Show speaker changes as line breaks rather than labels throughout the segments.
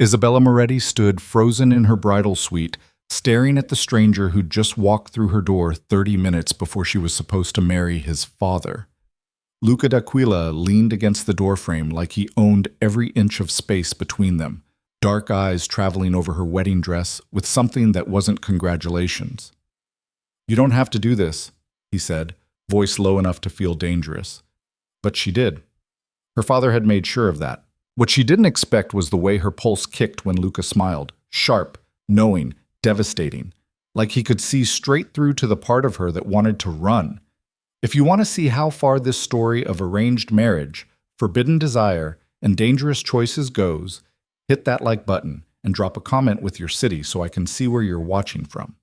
Isabella Moretti stood frozen in her bridal suite, staring at the stranger who'd just walked through her door 30 minutes before she was supposed to marry his father. Luca d'Aquila leaned against the doorframe like he owned every inch of space between them, dark eyes traveling over her wedding dress with something that wasn't congratulations. "You don't have to do this," he said, voice low enough to feel dangerous. But she did. Her father had made sure of that. What she didn't expect was the way her pulse kicked when Luca smiled, sharp, knowing, devastating, like he could see straight through to the part of her that wanted to run. If you want to see how far this story of arranged marriage, forbidden desire, and dangerous choices goes, hit that like button and drop a comment with your city so I can see where you're watching from.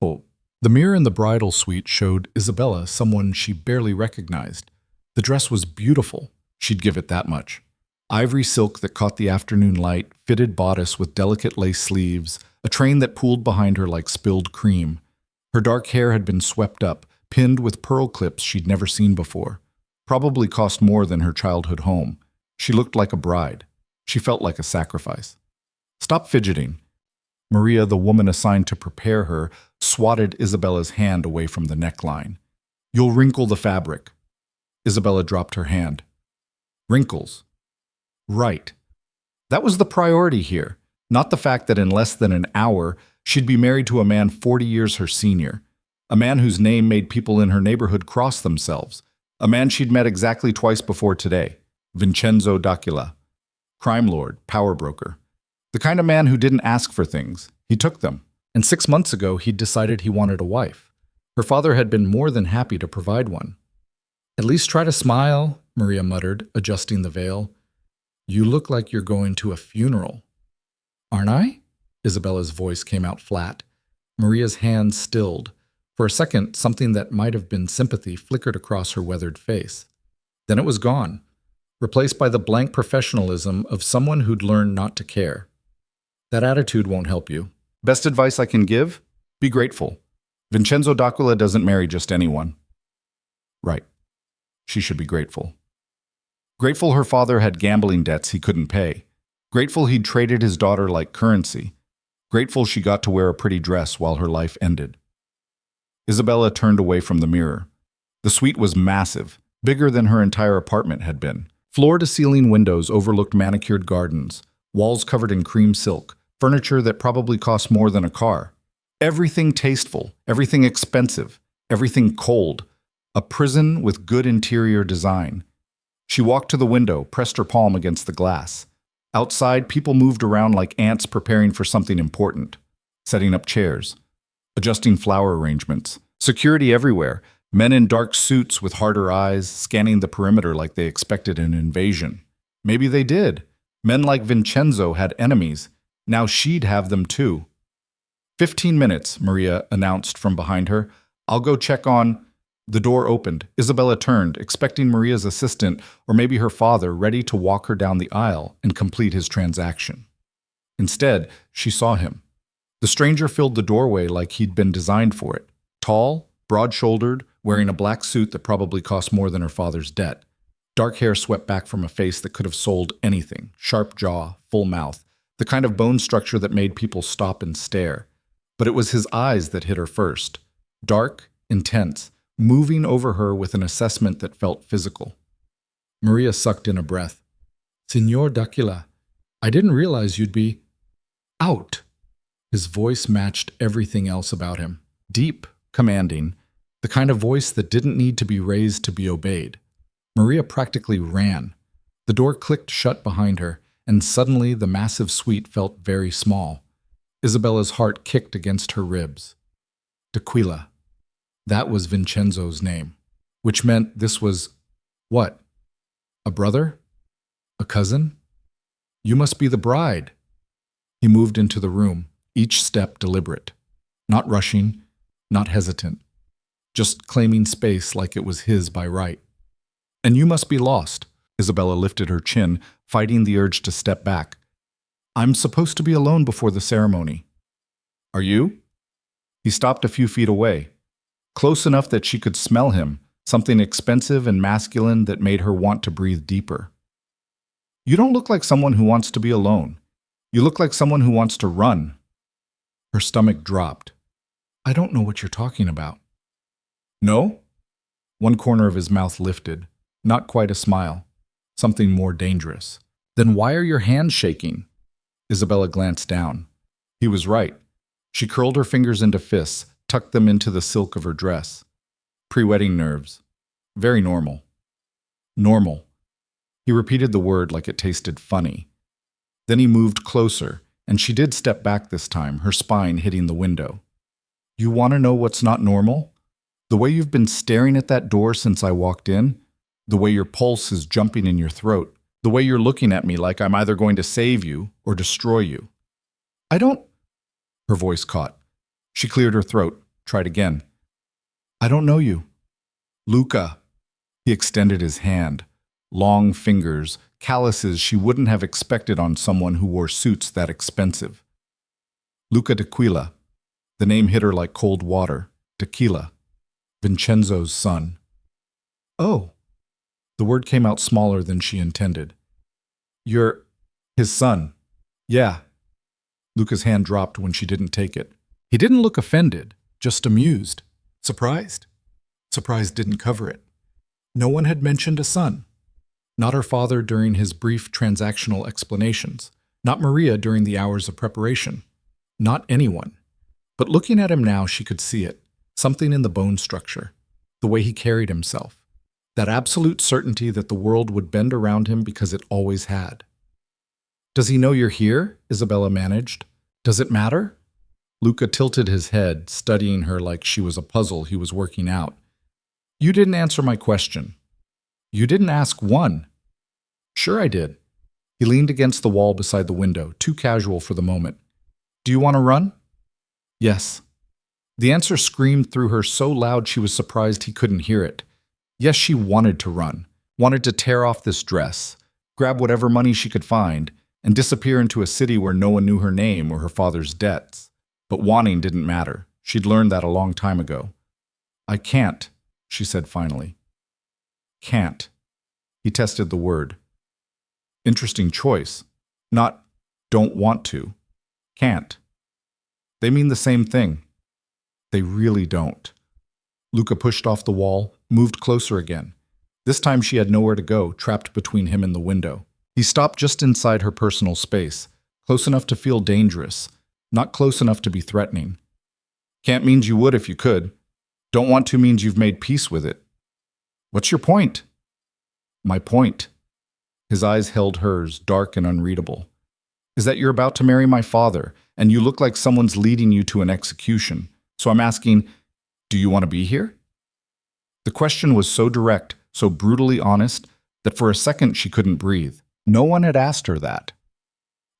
The mirror in the bridal suite showed Isabella someone she barely recognized. The dress was beautiful, she'd give it that much. Ivory silk that caught the afternoon light, fitted bodice with delicate lace sleeves, a train that pooled behind her like spilled cream. Her dark hair had been swept up, pinned with pearl clips she'd never seen before. Probably cost more than her childhood home. She looked like a bride. She felt like a sacrifice. "Stop fidgeting." Maria, the woman assigned to prepare her, swatted Isabella's hand away from the neckline. "You'll wrinkle the fabric." Isabella dropped her hand. Wrinkles. Right. That was the priority here, not the fact that in less than an hour she'd be married to a man 40 years her senior, a man whose name made people in her neighborhood cross themselves, a man she'd met exactly twice before today, Vincenzo d'Aquila. Crime lord, power broker. The kind of man who didn't ask for things, he took them. And 6 months ago he'd decided he wanted a wife. Her father had been more than happy to provide one. "At least try to smile," Maria muttered, adjusting the veil. "You look like you're going to a funeral." "Aren't I?" Isabella's voice came out flat. Maria's hand stilled. For a second, something that might have been sympathy flickered across her weathered face. Then it was gone, replaced by the blank professionalism of someone who'd learned not to care. "That attitude won't help you. Best advice I can give? Be grateful. Vincenzo d'Aquila doesn't marry just anyone." Right. She should be grateful. Grateful her father had gambling debts he couldn't pay. Grateful he'd traded his daughter like currency. Grateful she got to wear a pretty dress while her life ended. Isabella turned away from the mirror. The suite was massive, bigger than her entire apartment had been. Floor-to-ceiling windows overlooked manicured gardens, walls covered in cream silk, furniture that probably cost more than a car. Everything tasteful, everything expensive, everything cold. A prison with good interior design. She walked to the window, pressed her palm against the glass. Outside, people moved around like ants preparing for something important. Setting up chairs. Adjusting flower arrangements. Security everywhere. Men in dark suits with harder eyes, scanning the perimeter like they expected an invasion. Maybe they did. Men like Vincenzo had enemies. Now she'd have them too. 15 minutes, Maria announced from behind her. "I'll go check on..." The door opened. Isabella turned, expecting Maria's assistant, or maybe her father, ready to walk her down the aisle and complete his transaction. Instead, she saw him. The stranger filled the doorway like he'd been designed for it. Tall, broad-shouldered, wearing a black suit that probably cost more than her father's debt. Dark hair swept back from a face that could have sold anything. Sharp jaw, full mouth. The kind of bone structure that made people stop and stare. But it was his eyes that hit her first. Dark, intense, moving over her with an assessment that felt physical. Maria sucked in a breath. "Signor d'Aquila, I didn't realize you'd be... out." His voice matched everything else about him. Deep, commanding, the kind of voice that didn't need to be raised to be obeyed. Maria practically ran. The door clicked shut behind her, and suddenly the massive suite felt very small. Isabella's heart kicked against her ribs. D'Aquila. That was Vincenzo's name, which meant this was, what? A brother? A cousin? "You must be the bride." He moved into the room, each step deliberate. Not rushing, not hesitant. Just claiming space like it was his by right. "And you must be lost." Isabella lifted her chin, fighting the urge to step back. "I'm supposed to be alone before the ceremony." "Are you?" He stopped a few feet away. Close enough that she could smell him, something expensive and masculine that made her want to breathe deeper. You don't look like someone who wants to be alone. You look like someone who wants to run. Her stomach dropped. I don't know what you're talking about. No? One corner of his mouth lifted. Not quite a smile. Something more dangerous. Then why are your hands shaking? Isabella glanced down. He was right. She curled her fingers into fists, tucked them into the silk of her dress. Pre-wedding nerves. Very normal. Normal. He repeated the word like it tasted funny. Then he moved closer, and she did step back this time, her spine hitting the window. You want to know what's not normal? The way you've been staring at that door since I walked in, the way your pulse is jumping in your throat, the way you're looking at me like I'm either going to save you or destroy you. I don't... Her voice caught. She cleared her throat, tried again. I don't know you. Luca. He extended his hand. Long fingers, calluses she wouldn't have expected on someone who wore suits that expensive. Luca Tequila. The name hit her like cold water. Tequila. Vincenzo's son. Oh. The word came out smaller than she intended. You're his son. Yeah. Luca's hand dropped when she didn't take it. He didn't look offended, just amused. Surprised? Surprise didn't cover it. No one had mentioned a son. Not her father during his brief transactional explanations. Not Maria during the hours of preparation. Not anyone. But looking at him now, she could see it. Something in the bone structure. The way he carried himself. That absolute certainty that the world would bend around him because it always had. Does he know you're here? Isabella managed. Does it matter? Luca tilted his head, studying her like she was a puzzle he was working out. You didn't answer my question. You didn't ask one. Sure I did. He leaned against the wall beside the window, too casual for the moment. Do you want to run? Yes. The answer screamed through her so loud she was surprised he couldn't hear it. Yes, she wanted to run, wanted to tear off this dress, grab whatever money she could find, and disappear into a city where no one knew her name or her father's debts. But wanting didn't matter. She'd learned that a long time ago. I can't, she said finally. Can't. He tested the word. Interesting choice. Not don't want to. Can't. They mean the same thing. They really don't. Luca pushed off the wall, moved closer again. This time she had nowhere to go, trapped between him and the window. He stopped just inside her personal space, close enough to feel dangerous, not close enough to be threatening. Can't means you would if you could. Don't want to means you've made peace with it. What's your point? My point. His eyes held hers, dark and unreadable. Is that you're about to marry my father, and you look like someone's leading you to an execution. So I'm asking, do you want to be here? The question was so direct, so brutally honest, that for a second she couldn't breathe. No one had asked her that.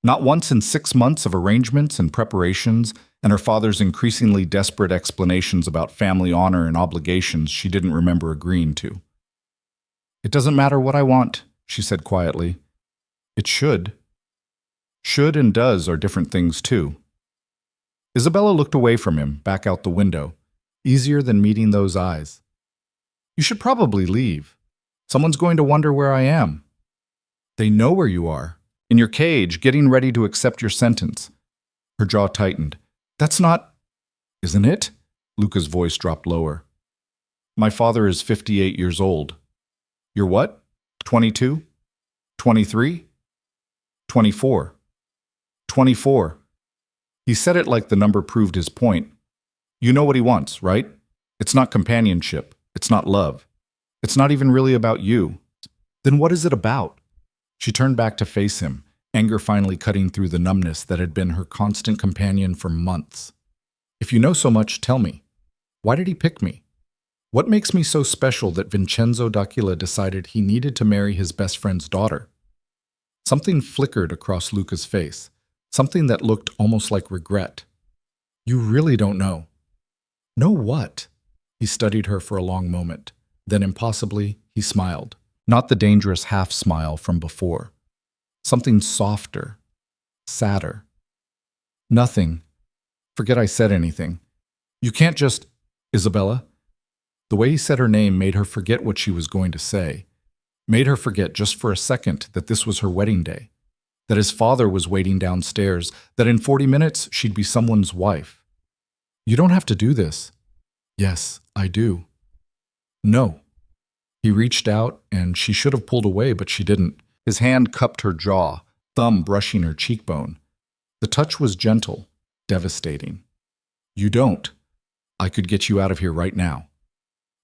Not once in 6 months of arrangements and preparations, and her father's increasingly desperate explanations about family honor and obligations she didn't remember agreeing to. It doesn't matter what I want, she said quietly. It should. Should and does are different things too. Isabella looked away from him, back out the window. Easier than meeting those eyes. You should probably leave. Someone's going to wonder where I am. They know where you are. In your cage, getting ready to accept your sentence. Her jaw tightened. That's not... Isn't it? Luca's voice dropped lower. My father is 58 years old. You're what? 22? 23? 24. 24. He said it like the number proved his point. You know what he wants, right? It's not companionship. It's not love. It's not even really about you. Then what is it about? She turned back to face him, anger finally cutting through the numbness that had been her constant companion for months. If you know so much, tell me. Why did he pick me? What makes me so special that Vincenzo D'Aquila decided he needed to marry his best friend's daughter? Something flickered across Luca's face, something that looked almost like regret. You really don't know. Know what? He studied her for a long moment. Then impossibly, he smiled. Not the dangerous half-smile from before. Something softer, sadder. Nothing. Forget I said anything. You can't just... Isabella? The way he said her name made her forget what she was going to say. made her forget just for a second that this was her wedding day, that his father was waiting downstairs, that in 40 minutes she'd be someone's wife. You don't have to do this. Yes, I do. No. He reached out, and she should have pulled away, but she didn't. His hand cupped her jaw, thumb brushing her cheekbone. The touch was gentle, devastating. You don't. I could get you out of here right now.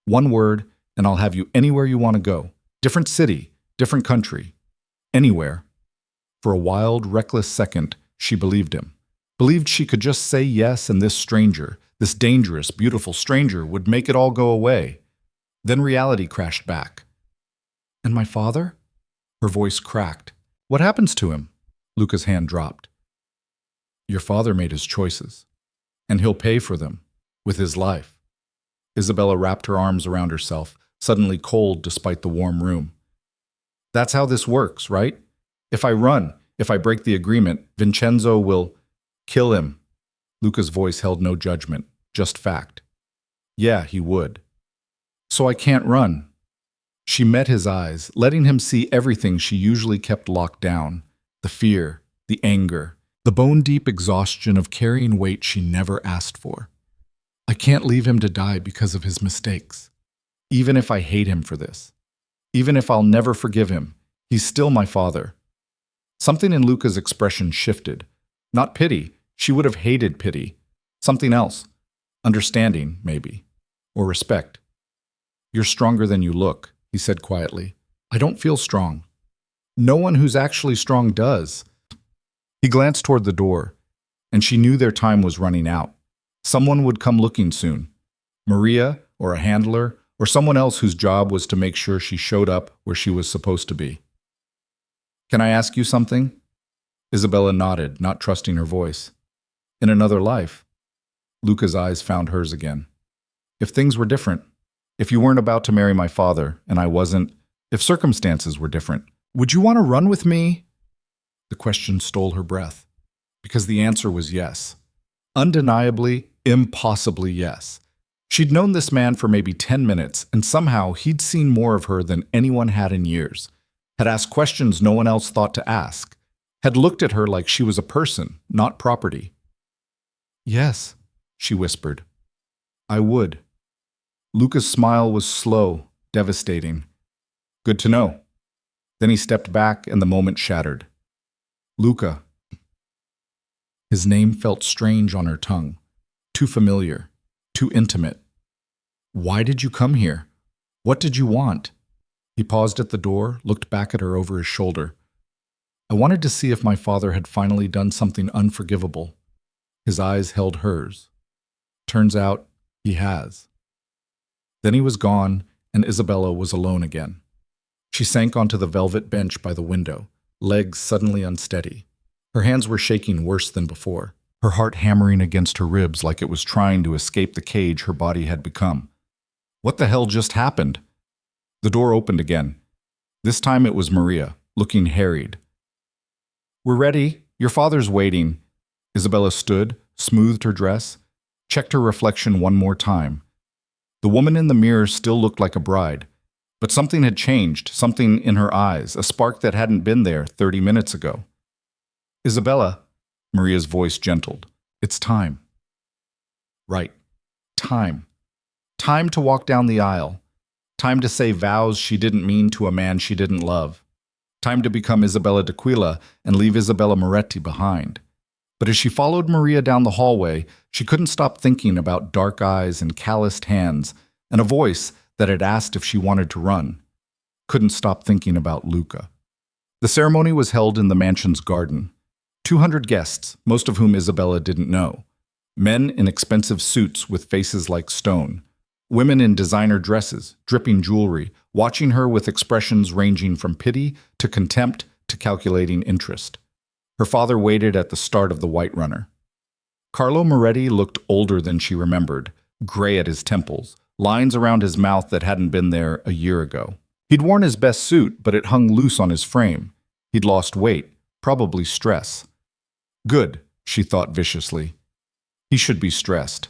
One word, and I'll have you anywhere you want to go. Different city, different country, anywhere. For a wild, reckless second, she believed him. Believed she could just say yes, and this stranger, this dangerous, beautiful stranger, would make it all go away. Then reality crashed back. And my father? Her voice cracked. What happens to him? Luca's hand dropped. Your father made his choices, and he'll pay for them, with his life. Isabella wrapped her arms around herself, suddenly cold despite the warm room. That's how this works, right? If I run, if I break the agreement, Vincenzo will kill him. Luca's voice held no judgment, just fact. Yeah, he would. So I can't run. She met his eyes, letting him see everything she usually kept locked down. The fear, the anger, the bone-deep exhaustion of carrying weight she never asked for. I can't leave him to die because of his mistakes. Even if I hate him for this. Even if I'll never forgive him, he's still my father. Something in Luca's expression shifted. Not pity. She would have hated pity. Something else. Understanding, maybe. Or respect. You're stronger than you look, he said quietly. I don't feel strong. No one who's actually strong does. He glanced toward the door, and she knew their time was running out. Someone would come looking soon. Maria, or a handler, or someone else whose job was to make sure she showed up where she was supposed to be. Can I ask you something? Isabella nodded, not trusting her voice. In another life. Luca's eyes found hers again. If things were different, if you weren't about to marry my father, and I wasn't, if circumstances were different, would you want to run with me? The question stole her breath, because the answer was yes. Undeniably, impossibly yes. She'd known this man for maybe 10 minutes, and somehow he'd seen more of her than anyone had in years, had asked questions no one else thought to ask, had looked at her like she was a person, not property. Yes, she whispered. I would. Luca's smile was slow, devastating. Good to know. Then he stepped back, and the moment shattered. Luca. His name felt strange on her tongue, too familiar, too intimate. Why did you come here? What did you want? He paused at the door, looked back at her over his shoulder. I wanted to see if my father had finally done something unforgivable. His eyes held hers. Turns out, he has. Then he was gone, and Isabella was alone again. She sank onto the velvet bench by the window, legs suddenly unsteady. Her hands were shaking worse than before, her heart hammering against her ribs like it was trying to escape the cage her body had become. What the hell just happened? The door opened again. This time it was Maria, looking harried. We're ready. Your father's waiting. Isabella stood, smoothed her dress, checked her reflection one more time. The woman in the mirror still looked like a bride, but something had changed, something in her eyes, a spark that hadn't been there 30 minutes ago. Isabella, Maria's voice gentled. It's time. Right. Time. Time to walk down the aisle. Time to say vows she didn't mean to a man she didn't love. Time to become Isabella d'Aquila and leave Isabella Moretti behind. But as she followed Maria down the hallway, she couldn't stop thinking about dark eyes and calloused hands and a voice that had asked if she wanted to run. Couldn't stop thinking about Luca. The ceremony was held in the mansion's garden. 200 guests, most of whom Isabella didn't know. Men in expensive suits with faces like stone. Women in designer dresses, dripping jewelry, watching her with expressions ranging from pity to contempt to calculating interest. Her father waited at the start of the White Runner. Carlo Moretti looked older than she remembered, gray at his temples, lines around his mouth that hadn't been there a year ago. He'd worn his best suit, but it hung loose on his frame. He'd lost weight, probably stress. Good, she thought viciously. He should be stressed.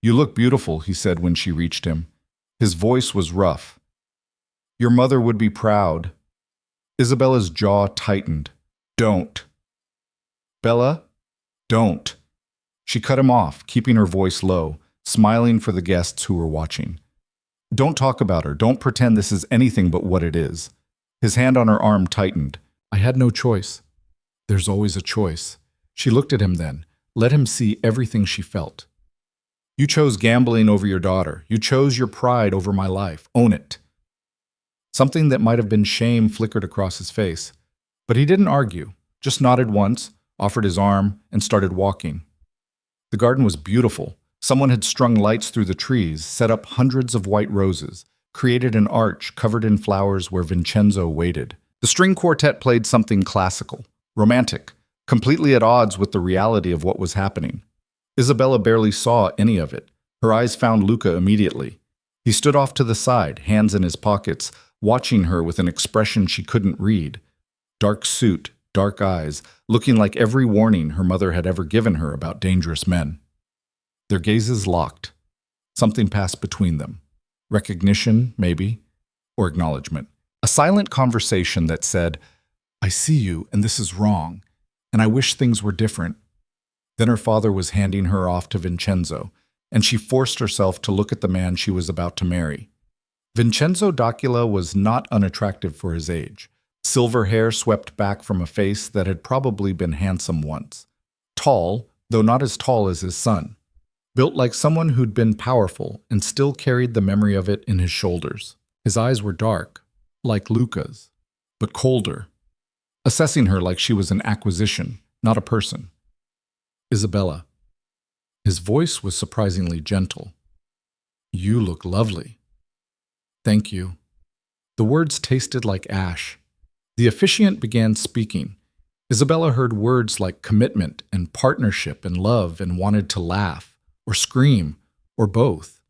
You look beautiful, he said when she reached him. His voice was rough. Your mother would be proud. Isabella's jaw tightened. Don't. Bella, don't. She cut him off, keeping her voice low, smiling for the guests who were watching. Don't talk about her. Don't pretend this is anything but what it is. His hand on her arm tightened. I had no choice. There's always a choice. She looked at him then, let him see everything she felt. You chose gambling over your daughter. You chose your pride over my life. Own it. Something that might have been shame flickered across his face. But he didn't argue, just nodded once, offered his arm, and started walking. The garden was beautiful. Someone had strung lights through the trees, set up hundreds of white roses, created an arch covered in flowers where Vincenzo waited. The string quartet played something classical, romantic, completely at odds with the reality of what was happening. Isabella barely saw any of it. Her eyes found Luca immediately. He stood off to the side, hands in his pockets, watching her with an expression she couldn't read. Dark suit, dark eyes, looking like every warning her mother had ever given her about dangerous men. Their gazes locked. Something passed between them. Recognition, maybe, or acknowledgement. A silent conversation that said, I see you, and this is wrong, and I wish things were different. Then her father was handing her off to Vincenzo, and she forced herself to look at the man she was about to marry. Vincenzo d'Aquila was not unattractive for his age. Silver hair swept back from a face that had probably been handsome once. Tall, though not as tall as his son. Built like someone who'd been powerful and still carried the memory of it in his shoulders. His eyes were dark, like Luca's, but colder, assessing her like she was an acquisition, not a person. Isabella. His voice was surprisingly gentle. You look lovely. Thank you. The words tasted like ash. The officiant began speaking. Isabella heard words like commitment and partnership and love and wanted to laugh, or scream, or both.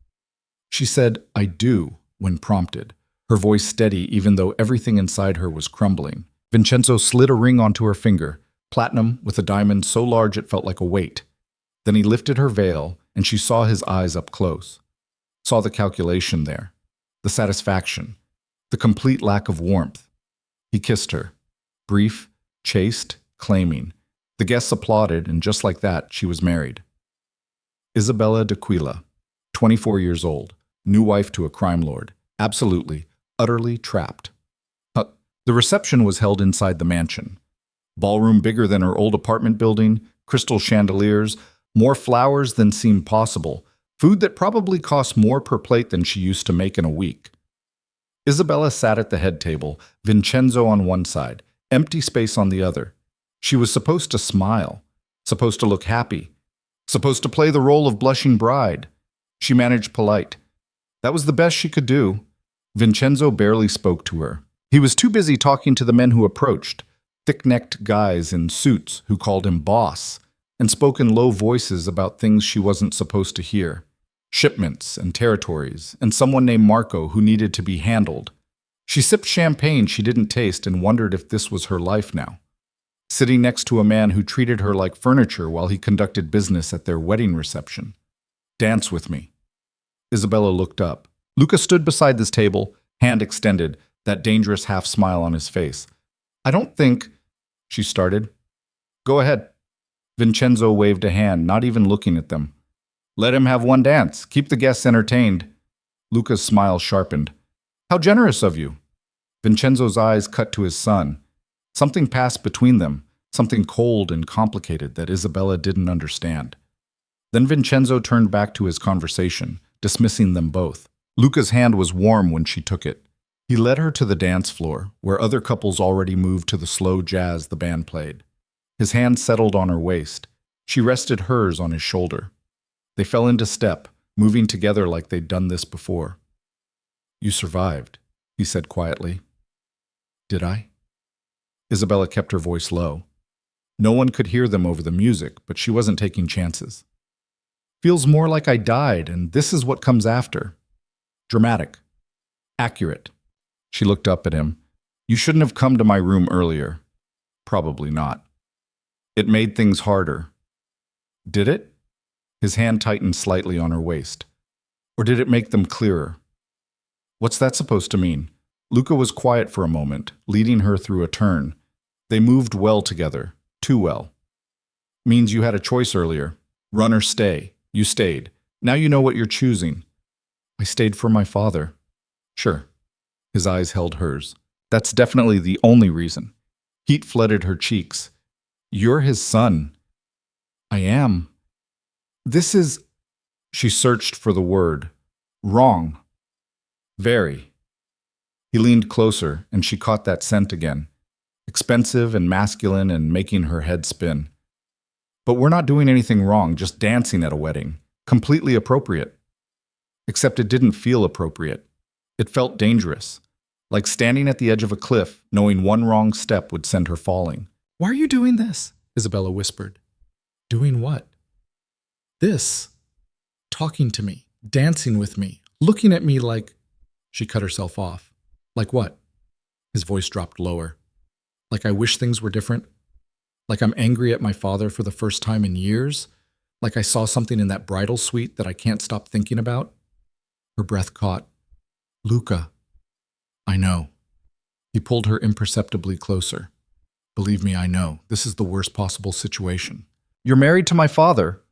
She said, I do, when prompted, her voice steady even though everything inside her was crumbling. Vincenzo slid a ring onto her finger, platinum with a diamond so large it felt like a weight. Then he lifted her veil, and she saw his eyes up close. Saw the calculation there, the satisfaction, the complete lack of warmth. He kissed her, brief, chaste, claiming. The guests applauded, and just like that, she was married. Isabella d'Aquila, 24 years old, new wife to a crime lord, absolutely, utterly trapped. The reception was held inside the mansion. Ballroom bigger than her old apartment building, crystal chandeliers, more flowers than seemed possible, food that probably cost more per plate than she used to make in a week. Isabella sat at the head table, Vincenzo on one side, empty space on the other. She was supposed to smile, supposed to look happy, supposed to play the role of blushing bride. She managed polite. That was the best she could do. Vincenzo barely spoke to her. He was too busy talking to the men who approached, thick-necked guys in suits who called him boss, and spoke in low voices about things she wasn't supposed to hear. Shipments and territories, and someone named Marco who needed to be handled. She sipped champagne she didn't taste and wondered if this was her life now. Sitting next to a man who treated her like furniture while he conducted business at their wedding reception. Dance with me. Isabella looked up. Luca stood beside this table, hand extended, that dangerous half-smile on his face. I don't think... She started. Go ahead. Vincenzo waved a hand, not even looking at them. Let him have one dance. Keep the guests entertained. Luca's smile sharpened. How generous of you. Vincenzo's eyes cut to his son. Something passed between them, something cold and complicated that Isabella didn't understand. Then Vincenzo turned back to his conversation, dismissing them both. Luca's hand was warm when she took it. He led her to the dance floor, where other couples already moved to the slow jazz the band played. His hand settled on her waist. She rested hers on his shoulder. They fell into step, moving together like they'd done this before. You survived, he said quietly. Did I? Isabella kept her voice low. No one could hear them over the music, but she wasn't taking chances. Feels more like I died, and this is what comes after. Dramatic. Accurate. She looked up at him. You shouldn't have come to my room earlier. Probably not. It made things harder. Did it? His hand tightened slightly on her waist. Or did it make them clearer? What's that supposed to mean? Luca was quiet for a moment, leading her through a turn. They moved well together, too well. Means you had a choice earlier. Run or stay. You stayed. Now you know what you're choosing. I stayed for my father. Sure. His eyes held hers. That's definitely the only reason. Heat flooded her cheeks. You're his son. I am. This is... She searched for the word. Wrong. Very. He leaned closer, and she caught that scent again. Expensive and masculine and making her head spin. But we're not doing anything wrong, just dancing at a wedding. Completely appropriate. Except it didn't feel appropriate. It felt dangerous. Like standing at the edge of a cliff, knowing one wrong step would send her falling. Why are you doing this? Isabella whispered. Doing what? This. Talking to me, dancing with me, looking at me like... She cut herself off. Like what? His voice dropped lower. Like I wish things were different? Like I'm angry at my father for the first time in years? Like I saw something in that bridal suite that I can't stop thinking about? Her breath caught. Luca. I know. He pulled her imperceptibly closer. Believe me, I know. This is the worst possible situation. You're married to my father.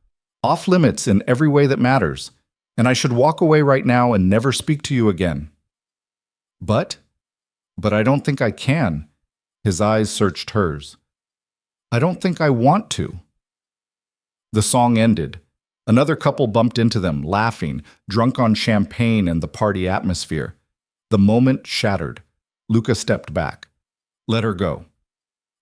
Off limits in every way that matters. And I should walk away right now and never speak to you again. But I don't think I can. His eyes searched hers. I don't think I want to. The song ended. Another couple bumped into them, laughing, drunk on champagne and the party atmosphere. The moment shattered. Luca stepped back. Let her go.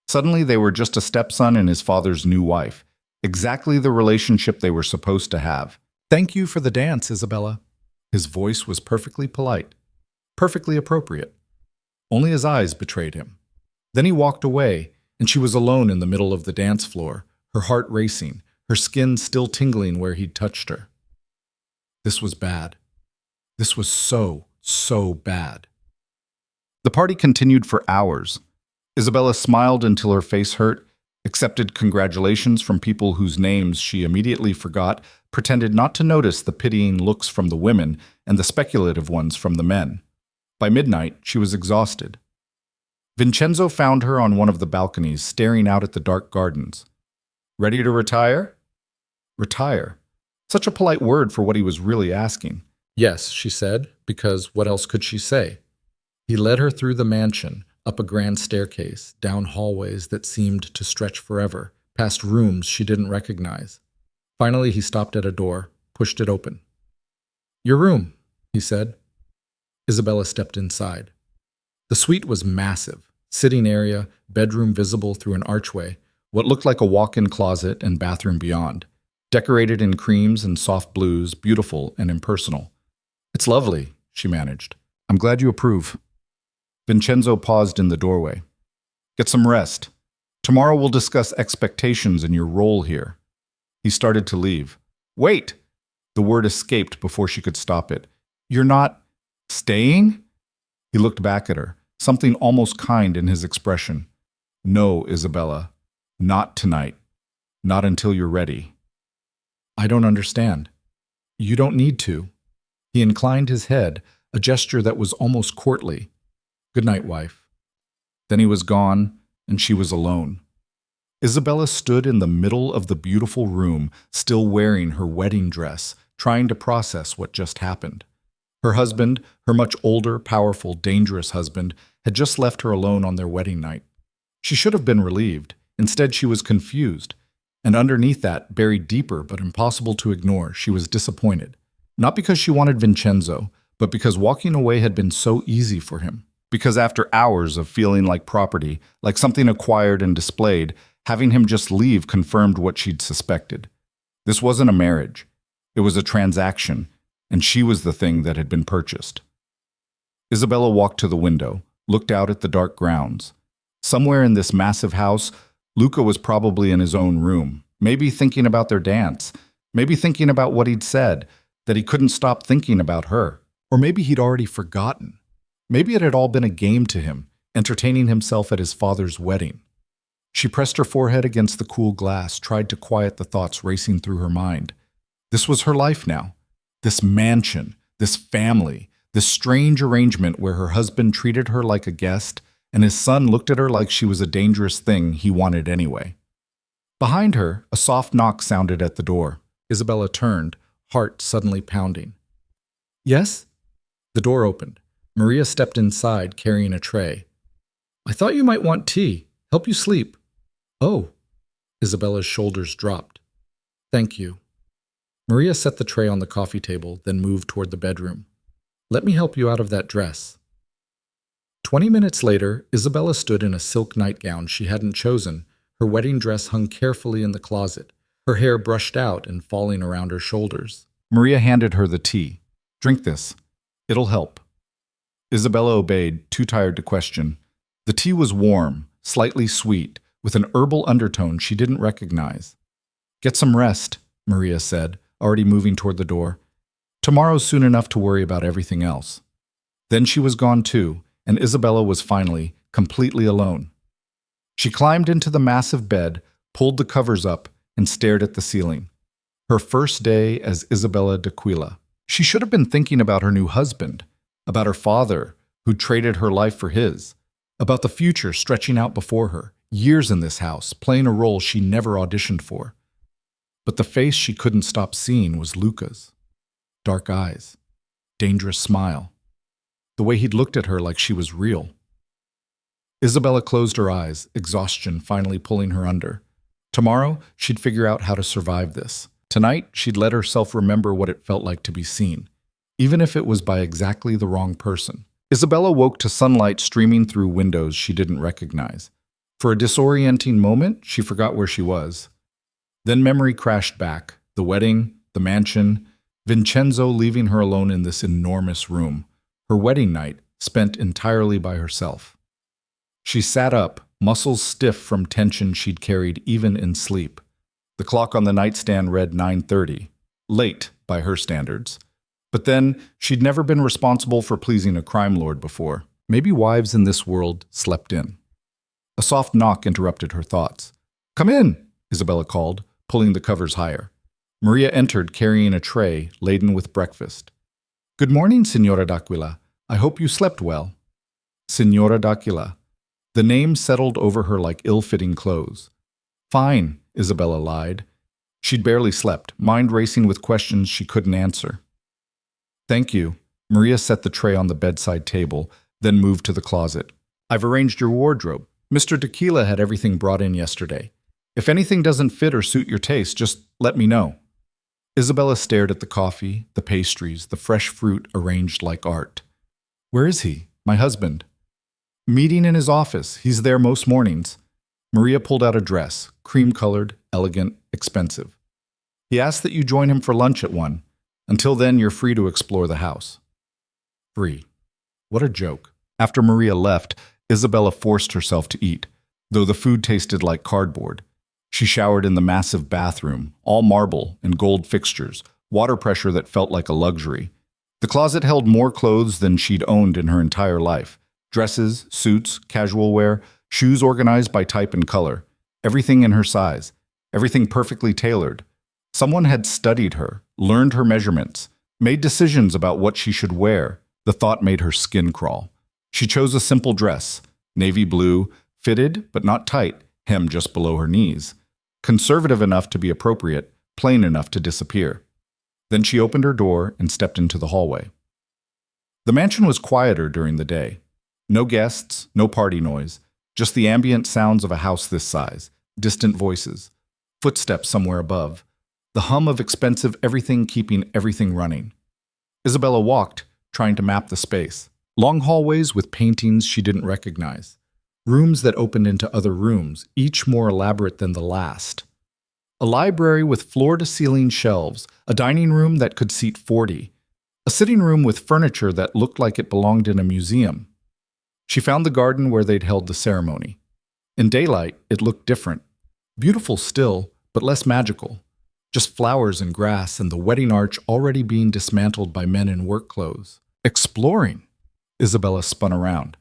Suddenly they were just a stepson and his father's new wife. Exactly the relationship they were supposed to have. Thank you for the dance, Isabella. His voice was perfectly polite. Perfectly appropriate. Only his eyes betrayed him. Then he walked away, and she was alone in the middle of the dance floor, her heart racing, her skin still tingling where he'd touched her. This was bad. This was so bad. The party continued for hours. Isabella smiled until her face hurt, accepted congratulations from people whose names she immediately forgot, pretended not to notice the pitying looks from the women and the speculative ones from the men. By midnight, she was exhausted. Vincenzo found her on one of the balconies, staring out at the dark gardens. Ready to retire? Retire. Such a polite word for what he was really asking. Yes, she said, because what else could she say? He led her through the mansion, up a grand staircase, down hallways that seemed to stretch forever, past rooms she didn't recognize. Finally, he stopped at a door, pushed it open. Your room, he said. Isabella stepped inside. The suite was massive, sitting area, bedroom visible through an archway, what looked like a walk-in closet and bathroom beyond, decorated in creams and soft blues, beautiful and impersonal. It's lovely, she managed. I'm glad you approve. Vincenzo paused in the doorway. Get some rest. Tomorrow we'll discuss expectations and your role here. He started to leave. Wait! The word escaped before she could stop it. You're not staying? He looked back at her, something almost kind in his expression. No, Isabella. Not tonight. Not until you're ready. I don't understand. You don't need to. He inclined his head, a gesture that was almost courtly. Good night, wife. Then he was gone, and she was alone. Isabella stood in the middle of the beautiful room, still wearing her wedding dress, trying to process what just happened. Her husband, her much older, powerful, dangerous husband, had just left her alone on their wedding night. She should have been relieved. Instead, she was confused. And underneath that, buried deeper but impossible to ignore, she was disappointed. Not because she wanted Vincenzo, but because walking away had been so easy for him. Because after hours of feeling like property, like something acquired and displayed, having him just leave confirmed what she'd suspected. This wasn't a marriage. It was a transaction, and she was the thing that had been purchased. Isabella walked to the window, looked out at the dark grounds. Somewhere in this massive house, Luca was probably in his own room, maybe thinking about their dance, maybe thinking about what he'd said, that he couldn't stop thinking about her. Or maybe he'd already forgotten. Maybe it had all been a game to him, entertaining himself at his father's wedding. She pressed her forehead against the cool glass, tried to quiet the thoughts racing through her mind. This was her life now. This mansion, this family, This strange arrangement where her husband treated her like a guest and his son looked at her like she was a dangerous thing he wanted anyway. Behind her, a soft knock sounded at the door. Isabella turned, heart suddenly pounding. "Yes?" The door opened. Maria stepped inside, carrying a tray. "I thought you might want tea. Help you sleep." "Oh." Isabella's shoulders dropped. "Thank you." Maria set the tray on the coffee table, then moved toward the bedroom. "Let me help you out of that dress." 20 minutes later, Isabella stood in a silk nightgown she hadn't chosen. Her wedding dress hung carefully in the closet, her hair brushed out and falling around her shoulders. Maria handed her the tea. "Drink this. It'll help." Isabella obeyed, too tired to question. The tea was warm, slightly sweet, with an herbal undertone she didn't recognize. "Get some rest," Maria said, already moving toward the door. "Tomorrow's soon enough to worry about everything else." Then she was gone too, and Isabella was finally completely alone. She climbed into the massive bed, pulled the covers up, and stared at the ceiling. Her first day as Isabella d'Aquila. She should have been thinking about her new husband, about her father, who traded her life for his, about the future stretching out before her, years in this house, playing a role she never auditioned for. But the face she couldn't stop seeing was Luca's. Dark eyes, dangerous smile, the way he'd looked at her like she was real. Isabella closed her eyes, exhaustion finally pulling her under. Tomorrow, she'd figure out how to survive this. Tonight, she'd let herself remember what it felt like to be seen, even if it was by exactly the wrong person. Isabella woke to sunlight streaming through windows she didn't recognize. For a disorienting moment, she forgot where she was. Then memory crashed back. The wedding, the mansion, Vincenzo leaving her alone in this enormous room. Her wedding night, spent entirely by herself. She sat up, muscles stiff from tension she'd carried even in sleep. The clock on the nightstand read 9:30, late by her standards. But then, she'd never been responsible for pleasing a crime lord before. Maybe wives in this world slept in. A soft knock interrupted her thoughts. "Come in," Isabella called, pulling the covers higher. Maria entered carrying a tray laden with breakfast. "Good morning, Signora d'Aquila. I hope you slept well." Signora d'Aquila. The name settled over her like ill-fitting clothes. "Fine," Isabella lied. She'd barely slept, mind racing with questions she couldn't answer. "Thank you." Maria set the tray on the bedside table, then moved to the closet. "I've arranged your wardrobe. Mr. Tequila had everything brought in yesterday. If anything doesn't fit or suit your taste, just let me know." Isabella stared at the coffee, the pastries, the fresh fruit arranged like art. "Where is he? My husband?" "Meeting in his office. He's there most mornings." Maria pulled out a dress, cream-colored, elegant, expensive. "He asked that you join him for lunch at 1. Until then, you're free to explore the house." Free. What a joke. After Maria left, Isabella forced herself to eat, though the food tasted like cardboard. She showered in the massive bathroom, all marble and gold fixtures, water pressure that felt like a luxury. The closet held more clothes than she'd owned in her entire life. Dresses, suits, casual wear, shoes organized by type and color. Everything in her size. Everything perfectly tailored. Someone had studied her, learned her measurements, made decisions about what she should wear. The thought made her skin crawl. She chose a simple dress, navy blue, fitted but not tight, hem just below her knees. Conservative enough to be appropriate, plain enough to disappear. Then she opened her door and stepped into the hallway. The mansion was quieter during the day. No guests, no party noise, just the ambient sounds of a house this size, distant voices, footsteps somewhere above, the hum of expensive everything keeping everything running. Isabella walked, trying to map the space. Long hallways with paintings she didn't recognize. Rooms that opened into other rooms, each more elaborate than the last. A library with floor-to-ceiling shelves, a dining room that could seat 40, a sitting room with furniture that looked like it belonged in a museum. She found the garden where they'd held the ceremony. In daylight, it looked different. Beautiful still, but less magical. Just flowers and grass and the wedding arch already being dismantled by men in work clothes. Exploring! Isabella spun around.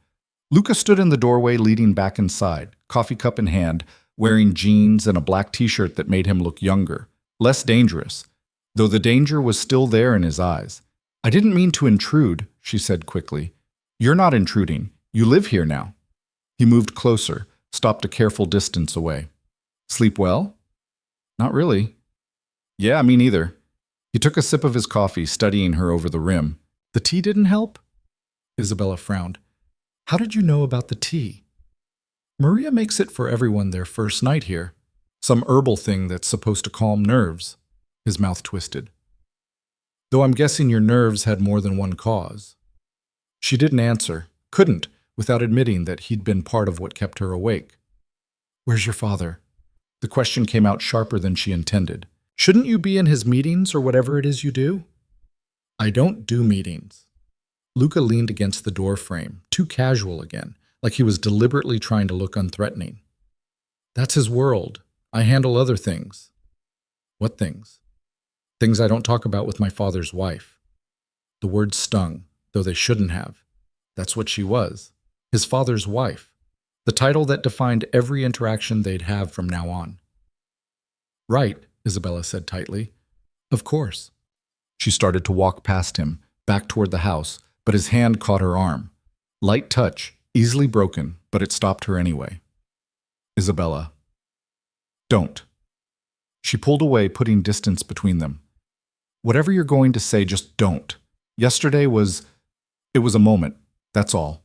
Luca stood in the doorway leading back inside, coffee cup in hand, wearing jeans and a black t-shirt that made him look younger, less dangerous, though the danger was still there in his eyes. I didn't mean to intrude, she said quickly. You're not intruding. You live here now. He moved closer, stopped a careful distance away. Sleep well? Not really. Yeah, me neither. He took a sip of his coffee, studying her over the rim. The tea didn't help? Isabella frowned. How did you know about the tea? Maria makes it for everyone their first night here. Some herbal thing that's supposed to calm nerves. His mouth twisted. Though I'm guessing your nerves had more than one cause. She didn't answer, couldn't, without admitting that he'd been part of what kept her awake. Where's your father? The question came out sharper than she intended. Shouldn't you be in his meetings or whatever it is you do? I don't do meetings. Luca leaned against the door frame, too casual again, like he was deliberately trying to look unthreatening. That's his world. I handle other things. What things? Things I don't talk about with my father's wife. The words stung, though they shouldn't have. That's what she was. His father's wife. The title that defined every interaction they'd have from now on. Right, Isabella said tightly. Of course. She started to walk past him, back toward the house, but his hand caught her arm. Light touch, easily broken, but it stopped her anyway. Isabella. Don't. She pulled away, putting distance between them. Whatever you're going to say, just don't. Yesterday was a moment, that's all.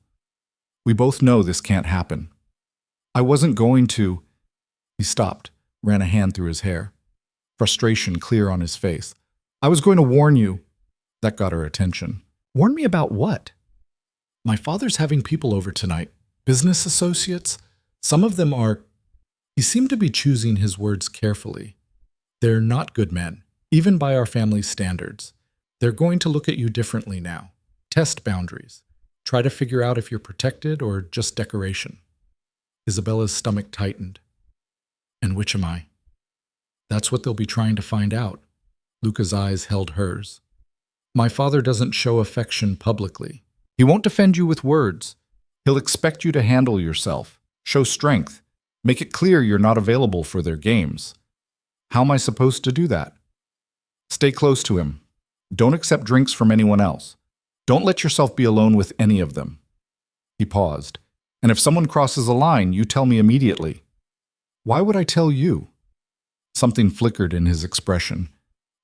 We both know this can't happen. I wasn't going to. He stopped, ran a hand through his hair. Frustration clear on his face. I was going to warn you. That got her attention. Warn me about what? My father's having people over tonight. Business associates. Some of them are. He seemed to be choosing his words carefully. They're not good men, even by our family's standards. They're going to look at you differently now. Test boundaries. Try to figure out if you're protected or just decoration. Isabella's stomach tightened. And which am I? That's what they'll be trying to find out. Luca's eyes held hers. My father doesn't show affection publicly. He won't defend you with words. He'll expect you to handle yourself, show strength, make it clear you're not available for their games. How am I supposed to do that? Stay close to him. Don't accept drinks from anyone else. Don't let yourself be alone with any of them. He paused. And if someone crosses a line, you tell me immediately. Why would I tell you? Something flickered in his expression.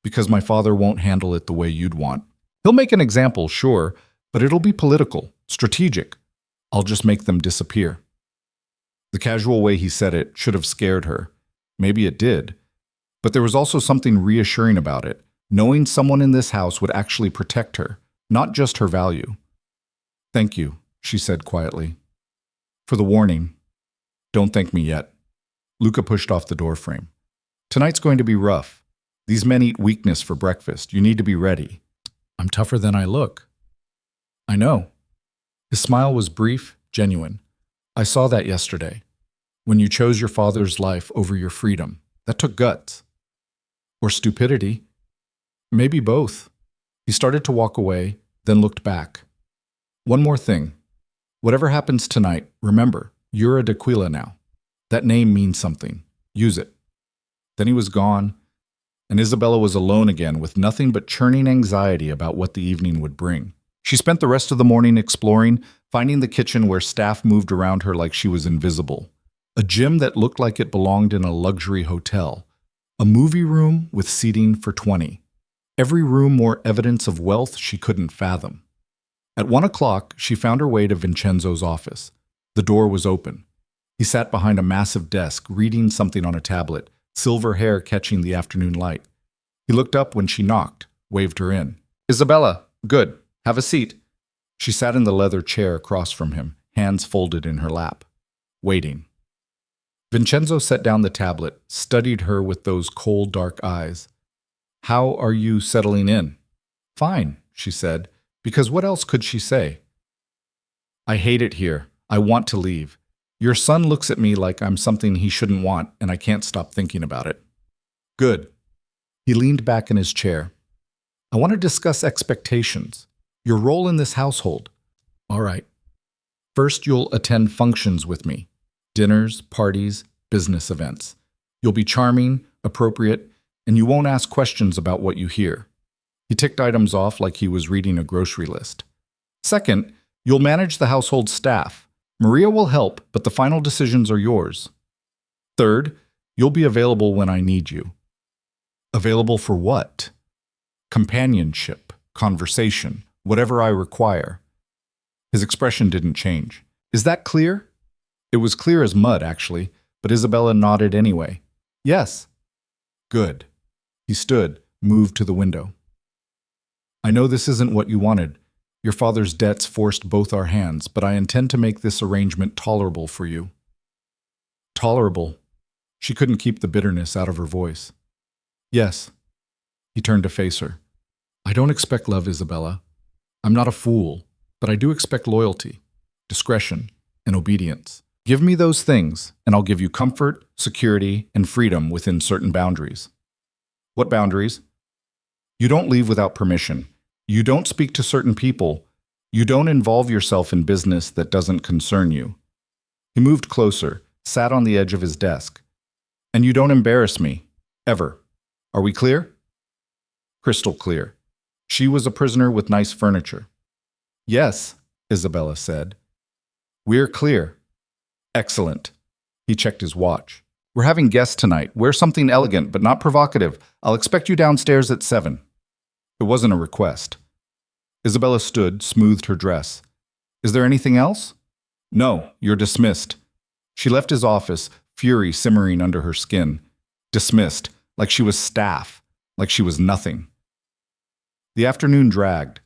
Because my father won't handle it the way you'd want. He'll make an example, sure, but it'll be political, strategic. I'll just make them disappear. The casual way he said it should have scared her. Maybe it did. But there was also something reassuring about it, knowing someone in this house would actually protect her, not just her value. Thank you, she said quietly. For the warning. Don't thank me yet. Luca pushed off the doorframe. Tonight's going to be rough. These men eat weakness for breakfast. You need to be ready. I'm tougher than I look. I know. His smile was brief, genuine. I saw that yesterday. When you chose your father's life over your freedom. That took guts. Or stupidity. Maybe both. He started to walk away, then looked back. One more thing. Whatever happens tonight, remember, you're a D'Aquila now. That name means something. Use it. Then he was gone, and Isabella was alone again with nothing but churning anxiety about what the evening would bring. She spent the rest of the morning exploring, finding the kitchen where staff moved around her like she was invisible. A gym that looked like it belonged in a luxury hotel. A movie room with seating for 20. Every room more evidence of wealth she couldn't fathom. At 1 o'clock, she found her way to Vincenzo's office. The door was open. He sat behind a massive desk, reading something on a tablet, silver hair catching the afternoon light. He looked up when she knocked, waved her in. Isabella, good. Have a seat. She sat in the leather chair across from him, hands folded in her lap, waiting. Vincenzo set down the tablet, studied her with those cold, dark eyes. How are you settling in? Fine, she said, because what else could she say? I hate it here. I want to leave. Your son looks at me like I'm something he shouldn't want, and I can't stop thinking about it. Good. He leaned back in his chair. I want to discuss expectations. Your role in this household. All right. First, you'll attend functions with me. Dinners, parties, business events. You'll be charming, appropriate, and you won't ask questions about what you hear. He ticked items off like he was reading a grocery list. Second, you'll manage the household staff. Maria will help, but the final decisions are yours. Third, you'll be available when I need you. Available for what? Companionship, conversation, whatever I require. His expression didn't change. Is that clear? It was clear as mud, actually, but Isabella nodded anyway. Yes. Good. He stood, moved to the window. I know this isn't what you wanted. Your father's debts forced both our hands, but I intend to make this arrangement tolerable for you. Tolerable? She couldn't keep the bitterness out of her voice. Yes. He turned to face her. I don't expect love, Isabella. I'm not a fool, but I do expect loyalty, discretion, and obedience. Give me those things, and I'll give you comfort, security, and freedom within certain boundaries. What boundaries? You don't leave without permission. You don't speak to certain people. You don't involve yourself in business that doesn't concern you. He moved closer, sat on the edge of his desk. And you don't embarrass me, ever. Are we clear? Crystal clear. She was a prisoner with nice furniture. Yes, Isabella said. We're clear. Excellent. He checked his watch. We're having guests tonight. Wear something elegant, but not provocative. I'll expect you downstairs at 7. It wasn't a request. Isabella stood, smoothed her dress. Is there anything else? No, you're dismissed. She left his office, fury simmering under her skin. Dismissed, like she was staff, like she was nothing. The afternoon dragged.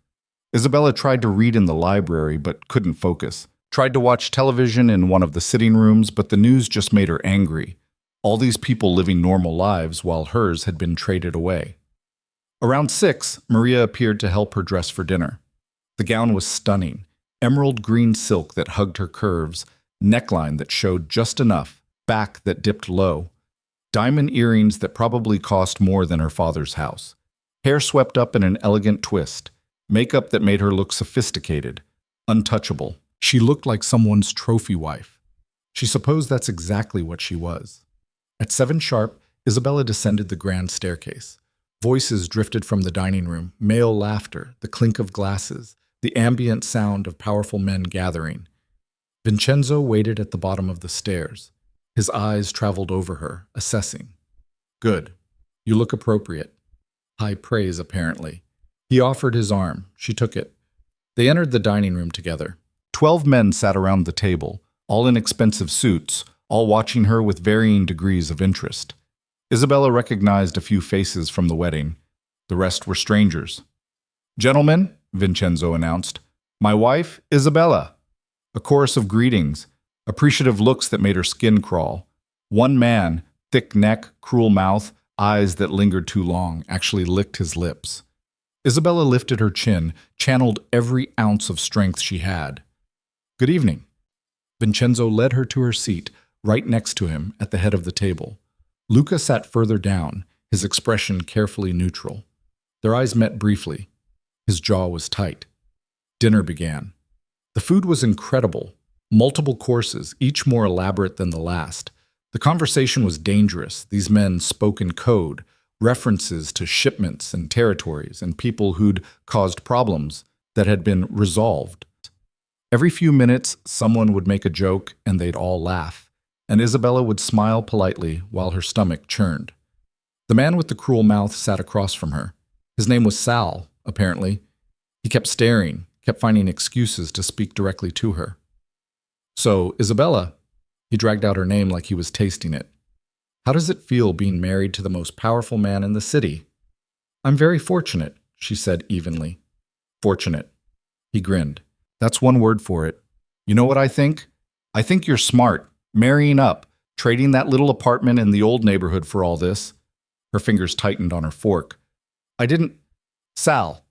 Isabella tried to read in the library, but couldn't focus. Tried to watch television in one of the sitting rooms, but the news just made her angry. All these people living normal lives while hers had been traded away. Around 6, Maria appeared to help her dress for dinner. The gown was stunning. Emerald green silk that hugged her curves, neckline that showed just enough, back that dipped low, diamond earrings that probably cost more than her father's house, hair swept up in an elegant twist, makeup that made her look sophisticated, untouchable. She looked like someone's trophy wife. She supposed that's exactly what she was. At 7 sharp, Isabella descended the grand staircase. Voices drifted from the dining room, male laughter, the clink of glasses, the ambient sound of powerful men gathering. Vincenzo waited at the bottom of the stairs. His eyes traveled over her, assessing. Good. You look appropriate. High praise, apparently. He offered his arm. She took it. They entered the dining room together. 12 men sat around the table, all in expensive suits, all watching her with varying degrees of interest. Isabella recognized a few faces from the wedding. The rest were strangers. Gentlemen, Vincenzo announced, my wife, Isabella. A chorus of greetings, appreciative looks that made her skin crawl. One man, thick neck, cruel mouth, eyes that lingered too long, actually licked his lips. Isabella lifted her chin, channeled every ounce of strength she had. Good evening. Vincenzo led her to her seat, right next to him at the head of the table. Luca sat further down, his expression carefully neutral. Their eyes met briefly. His jaw was tight. Dinner began. The food was incredible. Multiple courses, each more elaborate than the last. The conversation was dangerous. These men spoke in code, references to shipments and territories and people who'd caused problems that had been resolved. Every few minutes, someone would make a joke and they'd all laugh, and Isabella would smile politely while her stomach churned. The man with the cruel mouth sat across from her. His name was Sal, apparently. He kept staring, kept finding excuses to speak directly to her. So, Isabella, he dragged out her name like he was tasting it. How does it feel being married to the most powerful man in the city? I'm very fortunate, she said evenly. Fortunate. He grinned. That's one word for it. You know what I think? I think you're smart, marrying up, trading that little apartment in the old neighborhood for all this. Her fingers tightened on her fork. I didn't... Sal.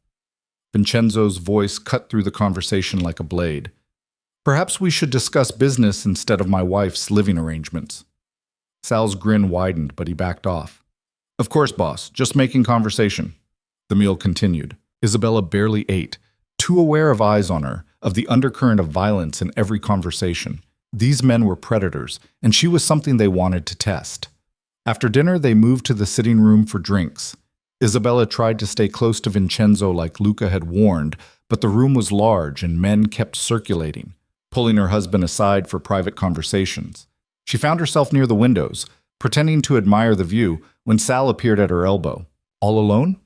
Vincenzo's voice cut through the conversation like a blade. Perhaps we should discuss business instead of my wife's living arrangements. Sal's grin widened, but he backed off. Of course, boss, just making conversation. The meal continued. Isabella barely ate, too aware of eyes on her, of the undercurrent of violence in every conversation. These men were predators, and she was something they wanted to test. After dinner, they moved to the sitting room for drinks. Isabella tried to stay close to Vincenzo like Luca had warned, but the room was large and men kept circulating, pulling her husband aside for private conversations. She found herself near the windows, pretending to admire the view, when Sal appeared at her elbow. All alone?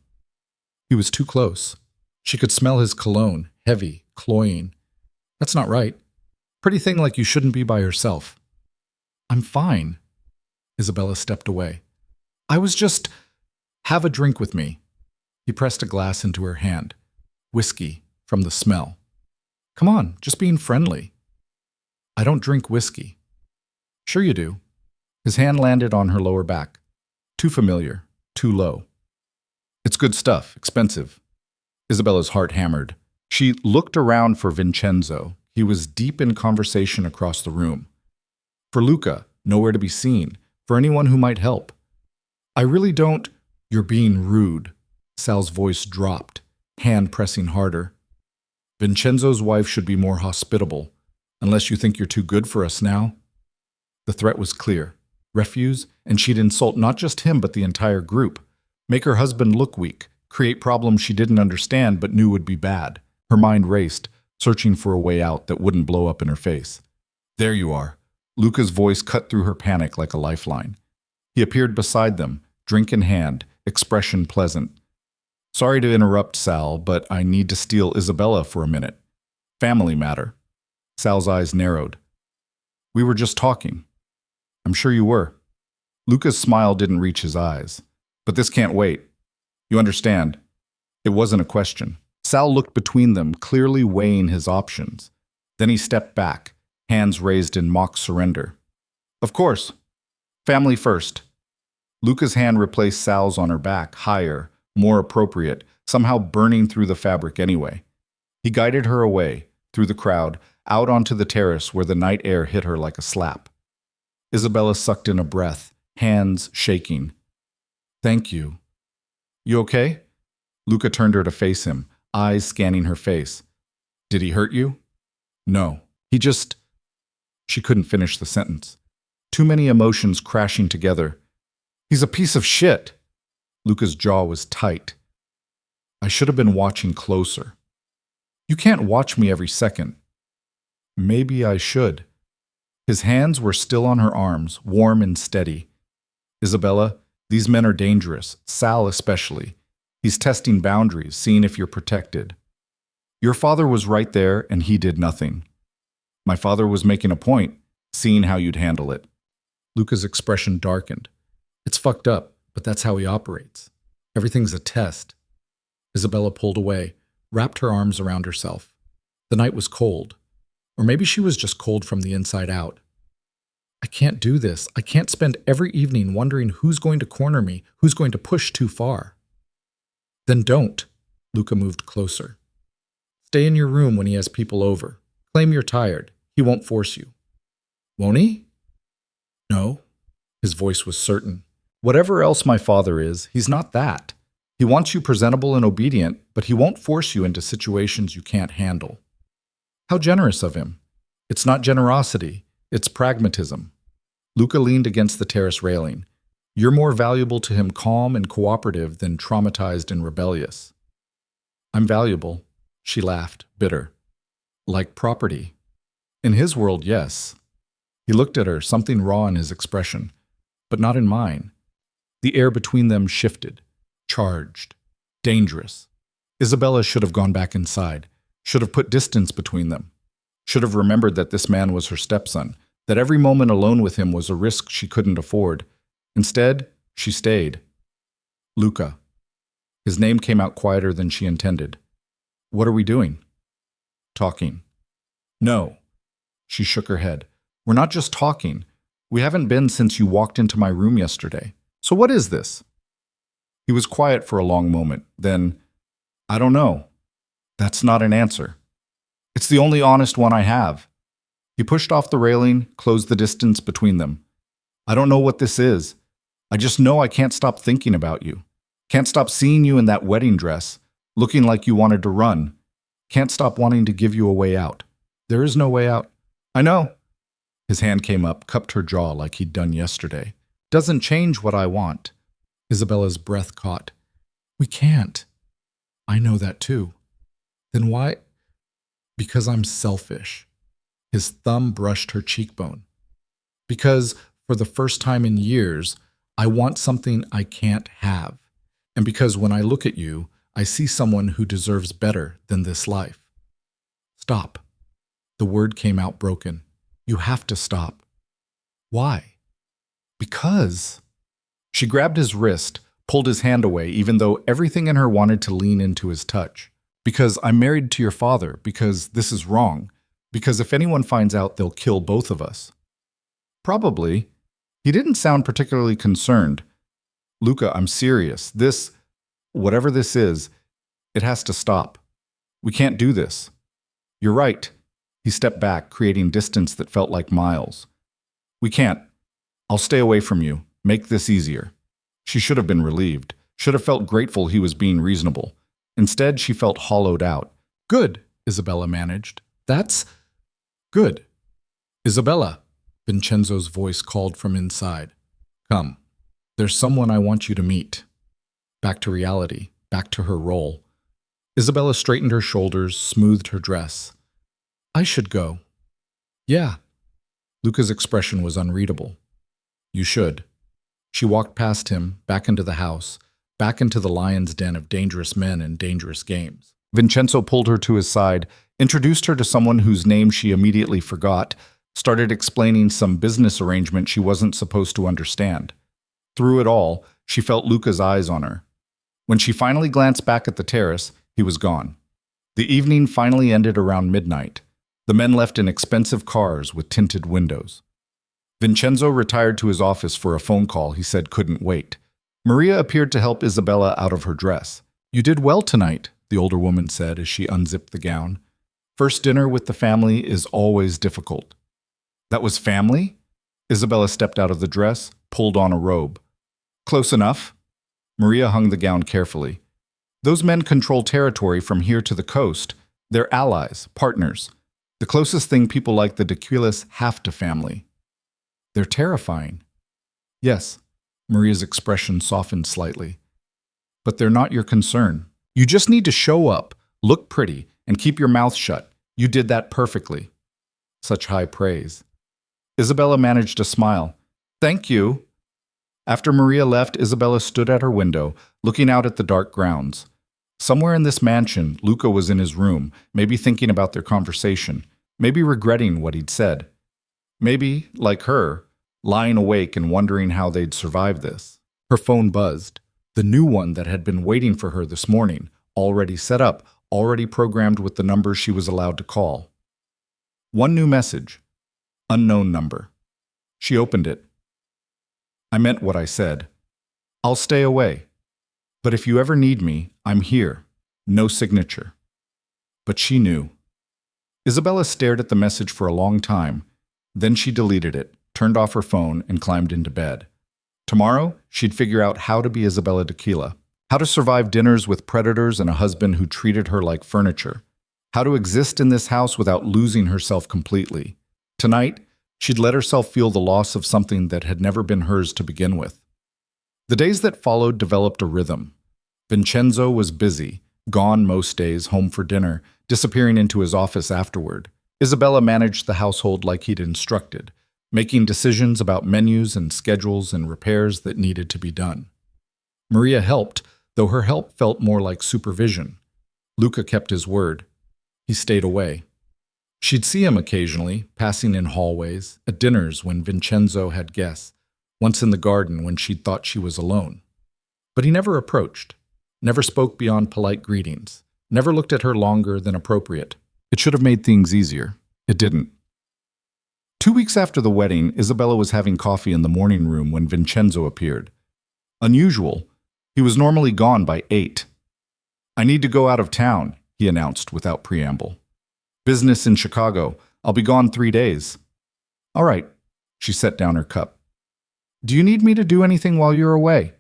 He was too close. She could smell his cologne, heavy, cloying. That's not right. Pretty thing like you shouldn't be by yourself. I'm fine. Isabella stepped away. I was just... Have a drink with me. He pressed a glass into her hand. Whiskey, from the smell. Come on, just being friendly. I don't drink whiskey. Sure you do. His hand landed on her lower back. Too familiar, too low. It's good stuff, expensive. Isabella's heart hammered. She looked around for Vincenzo. He was deep in conversation across the room. For Luca, nowhere to be seen. For anyone who might help. I really don't... You're being rude. Sal's voice dropped, hand pressing harder. Vincenzo's wife should be more hospitable, unless you think you're too good for us now. The threat was clear. Refuse, and she'd insult not just him but the entire group. Make her husband look weak, create problems she didn't understand but knew would be bad. Her mind raced, searching for a way out that wouldn't blow up in her face. There you are. Luca's voice cut through her panic like a lifeline. He appeared beside them, drink in hand, expression pleasant. Sorry to interrupt, Sal, but I need to steal Isabella for a minute. Family matter. Sal's eyes narrowed. We were just talking. I'm sure you were. Luca's smile didn't reach his eyes. But this can't wait. You understand. It wasn't a question. Sal looked between them, clearly weighing his options. Then he stepped back, hands raised in mock surrender. Of course. Family first. Luca's hand replaced Sal's on her back, higher, more appropriate, somehow burning through the fabric anyway. He guided her away, through the crowd, out onto the terrace where the night air hit her like a slap. Isabella sucked in a breath, hands shaking. Thank you. You okay? Luca turned her to face him, eyes scanning her face. Did he hurt you? No. He just... She couldn't finish the sentence. Too many emotions crashing together. He's a piece of shit. Luca's jaw was tight. I should have been watching closer. You can't watch me every second. Maybe I should. His hands were still on her arms, warm and steady. Isabella, these men are dangerous, Sal especially. He's testing boundaries, seeing if you're protected. Your father was right there and he did nothing. My father was making a point, seeing how you'd handle it. Luca's expression darkened. It's fucked up, but that's how he operates. Everything's a test. Isabella pulled away, wrapped her arms around herself. The night was cold. Or maybe she was just cold from the inside out. I can't do this. I can't spend every evening wondering who's going to corner me, who's going to push too far. Then don't. Luca moved closer. Stay in your room when he has people over. Claim you're tired. He won't force you. Won't he? No. His voice was certain. Whatever else my father is, he's not that. He wants you presentable and obedient, but he won't force you into situations you can't handle. How generous of him. It's not generosity, it's pragmatism. Luca leaned against the terrace railing. You're more valuable to him calm and cooperative than traumatized and rebellious. I'm valuable, she laughed, bitter. Like property. In his world, yes. He looked at her, something raw in his expression, but not in mine. The air between them shifted, charged, dangerous. Isabella should have gone back inside, should have put distance between them, should have remembered that this man was her stepson, that every moment alone with him was a risk she couldn't afford. Instead, she stayed. Luca. His name came out quieter than she intended. What are we doing? Talking. No. She shook her head. We're not just talking. We haven't been since you walked into my room yesterday. So what is this? He was quiet for a long moment. Then, I don't know. That's not an answer. It's the only honest one I have. He pushed off the railing, closed the distance between them. I don't know what this is. I just know I can't stop thinking about you. Can't stop seeing you in that wedding dress, looking like you wanted to run. Can't stop wanting to give you a way out. There is no way out. I know. His hand came up, cupped her jaw like he'd done yesterday. Doesn't change what I want. Isabella's breath caught. We can't. I know that too. Then why? Because I'm selfish. His thumb brushed her cheekbone. Because for the first time in years, I want something I can't have. And because when I look at you, I see someone who deserves better than this life. Stop. The word came out broken. You have to stop. Why? Because. She grabbed his wrist, pulled his hand away, even though everything in her wanted to lean into his touch. Because I'm married to your father, because this is wrong, because if anyone finds out, they'll kill both of us. Probably. He didn't sound particularly concerned. Luca, I'm serious. Whatever this is, it has to stop. We can't do this. You're right. He stepped back, creating distance that felt like miles. We can't. I'll stay away from you. Make this easier. She should have been relieved, should have felt grateful he was being reasonable. Instead, she felt hollowed out. Good, Isabella managed. That's good. Isabella, Vincenzo's voice called from inside. Come. There's someone I want you to meet. Back to reality, back to her role. Isabella straightened her shoulders, smoothed her dress. I should go. Yeah. Luca's expression was unreadable. You should. She walked past him, back into the house, back into the lion's den of dangerous men and dangerous games. Vincenzo pulled her to his side, introduced her to someone whose name she immediately forgot, started explaining some business arrangement she wasn't supposed to understand. Through it all, she felt Luca's eyes on her. When she finally glanced back at the terrace, he was gone. The evening finally ended around midnight. The men left in expensive cars with tinted windows. Vincenzo retired to his office for a phone call he said couldn't wait. Maria appeared to help Isabella out of her dress. You did well tonight, the older woman said as she unzipped the gown. First dinner with the family is always difficult. That was family? Isabella stepped out of the dress, pulled on a robe. Close enough. Maria hung the gown carefully. Those men control territory from here to the coast. They're allies, partners. The closest thing people like the D'Aquilas have to family. They're terrifying. Yes, Maria's expression softened slightly. But they're not your concern. You just need to show up, look pretty, and keep your mouth shut. You did that perfectly. Such high praise. Isabella managed a smile. Thank you. After Maria left, Isabella stood at her window, looking out at the dark grounds. Somewhere in this mansion, Luca was in his room, maybe thinking about their conversation, maybe regretting what he'd said. Maybe, like her, lying awake and wondering how they'd survive this. Her phone buzzed. The new one that had been waiting for her this morning, already set up, already programmed with the number she was allowed to call. One new message. Unknown number. She opened it. I meant what I said. I'll stay away. But if you ever need me, I'm here. No signature. But she knew. Isabella stared at the message for a long time. Then she deleted it, turned off her phone, and climbed into bed. Tomorrow, she'd figure out how to be Isabella D'Aquila, how to survive dinners with predators and a husband who treated her like furniture, how to exist in this house without losing herself completely. Tonight, she'd let herself feel the loss of something that had never been hers to begin with. The days that followed developed a rhythm. Vincenzo was busy, gone most days, home for dinner, disappearing into his office afterward. Isabella managed the household like he'd instructed, making decisions about menus and schedules and repairs that needed to be done. Maria helped, though her help felt more like supervision. Luca kept his word. He stayed away. She'd see him occasionally, passing in hallways, at dinners when Vincenzo had guests, once in the garden when she'd thought she was alone. But he never approached, never spoke beyond polite greetings, never looked at her longer than appropriate. It should have made things easier. It didn't. 2 weeks after the wedding, Isabella was having coffee in the morning room when Vincenzo appeared. Unusual. He was normally gone by 8. I need to go out of town, he announced without preamble. Business in Chicago. I'll be gone 3 days. All right. She set down her cup. Do you need me to do anything while you're away?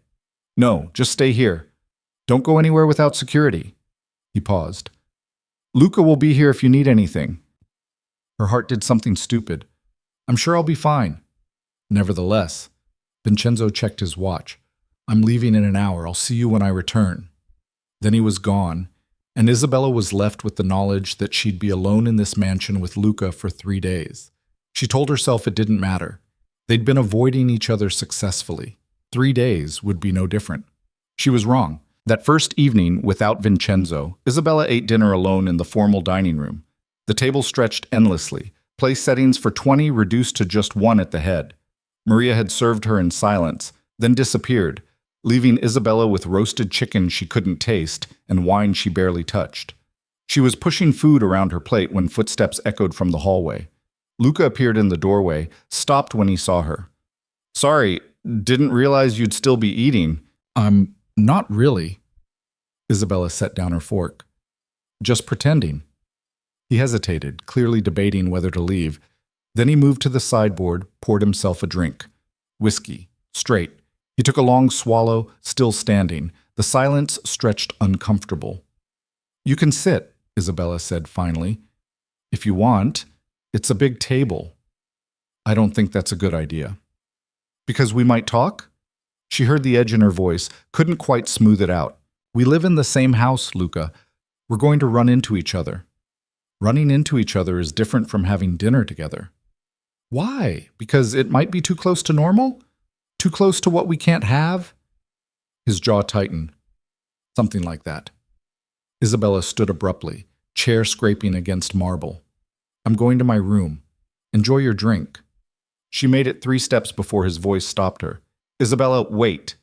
No, just stay here. Don't go anywhere without security. He paused. Luca will be here if you need anything. Her heart did something stupid. I'm sure I'll be fine. Nevertheless, Vincenzo checked his watch. I'm leaving in an hour. I'll see you when I return. Then he was gone, and Isabella was left with the knowledge that she'd be alone in this mansion with Luca for 3 days. She told herself it didn't matter. They'd been avoiding each other successfully. 3 days would be no different. She was wrong. That first evening, without Vincenzo, Isabella ate dinner alone in the formal dining room. The table stretched endlessly, place settings for 20 reduced to just 1 at the head. Maria had served her in silence, then disappeared, leaving Isabella with roasted chicken she couldn't taste and wine she barely touched. She was pushing food around her plate when footsteps echoed from the hallway. Luca appeared in the doorway, stopped when he saw her. "Sorry, didn't realize you'd still be eating." Not really." Isabella set down her fork. "Just pretending." He hesitated, clearly debating whether to leave. Then he moved to the sideboard, poured himself a drink. Whiskey, straight. He took a long swallow, still standing. The silence stretched uncomfortable. "You can sit," Isabella said finally. "If you want. It's a big table." "I don't think that's a good idea." "Because we might talk?" She heard the edge in her voice, couldn't quite smooth it out. "We live in the same house, Luca. We're going to run into each other." "Running into each other is different from having dinner together." "Why? Because it might be too close to normal? Too close to what we can't have?" His jaw tightened. "Something like that." Isabella stood abruptly, chair scraping against marble. "I'm going to my room. Enjoy your drink." She made it 3 steps before his voice stopped her. "Isabella, wait."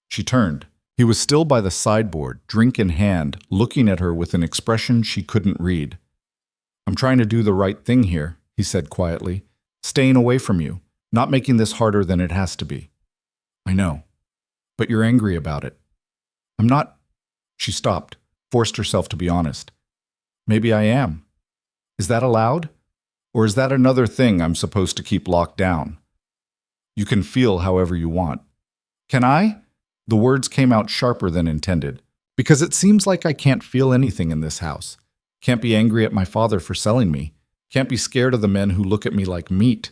She turned. He was still by the sideboard, drink in hand, looking at her with an expression she couldn't read. "I'm trying to do the right thing here," he said quietly. "Staying away from you, not making this harder than it has to be." "I know. But you're angry about it." "I'm not." She stopped, forced herself to be honest. "Maybe I am. Is that allowed? Or is that another thing I'm supposed to keep locked down?" "You can feel however you want." "Can I?" The words came out sharper than intended. "Because it seems like I can't feel anything in this house. Can't be angry at my father for selling me. Can't be scared of the men who look at me like meat.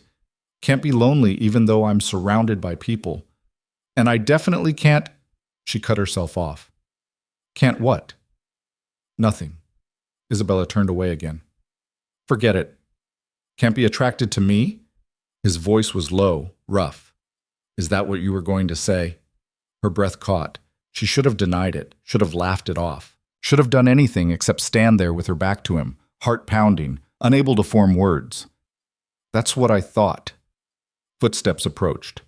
Can't be lonely even though I'm surrounded by people. And I definitely can't—" She cut herself off. "Can't what?" "Nothing." Isabella turned away again. "Forget it. Can't be attracted to me?" His voice was low, rough. "Is that what you were going to say?" Her breath caught. She should have denied it, should have laughed it off, should have done anything except stand there with her back to him, heart pounding, unable to form words. "That's what I thought." Footsteps approached.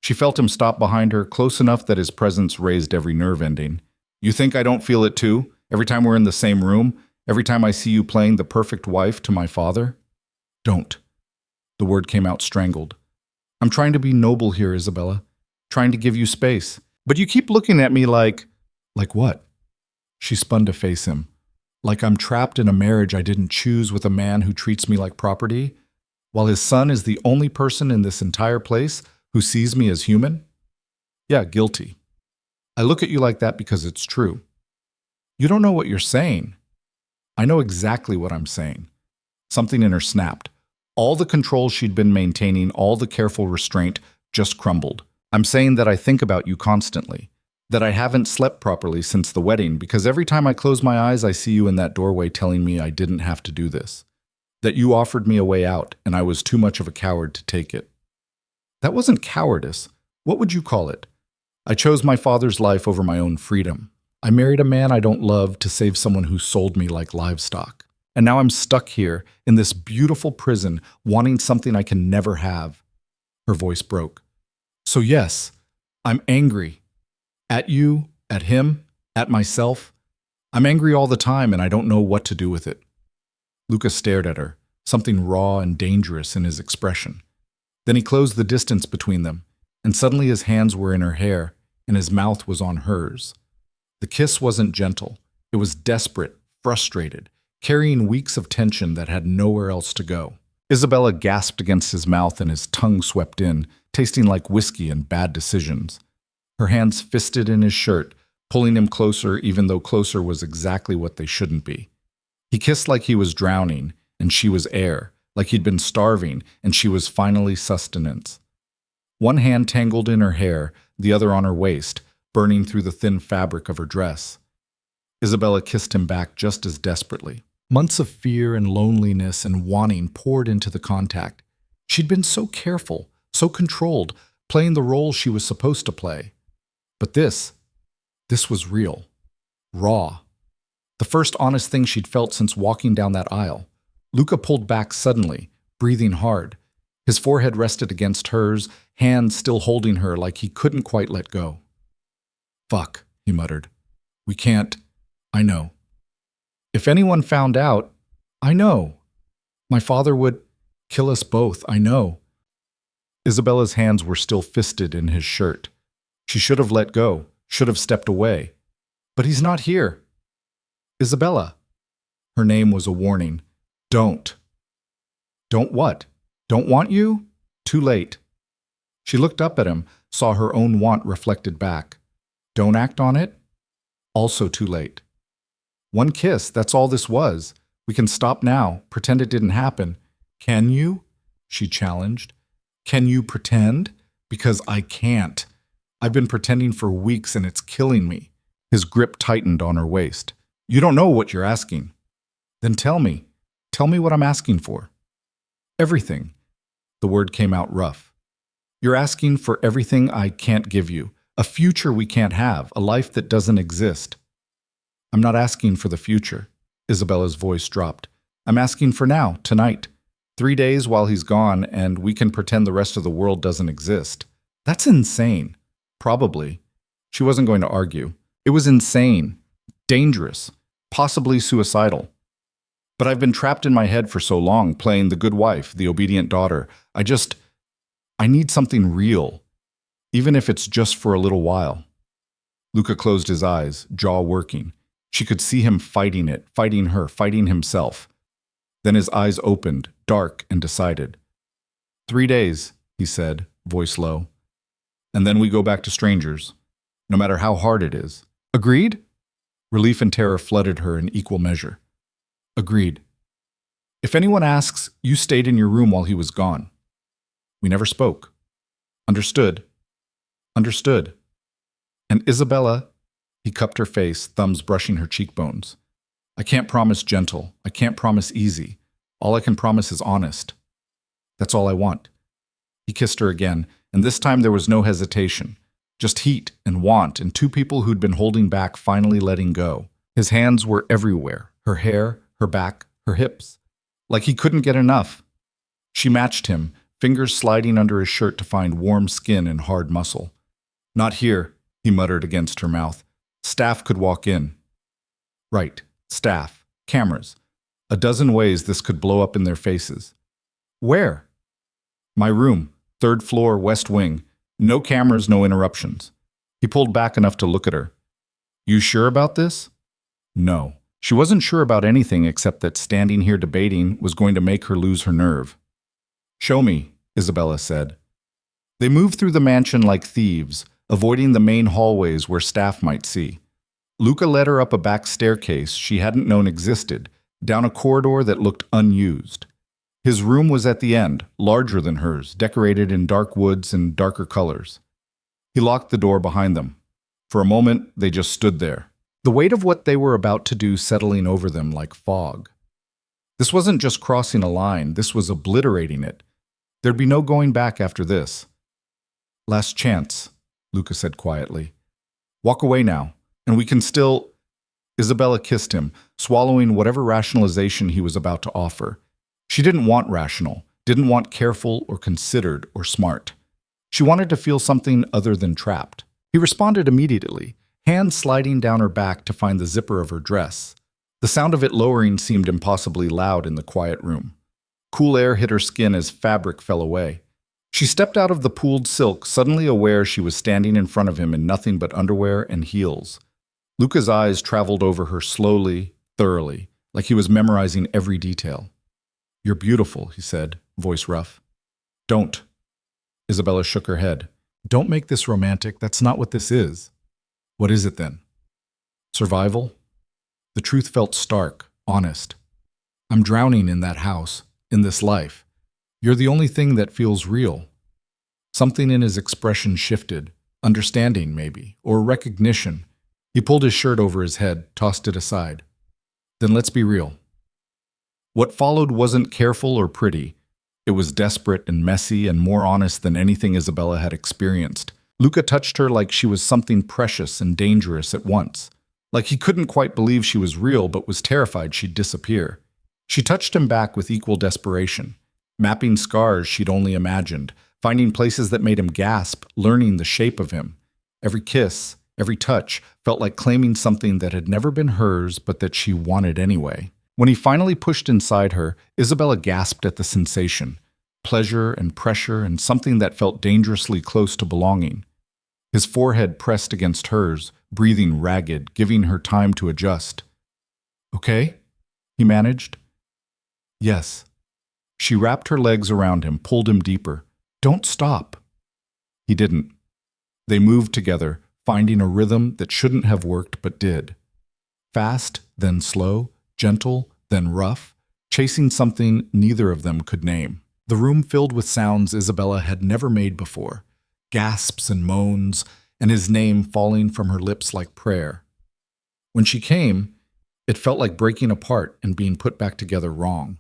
She felt him stop behind her, close enough that his presence raised every nerve ending. "You think I don't feel it too? Every time we're in the same room? Every time I see you playing the perfect wife to my father?" "Don't." The word came out strangled. "I'm trying to be noble here, Isabella. Trying to give you space. But you keep looking at me like—" "Like what?" She spun to face him. "Like I'm trapped in a marriage I didn't choose with a man who treats me like property, while his son is the only person in this entire place who sees me as human? Yeah, guilty. I look at you like that because it's true." "You don't know what you're saying." "I know exactly what I'm saying." Something in her snapped. All the control she'd been maintaining, all the careful restraint, just crumbled. "I'm saying that I think about you constantly. That I haven't slept properly since the wedding because every time I close my eyes I see you in that doorway telling me I didn't have to do this. That you offered me a way out and I was too much of a coward to take it." "That wasn't cowardice. What would you call it? I chose my father's life over my own freedom. I married a man I don't love to save someone who sold me like livestock. And now I'm stuck here in this beautiful prison wanting something I can never have." Her voice broke. "So yes, I'm angry. At you, at him, at myself. I'm angry all the time and I don't know what to do with it." Luca stared at her, something raw and dangerous in his expression. Then he closed the distance between them, and suddenly his hands were in her hair and his mouth was on hers. The kiss wasn't gentle. It was desperate, frustrated, carrying weeks of tension that had nowhere else to go. Isabella gasped against his mouth and his tongue swept in, tasting like whiskey and bad decisions. Her hands fisted in his shirt, pulling him closer even though closer was exactly what they shouldn't be. He kissed like he was drowning, and she was air, like he'd been starving, and she was finally sustenance. One hand tangled in her hair, the other on her waist, burning through the thin fabric of her dress. Isabella kissed him back just as desperately. Months of fear and loneliness and wanting poured into the contact. She'd been so careful, so controlled, playing the role she was supposed to play. But this was real. Raw. The first honest thing she'd felt since walking down that aisle. Luca pulled back suddenly, breathing hard. His forehead rested against hers, hands still holding her like he couldn't quite let go. "Fuck," he muttered. "We can't. I know. If anyone found out, I know. My father would kill us both, I know." Isabella's hands were still fisted in his shirt. She should have let go, should have stepped away. But he's not here. "Isabella." Her name was a warning. "Don't." "Don't what? Don't want you?" Too late. She looked up at him, saw her own want reflected back. "Don't act on it?" Also too late. "One kiss, that's all this was. We can stop now, pretend it didn't happen." "Can you?" she challenged. "Can you pretend? Because I can't. I've been pretending for weeks and it's killing me." His grip tightened on her waist. "You don't know what you're asking." "Then tell me. Tell me what I'm asking for." "Everything." The word came out rough. "You're asking for everything I can't give you. A future we can't have, a life that doesn't exist." "I'm not asking for the future." Isabella's voice dropped. "I'm asking for now, tonight. 3 days while he's gone, and we can pretend the rest of the world doesn't exist." That's insane. Probably. She wasn't going to argue. It was insane, dangerous, possibly suicidal. But I've been trapped in my head for so long, playing the good wife, the obedient daughter. I need something real, even if it's just for a little while. Luca closed his eyes, jaw working. She could see him fighting it, fighting her, fighting himself. Then his eyes opened, dark and decided. 3 days, he said, voice low. And then we go back to strangers, no matter how hard it is. Agreed? Relief and terror flooded her in equal measure. Agreed. If anyone asks, you stayed in your room while he was gone. We never spoke. Understood. Understood. And Isabella, he cupped her face, thumbs brushing her cheekbones. I can't promise gentle. I can't promise easy. All I can promise is honest. That's all I want. He kissed her again, and this time there was no hesitation. Just heat and want, and two people who'd been holding back finally letting go. His hands were everywhere, her hair, her back, her hips. Like he couldn't get enough. She matched him, fingers sliding under his shirt to find warm skin and hard muscle. Not here, he muttered against her mouth. Staff could walk in. Right, staff, cameras. A dozen ways this could blow up in their faces. Where? My room, 3rd floor, west wing. No cameras, no interruptions. He pulled back enough to look at her. You sure about this? No. She wasn't sure about anything except that standing here debating was going to make her lose her nerve. Show me, Isabella said. They moved through the mansion like thieves, avoiding the main hallways where staff might see. Luca led her up a back staircase she hadn't known existed, down a corridor that looked unused. His room was at the end, larger than hers, decorated in dark woods and darker colors. He locked the door behind them. For a moment, they just stood there, the weight of what they were about to do settling over them like fog. This wasn't just crossing a line, this was obliterating it. There'd be no going back after this. Last chance, Luca said quietly. Walk away now, and we can still... Isabella kissed him, swallowing whatever rationalization he was about to offer. She didn't want rational, didn't want careful or considered or smart. She wanted to feel something other than trapped. He responded immediately, hands sliding down her back to find the zipper of her dress. The sound of it lowering seemed impossibly loud in the quiet room. Cool air hit her skin as fabric fell away. She stepped out of the pooled silk, suddenly aware she was standing in front of him in nothing but underwear and heels. Luca's eyes traveled over her slowly, thoroughly, like he was memorizing every detail. You're beautiful, he said, voice rough. Don't. Isabella shook her head. Don't make this romantic. That's not what this is. What is it then? Survival? The truth felt stark, honest. I'm drowning in that house, in this life. You're the only thing that feels real. Something in his expression shifted, understanding maybe, or recognition. He pulled his shirt over his head, tossed it aside. Then let's be real. What followed wasn't careful or pretty. It was desperate and messy and more honest than anything Isabella had experienced. Luca touched her like she was something precious and dangerous at once. Like he couldn't quite believe she was real but was terrified she'd disappear. She touched him back with equal desperation, mapping scars she'd only imagined, finding places that made him gasp, learning the shape of him. Every kiss, every touch felt like claiming something that had never been hers but that she wanted anyway. When he finally pushed inside her, Isabella gasped at the sensation, pleasure and pressure and something that felt dangerously close to belonging. His forehead pressed against hers, breathing ragged, giving her time to adjust. "Okay?" he managed. "Yes." She wrapped her legs around him, pulled him deeper. "Don't stop." He didn't. They moved together, finding a rhythm that shouldn't have worked but did. Fast, then slow, gentle, then rough, chasing something neither of them could name. The room filled with sounds Isabella had never made before, gasps and moans, and his name falling from her lips like prayer. When she came, it felt like breaking apart and being put back together wrong.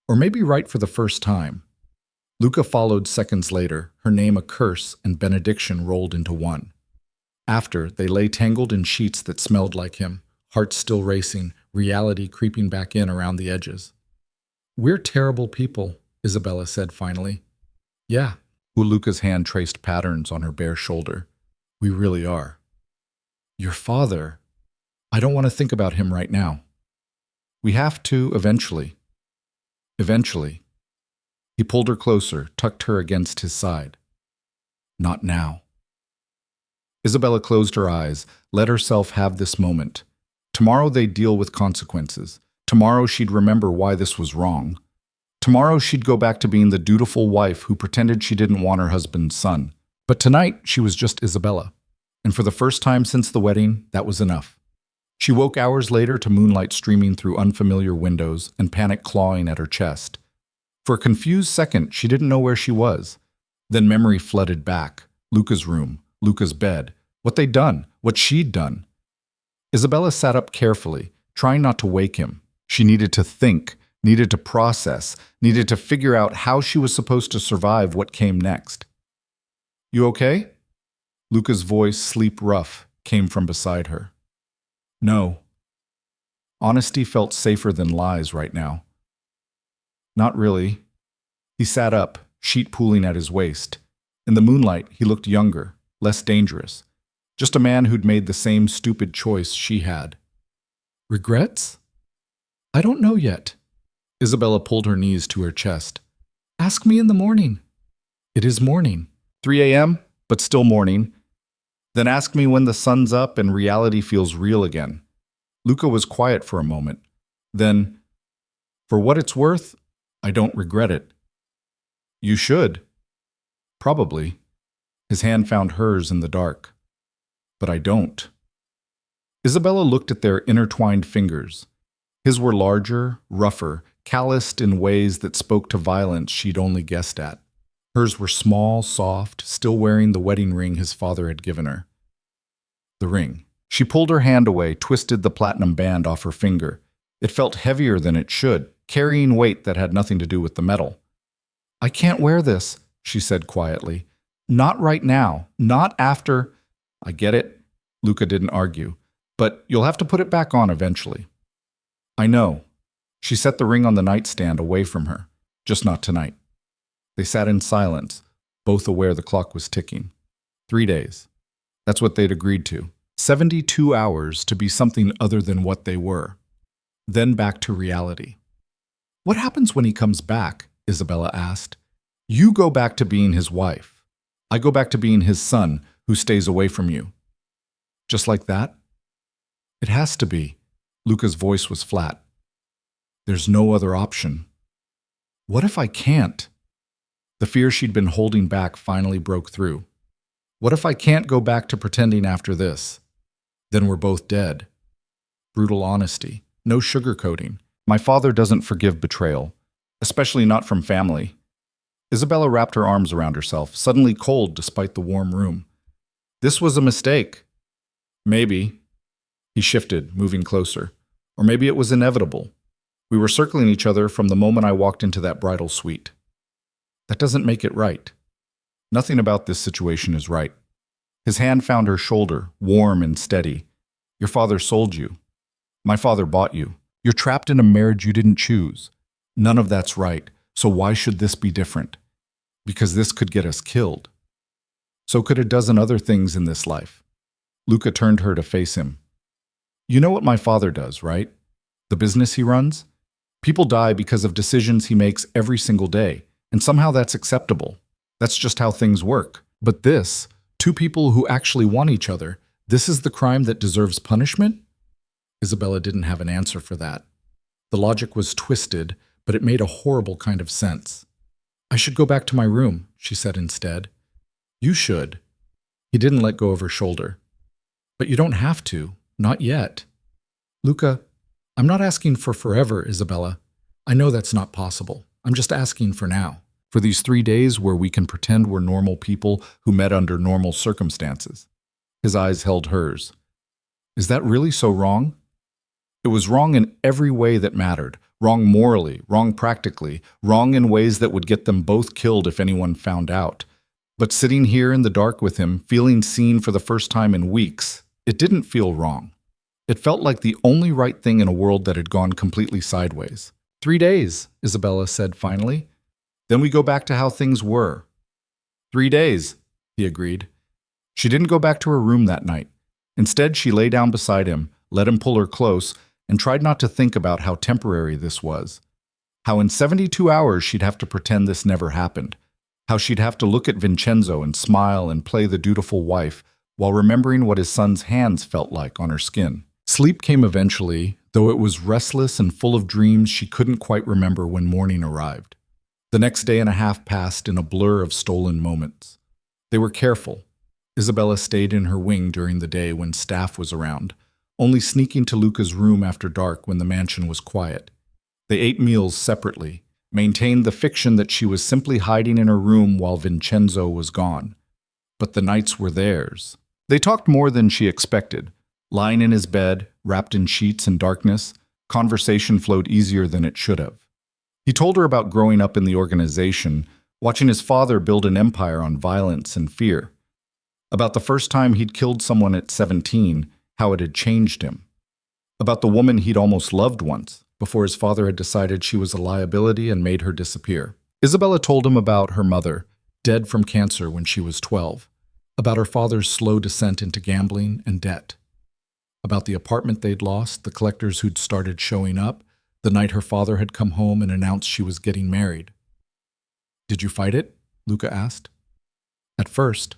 Or maybe right for the first time. Luca followed seconds later, her name a curse and benediction rolled into one. After, they lay tangled in sheets that smelled like him, hearts still racing, reality creeping back in around the edges. "We're terrible people," Isabella said finally. "Yeah." Luca's hand traced patterns on her bare shoulder. "We really are." "Your father. I don't want to think about him right now." "We have to, eventually." "Eventually." He pulled her closer, tucked her against his side. "Not now." Isabella closed her eyes, let herself have this moment. Tomorrow they'd deal with consequences. Tomorrow she'd remember why this was wrong. Tomorrow she'd go back to being the dutiful wife who pretended she didn't want her husband's son. But tonight she was just Isabella. And for the first time since the wedding, that was enough. She woke hours later to moonlight streaming through unfamiliar windows and panic clawing at her chest. For a confused second, she didn't know where she was. Then memory flooded back. Luca's room, Luca's bed, what they'd done, what she'd done. Isabella sat up carefully, trying not to wake him. She needed to think, needed to process, needed to figure out how she was supposed to survive what came next. "You okay?" Luca's voice, sleep rough, came from beside her. "No." Honesty felt safer than lies right now. "Not really." He sat up, sheet pooling at his waist. In the moonlight, he looked younger, less dangerous. Just a man who'd made the same stupid choice she had. "Regrets?" "I don't know yet." Isabella pulled her knees to her chest. "Ask me in the morning." "It is morning." 3 a.m., but still morning. "Then ask me when the sun's up and reality feels real again." Luca was quiet for a moment. Then, "For what it's worth, I don't regret it." "You should." "Probably." His hand found hers in the dark. "But I don't." Isabella looked at their intertwined fingers. His were larger, rougher, calloused in ways that spoke to violence she'd only guessed at. Hers were small, soft, still wearing the wedding ring his father had given her. The ring. She pulled her hand away, twisted the platinum band off her finger. It felt heavier than it should, carrying weight that had nothing to do with the metal. "I can't wear this," she said quietly. "Not right now. Not after—" "I get it." Luca didn't argue. "But you'll have to put it back on eventually." "I know." She set the ring on the nightstand away from her. "Just not tonight." They sat in silence, both aware the clock was ticking. 3 days. That's what they'd agreed to. 72 hours to be something other than what they were. Then back to reality. "What happens when he comes back?" Isabella asked. "You go back to being his wife. I go back to being his son who stays away from you." "Just like that?" "It has to be." Luca's voice was flat. "There's no other option." "What if I can't?" The fear she'd been holding back finally broke through. "What if I can't go back to pretending after this? Then we're both dead." Brutal honesty. No sugarcoating. My father doesn't forgive betrayal, especially not from family. Isabella wrapped her arms around herself, suddenly cold despite the warm room. "This was a mistake." "Maybe." He shifted, moving closer. Or maybe it was inevitable. We were circling each other from the moment I walked into that bridal suite. That doesn't make it right. Nothing about this situation is right. His hand found her shoulder, warm and steady. Your father sold you. My father bought you. You're trapped in a marriage you didn't choose. None of that's right, so why should this be different? Because this could get us killed. So could a dozen other things in this life. Luca turned her to face him. You know what my father does, right? The business he runs? People die because of decisions he makes every single day, and somehow that's acceptable. That's just how things work. But this, two people who actually want each other, this is the crime that deserves punishment? Isabella didn't have an answer for that. The logic was twisted, but it made a horrible kind of sense. I should go back to my room, she said instead. You should. He didn't let go of her shoulder. But you don't have to. Not yet. Luca, I'm not asking for forever, Isabella. I know that's not possible. I'm just asking for now. For these 3 days where we can pretend we're normal people who met under normal circumstances. His eyes held hers. Is that really so wrong? It was wrong in every way that mattered. Wrong morally, wrong practically, wrong in ways that would get them both killed if anyone found out. But sitting here in the dark with him, feeling seen for the first time in weeks, it didn't feel wrong. It felt like the only right thing in a world that had gone completely sideways. 3 days, Isabella said finally. Then we go back to how things were. 3 days, he agreed. She didn't go back to her room that night. Instead, she lay down beside him, let him pull her close, and tried not to think about how temporary this was. How in 72 hours she'd have to pretend this never happened. How she'd have to look at Vincenzo and smile and play the dutiful wife while remembering what his son's hands felt like on her skin. Sleep came eventually, though it was restless and full of dreams she couldn't quite remember when morning arrived. The next day and a half passed in a blur of stolen moments. They were careful. Isabella stayed in her wing during the day when staff was around, only sneaking to Luca's room after dark when the mansion was quiet. They ate meals separately, maintained the fiction that she was simply hiding in her room while Vincenzo was gone. But the nights were theirs. They talked more than she expected. Lying in his bed, wrapped in sheets and darkness, conversation flowed easier than it should have. He told her about growing up in the organization, watching his father build an empire on violence and fear. About the first time he'd killed someone at 17, how it had changed him. About the woman he'd almost loved once, before his father had decided she was a liability and made her disappear. Isabella told him about her mother, dead from cancer when she was 12, about her father's slow descent into gambling and debt, about the apartment they'd lost, the collectors who'd started showing up, the night her father had come home and announced she was getting married. Did you fight it? Luca asked. At first.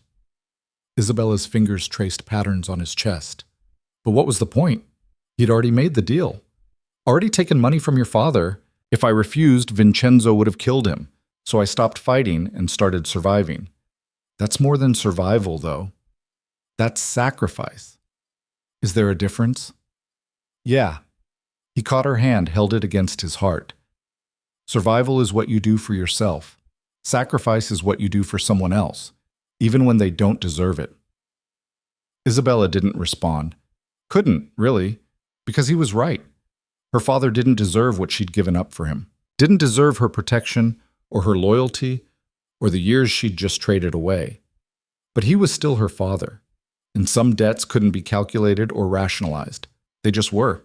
Isabella's fingers traced patterns on his chest. But what was the point? He'd already made the deal. Already taken money from your father. If I refused, Vincenzo would have killed him. So I stopped fighting and started surviving. That's more than survival, though. That's sacrifice. Is there a difference? Yeah. He caught her hand, held it against his heart. Survival is what you do for yourself. Sacrifice is what you do for someone else, even when they don't deserve it. Isabella didn't respond. Couldn't, really, because he was right. Her father didn't deserve what she'd given up for him. Didn't deserve her protection, or her loyalty, or the years she'd just traded away. But he was still her father, and some debts couldn't be calculated or rationalized. They just were.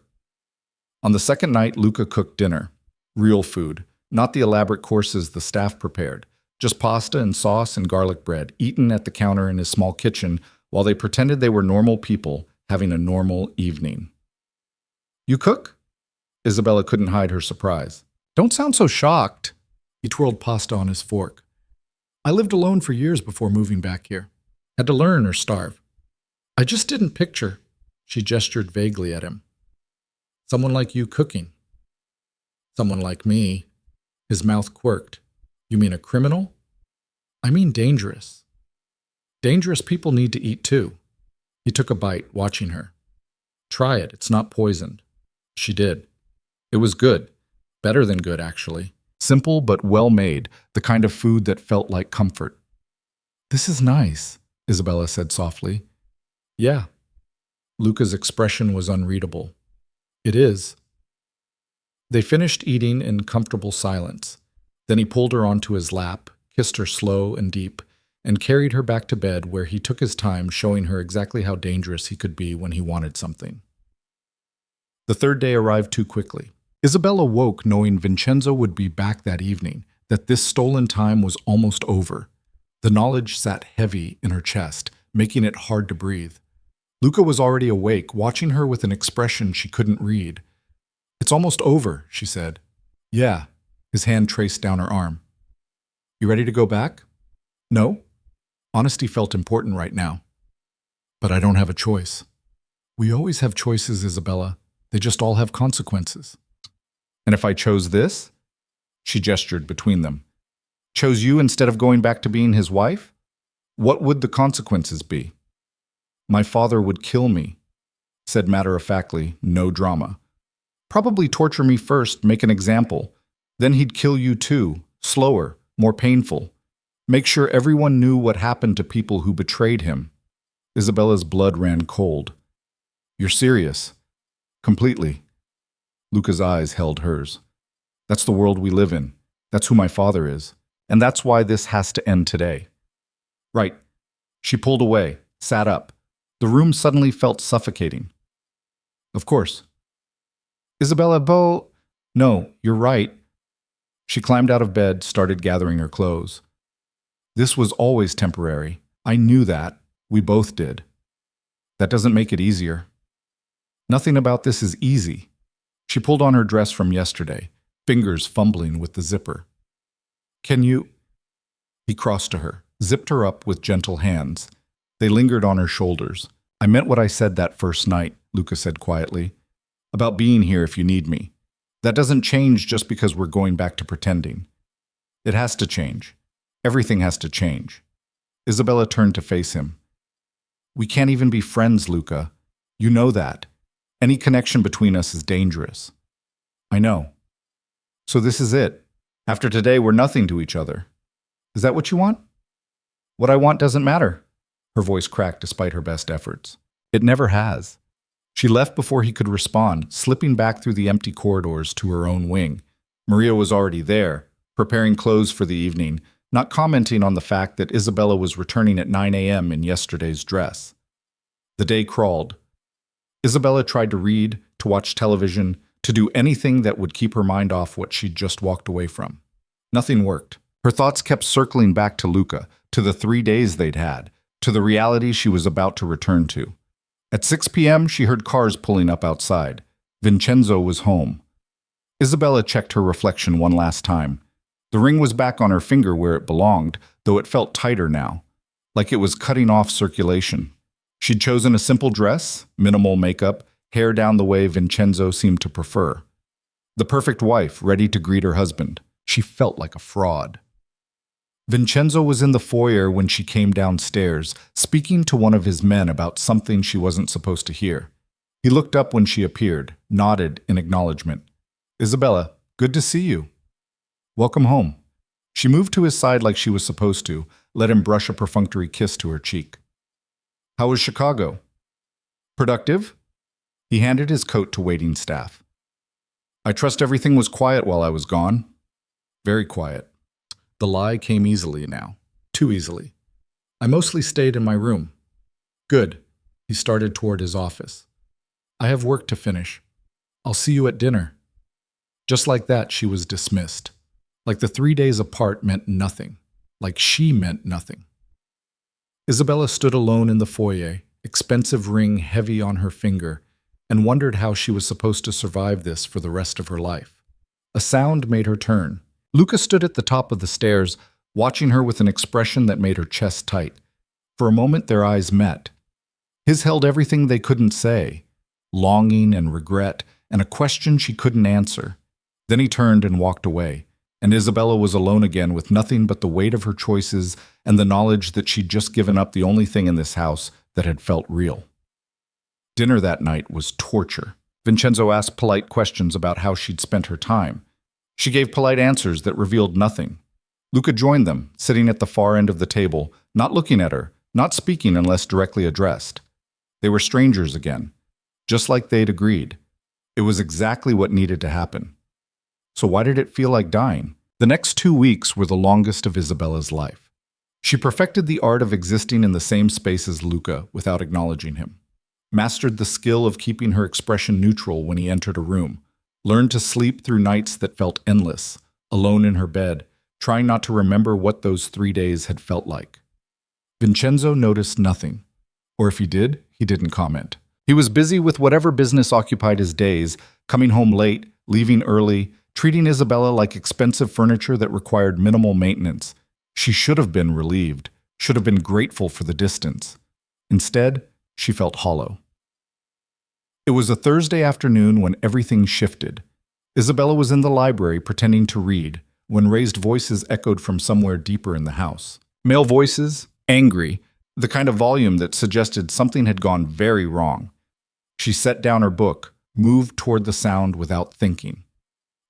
On the second night, Luca cooked dinner. Real food, not the elaborate courses the staff prepared. Just pasta and sauce and garlic bread, eaten at the counter in his small kitchen while they pretended they were normal people having a normal evening. You cook? Isabella couldn't hide her surprise. Don't sound so shocked. He twirled pasta on his fork. I lived alone for years before moving back here. Had to learn or starve. I just didn't picture. She gestured vaguely at him. Someone like you cooking. Someone like me. His mouth quirked. You mean a criminal? I mean dangerous. Dangerous people need to eat too. He took a bite, watching her. Try it, it's not poisoned. She did. It was good. Better than good, actually. Simple but well made, the kind of food that felt like comfort. This is nice, Isabella said softly. Yeah. Luca's expression was unreadable. It is. They finished eating in comfortable silence. Then he pulled her onto his lap, kissed her slow and deep, and carried her back to bed where he took his time showing her exactly how dangerous he could be when he wanted something. The third day arrived too quickly. Isabella woke knowing Vincenzo would be back that evening, that this stolen time was almost over. The knowledge sat heavy in her chest, making it hard to breathe. Luca was already awake, watching her with an expression she couldn't read. "It's almost over," she said. "Yeah." His hand traced down her arm. "You ready to go back?" "No." Honesty felt important right now. "But I don't have a choice." "We always have choices, Isabella. They just all have consequences." "And if I chose this?" She gestured between them. "Chose you instead of going back to being his wife? What would the consequences be?" "My father would kill me," said matter-of-factly, no drama. "Probably torture me first, make an example. Then he'd kill you too, slower, more painful. Make sure everyone knew what happened to people who betrayed him." Isabella's blood ran cold. "You're serious?" "Completely." Luca's eyes held hers. "That's the world we live in. That's who my father is. And that's why this has to end today." "Right." She pulled away, sat up. The room suddenly felt suffocating. "Of course." "Isabella, No, you're right." She climbed out of bed, started gathering her clothes. "This was always temporary. I knew that. We both did." "That doesn't make it easier." "Nothing about this is easy." She pulled on her dress from yesterday, fingers fumbling with the zipper. "Can you—" He crossed to her, zipped her up with gentle hands. They lingered on her shoulders. "I meant what I said that first night," Luca said quietly. "About being here if you need me. That doesn't change just because we're going back to pretending. It has to change. Everything has to change." Isabella turned to face him. "We can't even be friends, Luca. You know that. Any connection between us is dangerous." "I know." "So this is it. After today, we're nothing to each other. Is that what you want?" "What I want doesn't matter." Her voice cracked despite her best efforts. "It never has." She left before he could respond, slipping back through the empty corridors to her own wing. Maria was already there, preparing clothes for the evening, not commenting on the fact that Isabella was returning at 9 a.m. in yesterday's dress. The day crawled. Isabella tried to read, to watch television, to do anything that would keep her mind off what she'd just walked away from. Nothing worked. Her thoughts kept circling back to Luca, to the 3 days they'd had, to the reality she was about to return to. At 6 p.m., she heard cars pulling up outside. Vincenzo was home. Isabella checked her reflection one last time. The ring was back on her finger where it belonged, though it felt tighter now, like it was cutting off circulation. She'd chosen a simple dress, minimal makeup, hair down the way Vincenzo seemed to prefer. The perfect wife, ready to greet her husband. She felt like a fraud. Vincenzo was in the foyer when she came downstairs, speaking to one of his men about something she wasn't supposed to hear. He looked up when she appeared, nodded in acknowledgement. "Isabella, good to see you." "Welcome home." She moved to his side like she was supposed to, let him brush a perfunctory kiss to her cheek. "How was Chicago?" "Productive?" He handed his coat to waiting staff. "I trust everything was quiet while I was gone." "Very quiet." The lie came easily now. Too easily. "I mostly stayed in my room." "Good." He started toward his office. "I have work to finish. I'll see you at dinner." Just like that, she was dismissed. Like the 3 days apart meant nothing. Like she meant nothing. Isabella stood alone in the foyer, expensive ring heavy on her finger, and wondered how she was supposed to survive this for the rest of her life. A sound made her turn. Luca stood at the top of the stairs, watching her with an expression that made her chest tight. For a moment their eyes met. His held everything they couldn't say, longing and regret, and a question she couldn't answer. Then he turned and walked away, and Isabella was alone again with nothing but the weight of her choices and the knowledge that she'd just given up the only thing in this house that had felt real. Dinner that night was torture. Vincenzo asked polite questions about how she'd spent her time. She gave polite answers that revealed nothing. Luca joined them, sitting at the far end of the table, not looking at her, not speaking unless directly addressed. They were strangers again, just like they'd agreed. It was exactly what needed to happen. So why did it feel like dying? The next 2 weeks were the longest of Isabella's life. She perfected the art of existing in the same space as Luca without acknowledging him, mastered the skill of keeping her expression neutral when he entered a room, learned to sleep through nights that felt endless, alone in her bed, trying not to remember what those 3 days had felt like. Vincenzo noticed nothing, or if he did, he didn't comment. He was busy with whatever business occupied his days, coming home late, leaving early, treating Isabella like expensive furniture that required minimal maintenance. She should have been relieved, should have been grateful for the distance. Instead, she felt hollow. It was a Thursday afternoon when everything shifted. Isabella was in the library pretending to read when raised voices echoed from somewhere deeper in the house. Male voices, angry, the kind of volume that suggested something had gone very wrong. She set down her book, moved toward the sound without thinking.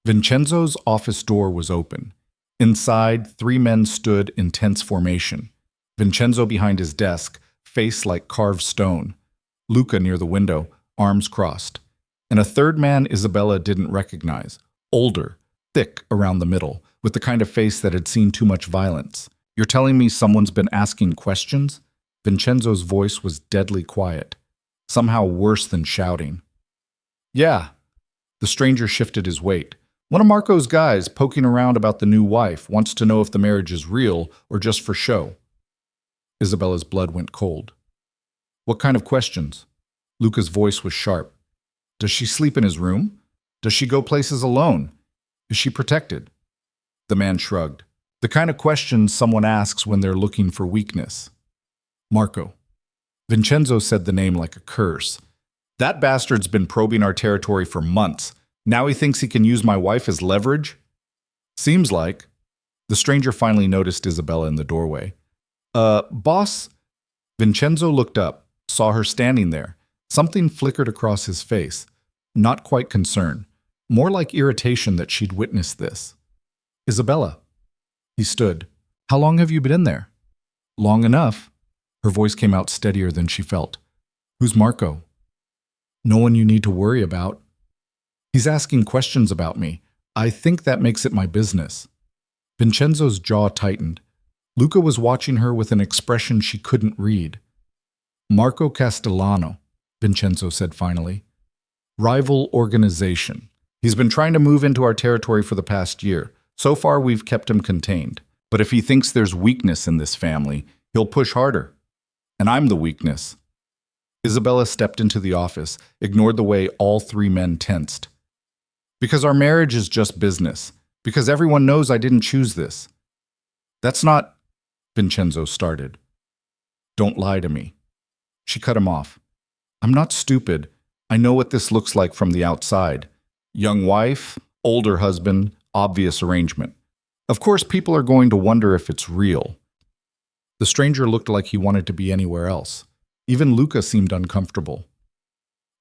Vincenzo's office door was open. Inside, 3 men stood in tense formation. Vincenzo behind his desk, face like carved stone. Luca near the window, arms crossed. And a third man Isabella didn't recognize, older, thick around the middle, with the kind of face that had seen too much violence. "You're telling me someone's been asking questions?" Vincenzo's voice was deadly quiet, somehow worse than shouting. "Yeah." The stranger shifted his weight. "One of Marco's guys poking around about the new wife wants to know if the marriage is real or just for show." Isabella's blood went cold. "What kind of questions?" Luca's voice was sharp. "Does she sleep in his room? Does she go places alone? Is she protected?" The man shrugged. "The kind of questions someone asks when they're looking for weakness." "Marco." Vincenzo said the name like a curse. "That bastard's been probing our territory for months. Now he thinks he can use my wife as leverage?" "Seems like." The stranger finally noticed Isabella in the doorway. Boss?" Vincenzo looked up, saw her standing there. Something flickered across his face. Not quite concern, more like irritation that she'd witnessed this. "Isabella." He stood. "How long have you been in there?" "Long enough." Her voice came out steadier than she felt. "Who's Marco?" "No one you need to worry about." "He's asking questions about me. I think that makes it my business." Vincenzo's jaw tightened. Luca was watching her with an expression she couldn't read. "Marco Castellano," Vincenzo said finally. "Rival organization. He's been trying to move into our territory for the past year. So far, we've kept him contained. But if he thinks there's weakness in this family, he'll push harder. And I'm the weakness." Isabella stepped into the office, ignored the way all 3 men tensed. "Because our marriage is just business. Because everyone knows I didn't choose this." "That's not—" Vincenzo started. "Don't lie to me." She cut him off. "I'm not stupid. I know what this looks like from the outside. Young wife, older husband, obvious arrangement. Of course, people are going to wonder if it's real." The stranger looked like he wanted to be anywhere else. Even Luca seemed uncomfortable.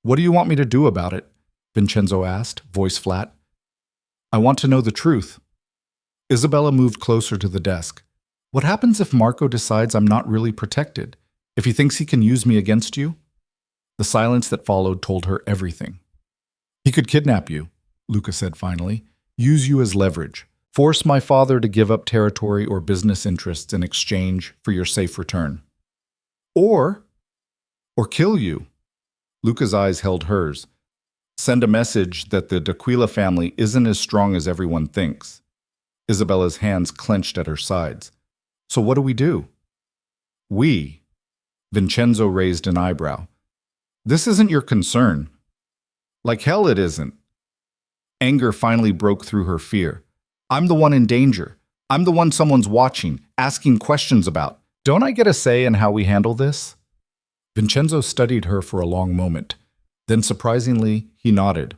"What do you want me to do about it?" Vincenzo asked, voice flat. "I want to know the truth." Isabella moved closer to the desk. "What happens if Marco decides I'm not really protected? If he thinks he can use me against you?" The silence that followed told her everything. "He could kidnap you," Luca said finally, "use you as leverage, force my father to give up territory or business interests in exchange for your safe return. Or kill you." Luca's eyes held hers. "Send a message that the D'Aquila family isn't as strong as everyone thinks." Isabella's hands clenched at her sides. "So what do we do?" "We." Vincenzo raised an eyebrow. "This isn't your concern." "Like hell it isn't." Anger finally broke through her fear. "I'm the one in danger. I'm the one someone's watching, asking questions about. Don't I get a say in how we handle this?" Vincenzo studied her for a long moment. Then, surprisingly, he nodded.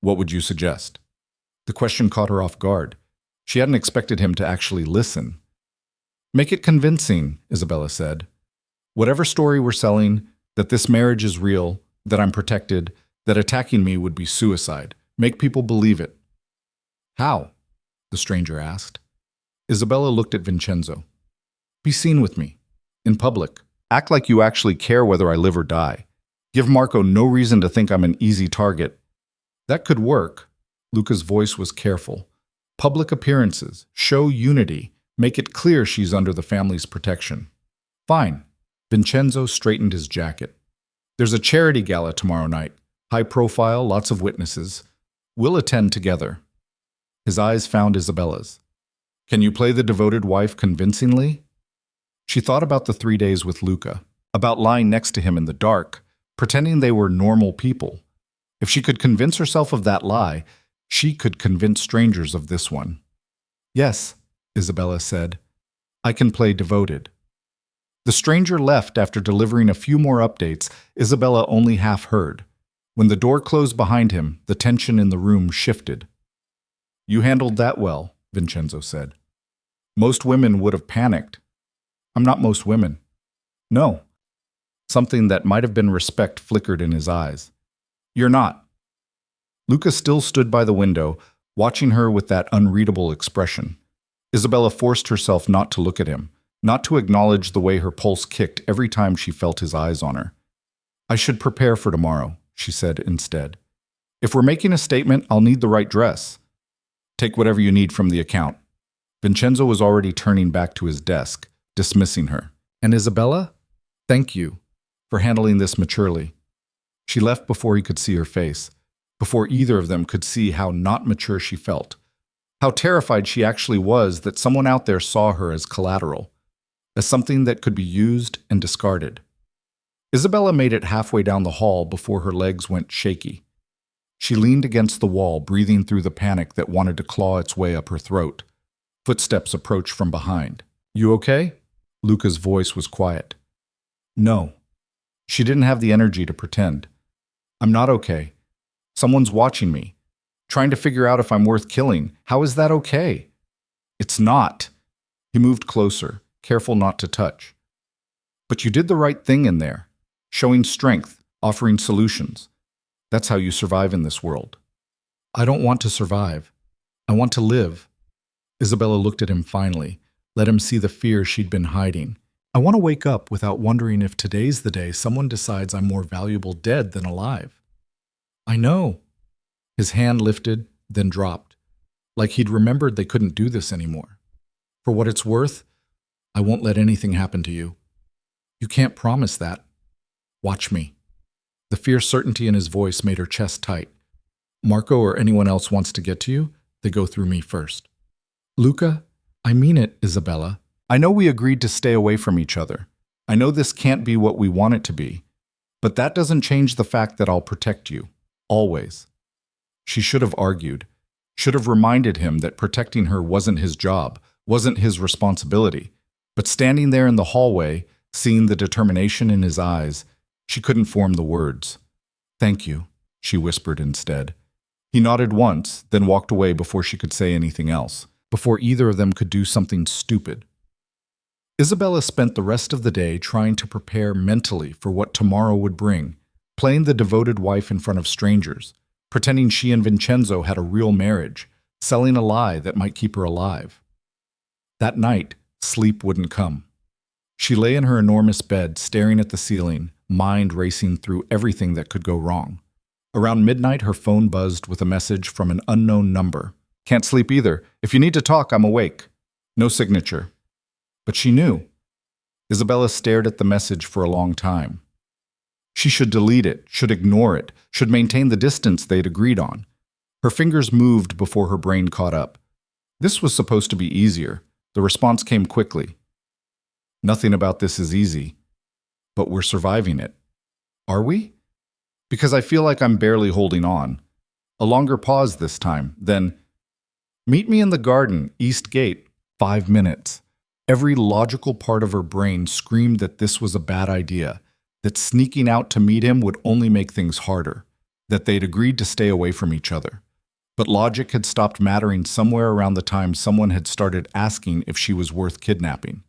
"What would you suggest?" The question caught her off guard. She hadn't expected him to actually listen. "Make it convincing," Isabella said. "Whatever story we're selling, that this marriage is real, that I'm protected, that attacking me would be suicide. Make people believe it." "How?" the stranger asked. Isabella looked at Vincenzo. "Be seen with me. In public. Act like you actually care whether I live or die. Give Marco no reason to think I'm an easy target. That could work. Luca's voice was careful. Public appearances, show unity, make it clear she's under the family's protection. Fine. Vincenzo straightened his jacket. There's a charity gala tomorrow night. High profile, lots of witnesses. We'll attend together. His eyes found Isabella's. Can you play the devoted wife convincingly? She thought about the 3 days with Luca, about lying next to him in the dark, pretending they were normal people. If she could convince herself of that lie, she could convince strangers of this one. Yes, Isabella said. I can play devoted. The stranger left after delivering a few more updates Isabella only half heard. When the door closed behind him, the tension in the room shifted. You handled that well, Vincenzo said. Most women would have panicked. I'm not most women. No. Something that might have been respect flickered in his eyes. You're not. Luca still stood by the window, watching her with that unreadable expression. Isabella forced herself not to look at him, not to acknowledge the way her pulse kicked every time she felt his eyes on her. I should prepare for tomorrow, she said instead. If we're making a statement, I'll need the right dress. Take whatever you need from the account. Vincenzo was already turning back to his desk, dismissing her. And Isabella? Thank you for handling this maturely. She left before he could see her face, before either of them could see how not mature she felt, how terrified she actually was that someone out there saw her as collateral, as something that could be used and discarded. Isabella made it halfway down the hall before her legs went shaky. She leaned against the wall, breathing through the panic that wanted to claw its way up her throat. Footsteps approached from behind. You okay? Luca's voice was quiet. No. She didn't have the energy to pretend. I'm not okay. Someone's watching me, trying to figure out if I'm worth killing. How is that okay? It's not. He moved closer, careful not to touch. But you did the right thing in there, showing strength, offering solutions. That's how you survive in this world. I don't want to survive. I want to live. Isabella looked at him finally, let him see the fear she'd been hiding. I want to wake up without wondering if today's the day someone decides I'm more valuable dead than alive. I know. His hand lifted, then dropped, like he'd remembered they couldn't do this anymore. For what it's worth, I won't let anything happen to you. You can't promise that. Watch me. The fierce certainty in his voice made her chest tight. Marco or anyone else wants to get to you, they go through me first. Luca, I mean it, Isabella. I know we agreed to stay away from each other. I know this can't be what we want it to be. But that doesn't change the fact that I'll protect you. Always. She should have argued, should have reminded him that protecting her wasn't his job, wasn't his responsibility. But standing there in the hallway, seeing the determination in his eyes, she couldn't form the words. Thank you, she whispered instead. He nodded once, then walked away before she could say anything else, before either of them could do something stupid. Isabella spent the rest of the day trying to prepare mentally for what tomorrow would bring, playing the devoted wife in front of strangers, pretending she and Vincenzo had a real marriage, selling a lie that might keep her alive. That night, sleep wouldn't come. She lay in her enormous bed, staring at the ceiling, mind racing through everything that could go wrong. Around midnight, her phone buzzed with a message from an unknown number. Can't sleep either. If you need to talk, I'm awake. No signature. But she knew. Isabella stared at the message for a long time. She should delete it, should ignore it, should maintain the distance they'd agreed on. Her fingers moved before her brain caught up. This was supposed to be easier. The response came quickly. Nothing about this is easy, but we're surviving it. Are we? Because I feel like I'm barely holding on. A longer pause this time, then, meet me in the garden, East Gate, 5 minutes. Every logical part of her brain screamed that this was a bad idea, that sneaking out to meet him would only make things harder, that they'd agreed to stay away from each other. But logic had stopped mattering somewhere around the time someone had started asking if she was worth kidnapping.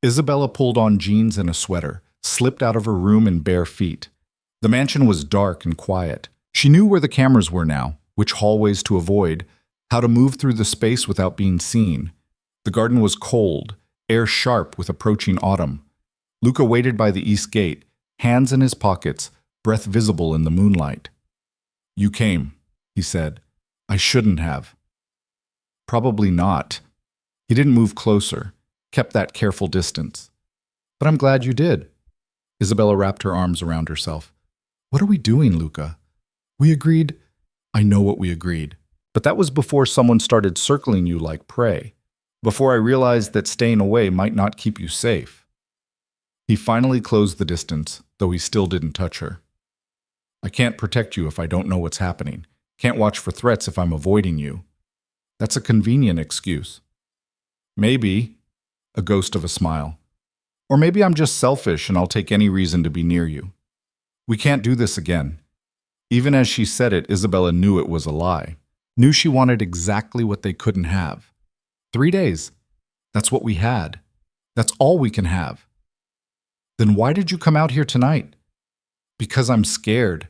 Isabella pulled on jeans and a sweater, slipped out of her room in bare feet. The mansion was dark and quiet. She knew where the cameras were now, which hallways to avoid, how to move through the space without being seen. The garden was cold, air sharp with approaching autumn. Luca waited by the east gate, hands in his pockets, breath visible in the moonlight. "You came," he said. "I shouldn't have." "Probably not." He didn't move closer, kept that careful distance. "But I'm glad you did." Isabella wrapped her arms around herself. "What are we doing, Luca? We agreed—" "I know what we agreed. But that was before someone started circling you like prey. Before I realized that staying away might not keep you safe." He finally closed the distance, though he still didn't touch her. "I can't protect you if I don't know what's happening. Can't watch for threats if I'm avoiding you. That's a convenient excuse." "Maybe," a ghost of a smile. "Or maybe I'm just selfish and I'll take any reason to be near you. We can't do this again." Even as she said it, Isabella knew it was a lie. Knew she wanted exactly what they couldn't have. 3 days. That's what we had. That's all we can have. "Then why did you come out here tonight?" "Because I'm scared."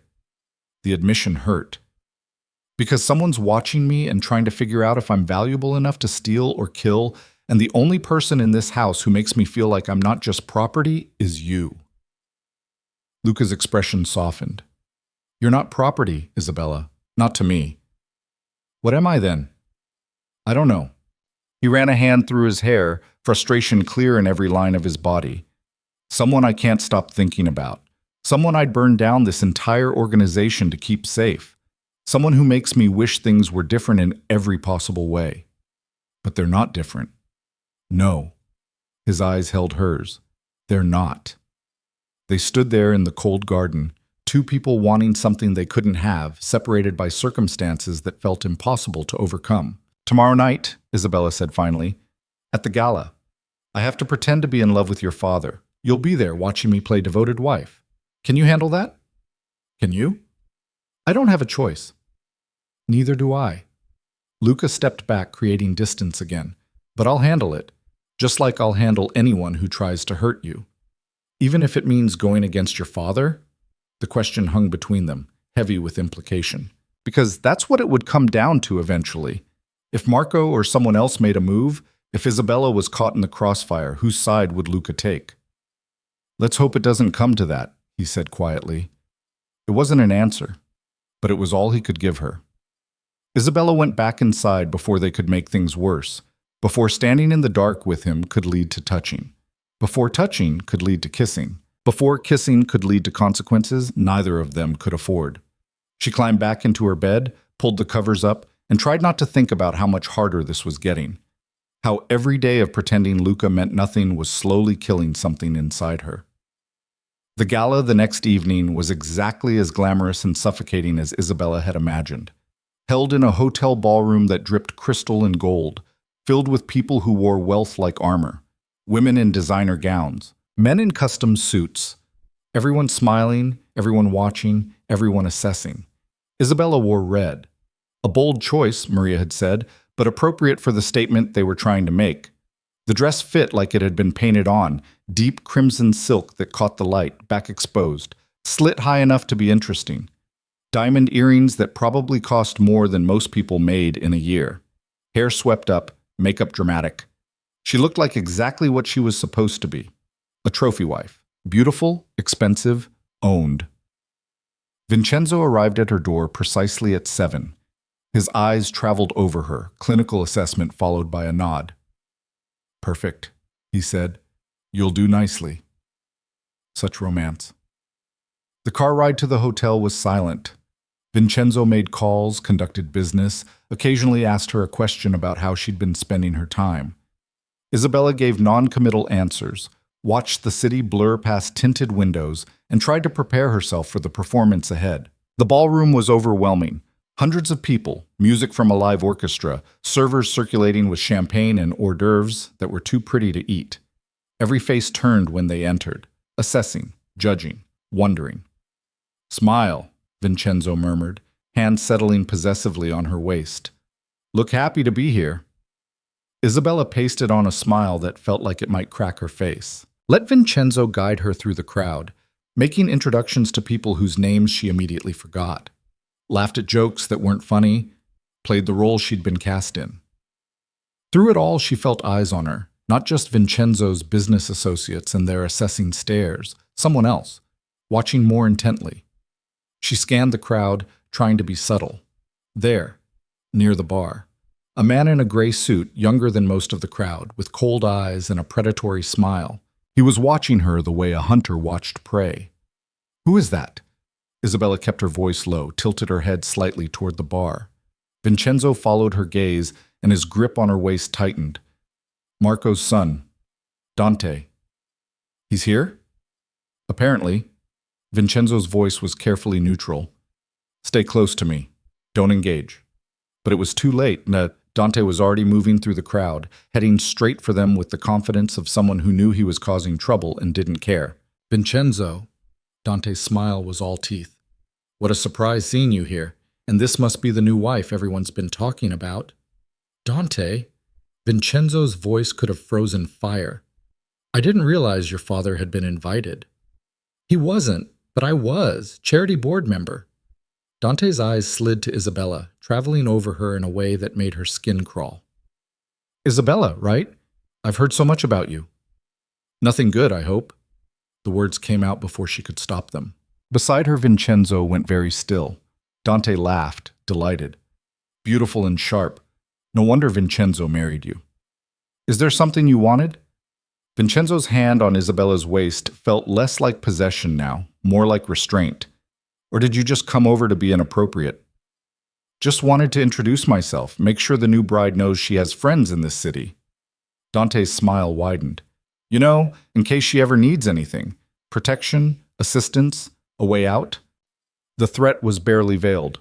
The admission hurt. "Because someone's watching me and trying to figure out if I'm valuable enough to steal or kill, and the only person in this house who makes me feel like I'm not just property is you." Luca's expression softened. "You're not property, Isabella. Not to me." "What am I then?" "I don't know." He ran a hand through his hair, frustration clear in every line of his body. "Someone I can't stop thinking about. Someone I'd burn down this entire organization to keep safe. Someone who makes me wish things were different in every possible way. But they're not different. No." His eyes held hers. "They're not." They stood there in the cold garden, two people wanting something they couldn't have, separated by circumstances that felt impossible to overcome. "Tomorrow night," Isabella said finally, "at the gala. I have to pretend to be in love with your father. You'll be there watching me play devoted wife. Can you handle that?" "Can you?" "I don't have a choice." "Neither do I." Luca stepped back, creating distance again. "But I'll handle it, just like I'll handle anyone who tries to hurt you. Even if it means going against your father?" The question hung between them, heavy with implication. Because that's what it would come down to eventually. If Marco or someone else made a move, if Isabella was caught in the crossfire, whose side would Luca take? "Let's hope it doesn't come to that," he said quietly. It wasn't an answer, but it was all he could give her. Isabella went back inside before they could make things worse, before standing in the dark with him could lead to touching, before touching could lead to kissing, before kissing could lead to consequences neither of them could afford. She climbed back into her bed, pulled the covers up, and tried not to think about how much harder this was getting. How every day of pretending Luca meant nothing was slowly killing something inside her. The gala the next evening was exactly as glamorous and suffocating as Isabella had imagined. Held in a hotel ballroom that dripped crystal and gold, filled with people who wore wealth like armor, women in designer gowns, men in custom suits. Everyone smiling, everyone watching, everyone assessing. Isabella wore red. A bold choice, Maria had said, but appropriate for the statement they were trying to make. The dress fit like it had been painted on, deep crimson silk that caught the light, back exposed, slit high enough to be interesting. Diamond earrings that probably cost more than most people made in a year. Hair swept up, makeup dramatic. She looked like exactly what she was supposed to be. A trophy wife. Beautiful, expensive, owned. Vincenzo arrived at her door precisely at 7. His eyes traveled over her, clinical assessment followed by a nod. "Perfect," he said. "You'll do nicely." Such romance. The car ride to the hotel was silent. Vincenzo made calls, conducted business, occasionally asked her a question about how she'd been spending her time. Isabella gave non-committal answers, watched the city blur past tinted windows, and tried to prepare herself for the performance ahead. The ballroom was overwhelming. Hundreds of people, music from a live orchestra, servers circulating with champagne and hors d'oeuvres that were too pretty to eat. Every face turned when they entered, assessing, judging, wondering. "Smile," Vincenzo murmured, hand settling possessively on her waist. "Look happy to be here." Isabella pasted on a smile that felt like it might crack her face. Let Vincenzo guide her through the crowd, making introductions to people whose names she immediately forgot. Laughed at jokes that weren't funny, played the role she'd been cast in. Through it all, she felt eyes on her, not just Vincenzo's business associates and their assessing stares, someone else, watching more intently, She scanned the crowd, trying to be subtle. There, near the bar, a man in a gray suit, younger than most of the crowd, with cold eyes and a predatory smile. He was watching her the way a hunter watched prey. "Who is that?" Isabella kept her voice low, tilted her head slightly toward the bar. Vincenzo followed her gaze, and his grip on her waist tightened. "Marco's son, Dante. He's here?" "Apparently." Vincenzo's voice was carefully neutral. "Stay close to me. Don't engage." But it was too late. Dante was already moving through the crowd, heading straight for them with the confidence of someone who knew he was causing trouble and didn't care. "Vincenzo." Dante's smile was all teeth. "What a surprise seeing you here. And this must be the new wife everyone's been talking about." "Dante?" Vincenzo's voice could have frozen fire. "I didn't realize your father had been invited." "He wasn't, but I was, charity board member." Dante's eyes slid to Isabella, traveling over her in a way that made her skin crawl. "Isabella, right? I've heard so much about you." "Nothing good, I hope." The words came out before she could stop them. Beside her, Vincenzo went very still. Dante laughed, delighted. "Beautiful and sharp. No wonder Vincenzo married you." "Is there something you wanted?" Vincenzo's hand on Isabella's waist felt less like possession now, more like restraint. "Or did you just come over to be inappropriate?" "Just wanted to introduce myself, make sure the new bride knows she has friends in this city." Dante's smile widened. "You know, in case she ever needs anything. Protection, assistance, a way out." The threat was barely veiled.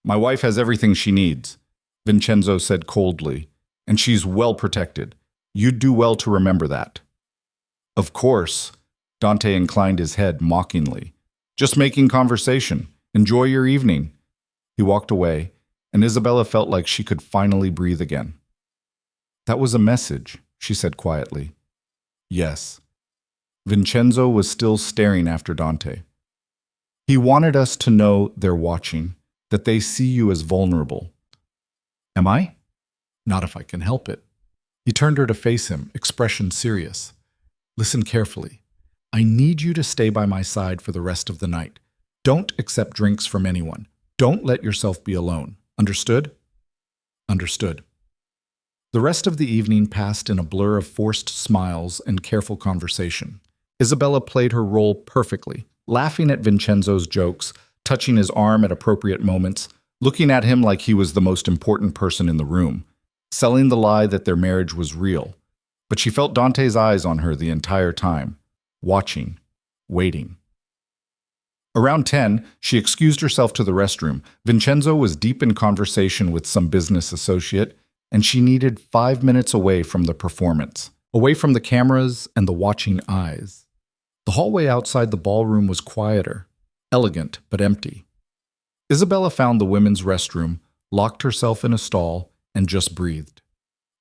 "My wife has everything she needs," Vincenzo said coldly, "and she's well protected. You'd do well to remember that." "Of course," Dante inclined his head mockingly. "Just making conversation. Enjoy your evening." He walked away, and Isabella felt like she could finally breathe again. "That was a message," she said quietly. "Yes." Vincenzo was still staring after Dante. "He wanted us to know they're watching, that they see you as vulnerable." "Am I?" "Not if I can help it." He turned her to face him, expression serious. "Listen carefully. I need you to stay by my side for the rest of the night. Don't accept drinks from anyone. Don't let yourself be alone. Understood?" "Understood." The rest of the evening passed in a blur of forced smiles and careful conversation. Isabella played her role perfectly, laughing at Vincenzo's jokes, touching his arm at appropriate moments, looking at him like he was the most important person in the room, selling the lie that their marriage was real. But she felt Dante's eyes on her the entire time, watching, waiting. Around 10, she excused herself to the restroom. Vincenzo was deep in conversation with some business associate, and she needed 5 minutes away from the performance, away from the cameras and the watching eyes. The hallway outside the ballroom was quieter, elegant but empty. Isabella found the women's restroom, locked herself in a stall, and just breathed.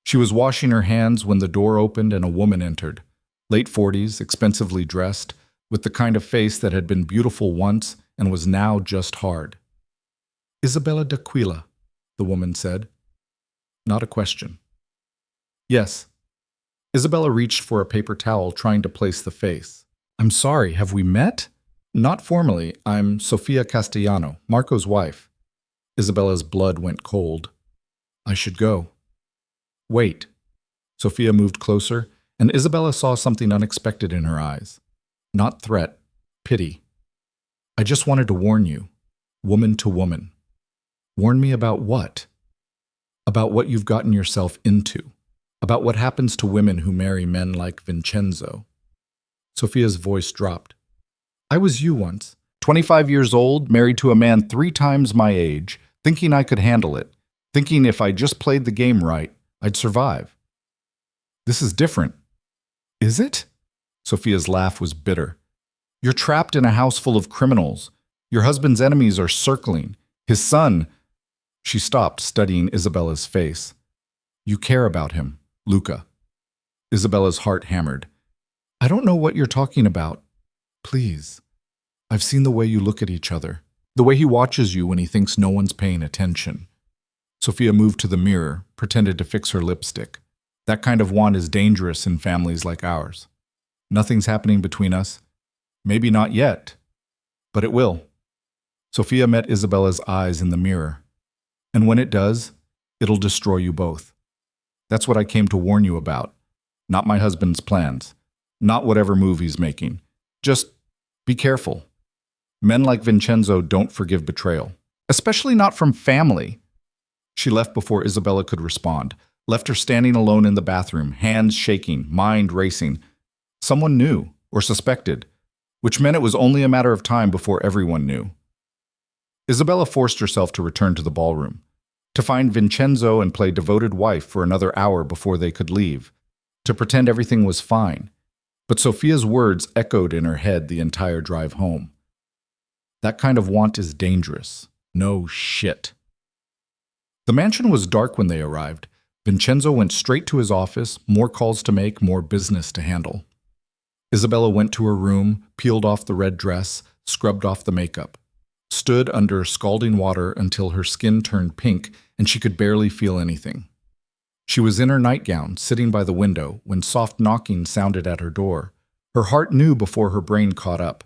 She was washing her hands when the door opened and a woman entered, late 40s, expensively dressed, with the kind of face that had been beautiful once and was now just hard. "Isabella d'Aquila," the woman said. Not a question. "Yes." Isabella reached for a paper towel, trying to place the face. "I'm sorry, have we met?" "Not formally. I'm Sofia Castellano, Marco's wife." Isabella's blood went cold. "I should go." "Wait." Sofia moved closer, and Isabella saw something unexpected in her eyes. Not threat, pity. "I just wanted to warn you, woman to woman." "Warn me about what?" "About what you've gotten yourself into. About what happens to women who marry men like Vincenzo." Sofia's voice dropped. "I was you once, 25 years old, married to a man 3 times my age, thinking I could handle it, thinking if I just played the game right, I'd survive." "This is different." "Is it?" Sofia's laugh was bitter. "You're trapped in a house full of criminals. Your husband's enemies are circling. His son—" She stopped, studying Isabella's face. "You care about him, Luca." Isabella's heart hammered. "I don't know what you're talking about. Please. I've seen the way you look at each other, the way he watches you when he thinks no one's paying attention." Sofia moved to the mirror, pretended to fix her lipstick. "That kind of want is dangerous in families like ours. Nothing's happening between us. Maybe not yet, but it will." Sophia met Isabella's eyes in the mirror. And when it does, it'll destroy you both. That's what I came to warn you about. Not my husband's plans. Not whatever move he's making. Just be careful. Men like Vincenzo don't forgive betrayal. Especially not from family. She left before Isabella could respond. Left her standing alone in the bathroom, hands shaking, mind racing. Someone knew, or suspected, which meant it was only a matter of time before everyone knew. Isabella forced herself to return to the ballroom, to find Vincenzo and play devoted wife for another hour before they could leave, to pretend everything was fine. But Sophia's words echoed in her head the entire drive home. That kind of want is dangerous. No shit. The mansion was dark when they arrived. Vincenzo went straight to his office, more calls to make, more business to handle. Isabella went to her room, peeled off the red dress, scrubbed off the makeup, stood under scalding water until her skin turned pink and she could barely feel anything. She was in her nightgown, sitting by the window, when soft knocking sounded at her door. Her heart knew before her brain caught up.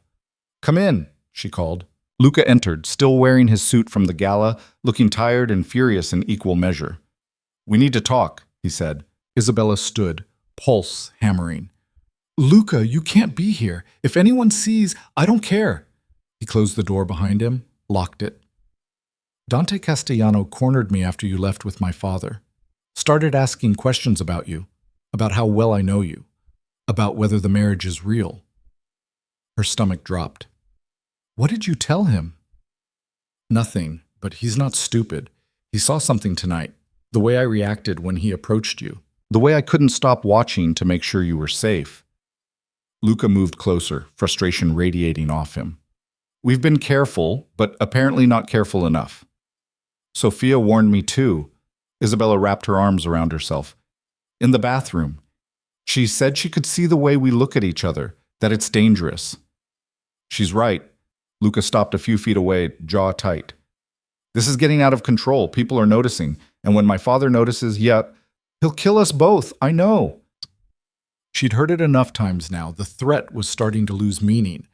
"Come in," she called. Luca entered, still wearing his suit from the gala, looking tired and furious in equal measure. "We need to talk," he said. Isabella stood, pulse hammering. "Luca, you can't be here. If anyone sees, I don't care." He closed the door behind him, locked it. "Dante Castellano cornered me after you left with my father. Started asking questions about you, about how well I know you, about whether the marriage is real." Her stomach dropped. "What did you tell him?" "Nothing, but he's not stupid. He saw something tonight. The way I reacted when he approached you. The way I couldn't stop watching to make sure you were safe." Luca moved closer, frustration radiating off him. "We've been careful, but apparently not careful enough. Sophia warned me too." Isabella wrapped her arms around herself. "In the bathroom. She said she could see the way we look at each other, that it's dangerous." "She's right." Luca stopped a few feet away, jaw tight. "This is getting out of control. People are noticing. And when my father notices, he'll kill us both. I know." She'd heard it enough times now. The threat was starting to lose meaning.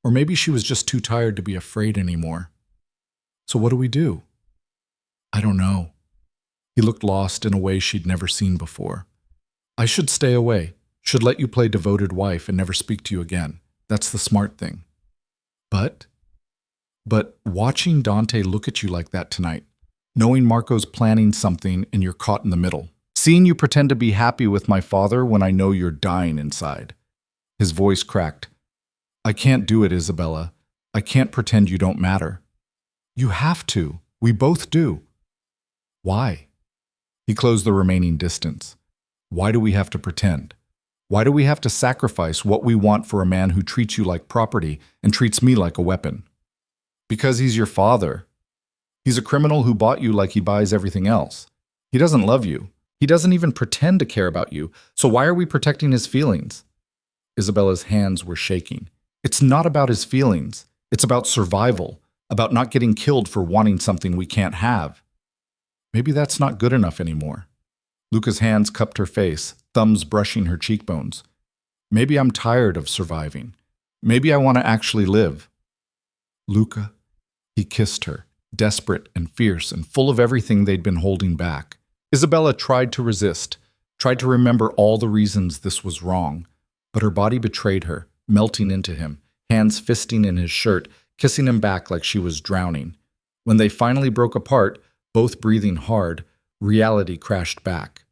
Or maybe she was just too tired to be afraid anymore. "So what do we do?" "I don't know." He looked lost in a way she'd never seen before. "I should stay away. Should let you play devoted wife and never speak to you again. That's the smart thing. But watching Dante look at you like that tonight, knowing Marco's planning something and you're caught in the middle, seeing you pretend to be happy with my father when I know you're dying inside." His voice cracked. "I can't do it, Isabella. I can't pretend you don't matter." "You have to. We both do." "Why?" He closed the remaining distance. "Why do we have to pretend? Why do we have to sacrifice what we want for a man who treats you like property and treats me like a weapon?" "Because he's your father. He's a criminal who bought you like he buys everything else. He doesn't love you. He doesn't even pretend to care about you. So why are we protecting his feelings?" Isabella's hands were shaking. "It's not about his feelings. It's about survival, about not getting killed for wanting something we can't have." Maybe that's not good enough anymore. Luca's hands cupped her face, thumbs brushing her cheekbones. "Maybe I'm tired of surviving. Maybe I want to actually live." "Luca," he kissed her, desperate and fierce and full of everything they'd been holding back. Isabella tried to resist, tried to remember all the reasons this was wrong, but her body betrayed her, melting into him, hands fisting in his shirt, kissing him back like she was drowning. When they finally broke apart, both breathing hard, reality crashed back.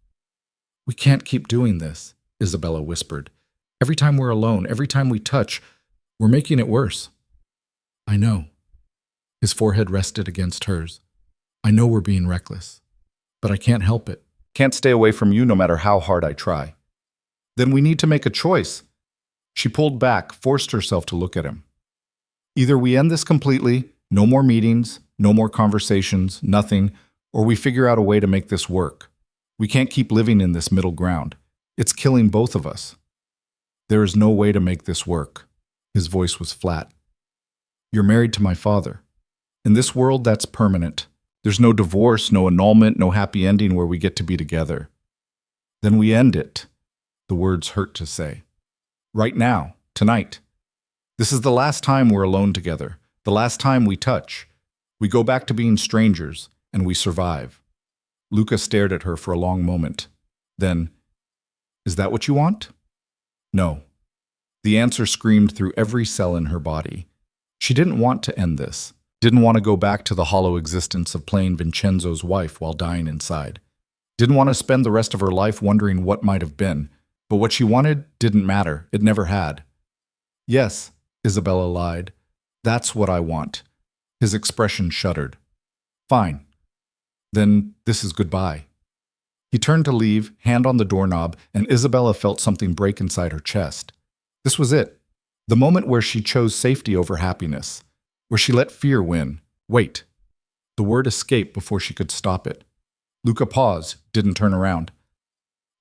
"We can't keep doing this," Isabella whispered. "Every time we're alone, every time we touch, we're making it worse." "I know." His forehead rested against hers. "I know we're being reckless, but I can't help it. Can't stay away from you no matter how hard I try." "Then we need to make a choice." She pulled back, forced herself to look at him. "Either we end this completely, no more meetings, no more conversations, nothing, or we figure out a way to make this work. We can't keep living in this middle ground. It's killing both of us." "There is no way to make this work." His voice was flat. "You're married to my father. In this world, that's permanent. There's no divorce, no annulment, no happy ending where we get to be together." "Then we end it." The words hurt to say. "Right now, tonight. This is the last time we're alone together. The last time we touch, we go back to being strangers, and we survive. Luca stared at her for a long moment. Then, is that what you want? No. The answer screamed through every cell in her body. She didn't want to end this, didn't want to go back to the hollow existence of playing Vincenzo's wife while dying inside. Didn't want to spend the rest of her life wondering what might have been, but what she wanted didn't matter, it never had. Yes, Isabella lied. That's what I want. His expression shuddered. Fine. Then this is goodbye. He turned to leave, hand on the doorknob, and Isabella felt something break inside her chest. This was it. The moment where she chose safety over happiness, where she let fear win. Wait. The word escaped before she could stop it. Luca paused, didn't turn around.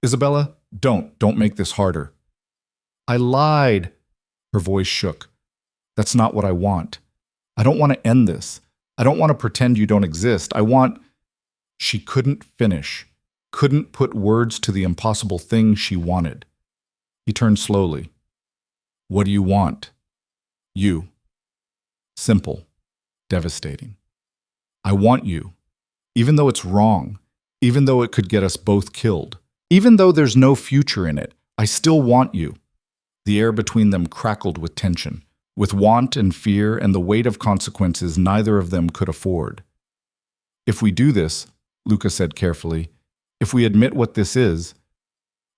Isabella, don't make this harder. I lied. Her voice shook. That's not what I want. I don't want to end this. I don't want to pretend you don't exist. I want... She couldn't finish, couldn't put words to the impossible thing she wanted. He turned slowly. What do you want? You. Simple. Devastating. I want you. Even though it's wrong, even though it could get us both killed, even though there's no future in it, I still want you. The air between them crackled with tension, with want and fear and the weight of consequences neither of them could afford. If we do this, Luca said carefully, if we admit what this is,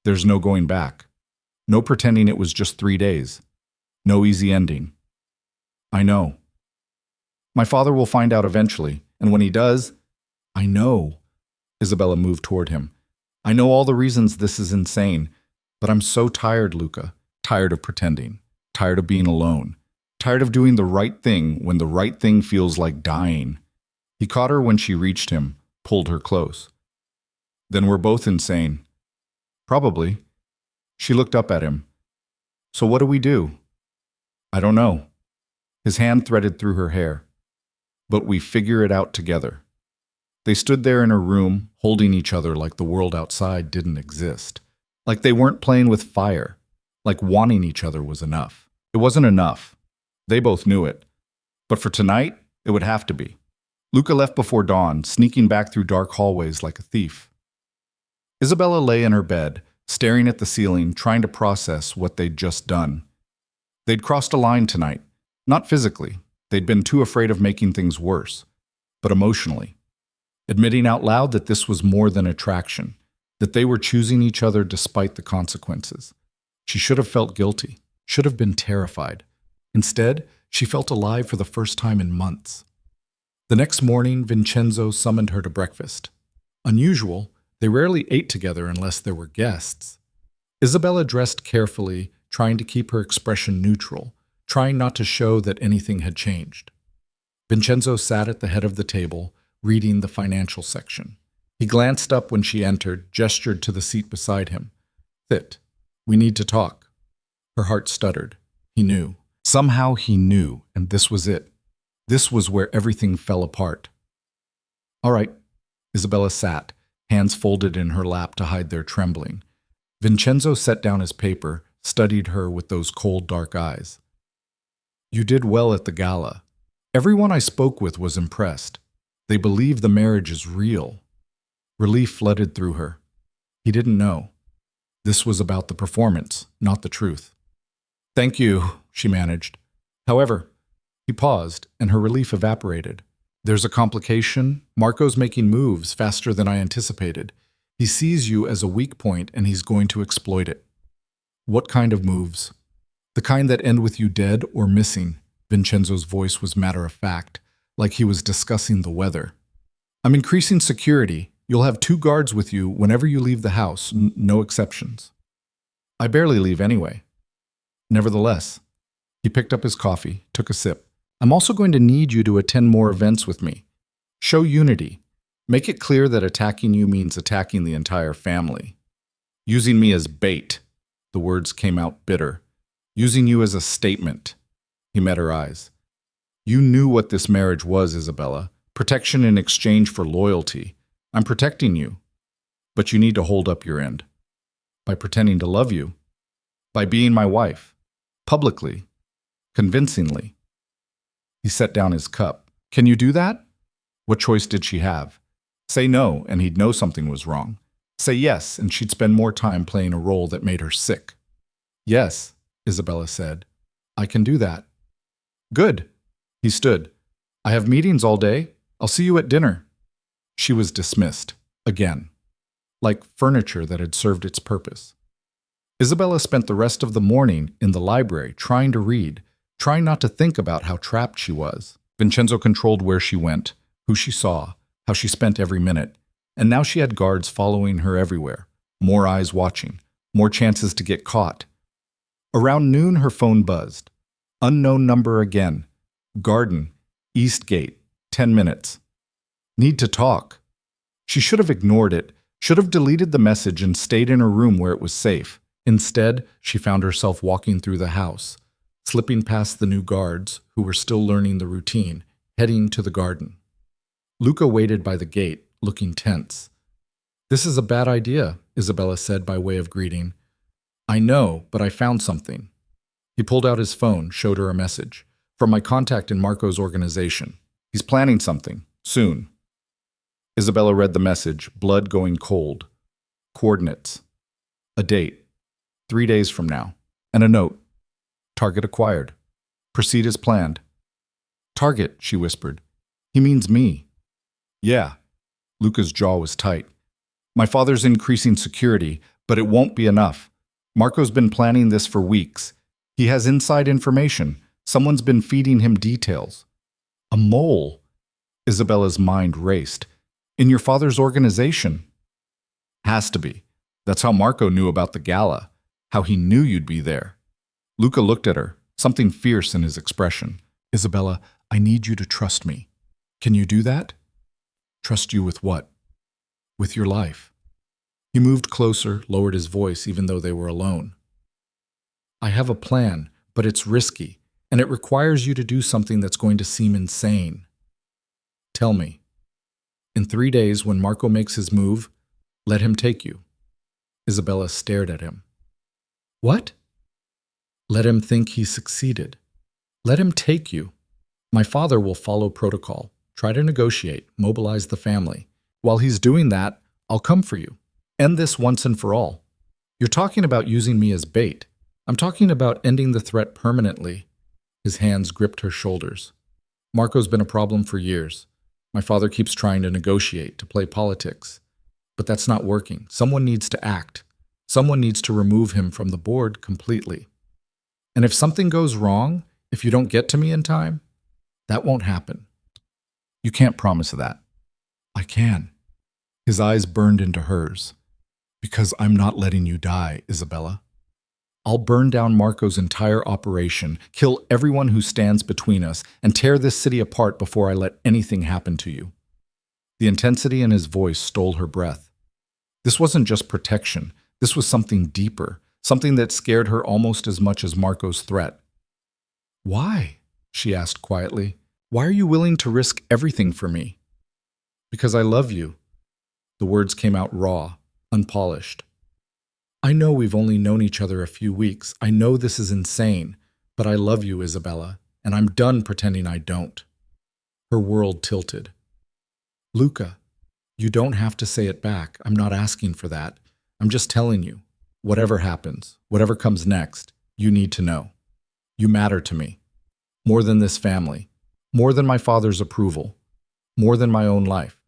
there's no going back. No pretending it was just 3 days. No easy ending. I know. My father will find out eventually, and when he does, I know. Isabella moved toward him. I know all the reasons this is insane, but I'm so tired, Luca. Tired of pretending. Tired of being alone. Tired of doing the right thing when the right thing feels like dying. He caught her when she reached him, pulled her close. Then we're both insane. Probably. She looked up at him. So what do we do? I don't know. His hand threaded through her hair. But we figure it out together. They stood there in her room, holding each other like the world outside didn't exist. Like they weren't playing with fire. Like wanting each other was enough. It wasn't enough. They both knew it. But for tonight, it would have to be. Luca left before dawn, sneaking back through dark hallways like a thief. Isabella lay in her bed, staring at the ceiling, trying to process what they'd just done. They'd crossed a line tonight. Not physically. They'd been too afraid of making things worse. But emotionally. Admitting out loud that this was more than attraction. That they were choosing each other despite the consequences. She should have felt guilty. Should have been terrified. Instead, she felt alive for the first time in months. The next morning, Vincenzo summoned her to breakfast. Unusual, they rarely ate together unless there were guests. Isabella dressed carefully, trying to keep her expression neutral, trying not to show that anything had changed. Vincenzo sat at the head of the table, reading the financial section. He glanced up when she entered, gestured to the seat beside him. Sit. We need to talk. Her heart stuttered. He knew. Somehow he knew, and this was it. This was where everything fell apart. All right. Isabella sat, hands folded in her lap to hide their trembling. Vincenzo set down his paper, studied her with those cold, dark eyes. You did well at the gala. Everyone I spoke with was impressed. They believe the marriage is real. Relief flooded through her. He didn't know. This was about the performance, not the truth. Thank you, she managed. However, he paused, and her relief evaporated. There's a complication. Marco's making moves faster than I anticipated. He sees you as a weak point, and he's going to exploit it. What kind of moves? The kind that end with you dead or missing. Vincenzo's voice was matter-of-fact, like he was discussing the weather. I'm increasing security. You'll have 2 guards with you whenever you leave the house, no exceptions. I barely leave anyway. Nevertheless, he picked up his coffee, took a sip. I'm also going to need you to attend more events with me. Show unity. Make it clear that attacking you means attacking the entire family. Using me as bait. The words came out bitter. Using you as a statement. He met her eyes. You knew what this marriage was, Isabella. Protection in exchange for loyalty. I'm protecting you. But you need to hold up your end. By pretending to love you. By being my wife. Publicly. Convincingly. He He set down his cup. Can you do that? What choice did she have? Say no, and he'd know something was wrong. Say yes, and she'd spend more time playing a role that made her sick. Yes, Isabella said. I can do that. Good. He stood. I have meetings all day. I'll see you at dinner. She was dismissed, again, like furniture that had served its purpose. Isabella spent the rest of the morning in the library trying to read, trying not to think about how trapped she was. Vincenzo controlled where she went, who she saw, how she spent every minute, and now she had guards following her everywhere, more eyes watching, more chances to get caught. Around noon, her phone buzzed. Unknown number again. Garden, Eastgate, 10 minutes. Need to talk. She should have ignored it, should have deleted the message and stayed in her room where it was safe. Instead, she found herself walking through the house, slipping past the new guards, who were still learning the routine, heading to the garden. Luca waited by the gate, looking tense. This is a bad idea, Isabella said by way of greeting. I know, but I found something. He pulled out his phone, showed her a message. From my contact in Marco's organization. He's planning something, soon. Isabella read the message, blood going cold. Coordinates. A date. 3 days from now. And a note. Target acquired. Proceed as planned. Target, she whispered. He means me. Yeah. Luca's jaw was tight. My father's increasing security, but it won't be enough. Marco's been planning this for weeks. He has inside information. Someone's been feeding him details. A mole. Isabella's mind raced. In your father's organization? Has to be. That's how Marco knew about the gala, how he knew you'd be there. Luca looked at her, something fierce in his expression. Isabella, I need you to trust me. Can you do that? Trust you with what? With your life. He moved closer, lowered his voice even though they were alone. I have a plan, but it's risky, and it requires you to do something that's going to seem insane. Tell me. In 3 days, when Marco makes his move, let him take you. Isabella stared at him. What? Let him think he succeeded. Let him take you. My father will follow protocol, try to negotiate, mobilize the family. While he's doing that, I'll come for you. End this once and for all. You're talking about using me as bait. I'm talking about ending the threat permanently. His hands gripped her shoulders. Marco's been a problem for years. My father keeps trying to negotiate, to play politics. But that's not working. Someone needs to act. Someone needs to remove him from the board completely. And if something goes wrong, if you don't get to me in time, that won't happen. You can't promise that. I can. His eyes burned into hers. Because I'm not letting you die, Isabella. I'll burn down Marco's entire operation, kill everyone who stands between us, and tear this city apart before I let anything happen to you. The intensity in his voice stole her breath. This wasn't just protection. This was something deeper, something that scared her almost as much as Marco's threat. Why? She asked quietly. Why are you willing to risk everything for me? Because I love you. The words came out raw, unpolished. I know we've only known each other a few weeks. I know this is insane, but I love you, Isabella, and I'm done pretending I don't. Her world tilted. Luca, you don't have to say it back. I'm not asking for that. I'm just telling you, whatever happens, whatever comes next, you need to know. You matter to me. More than this family. More than my father's approval. More than my own life.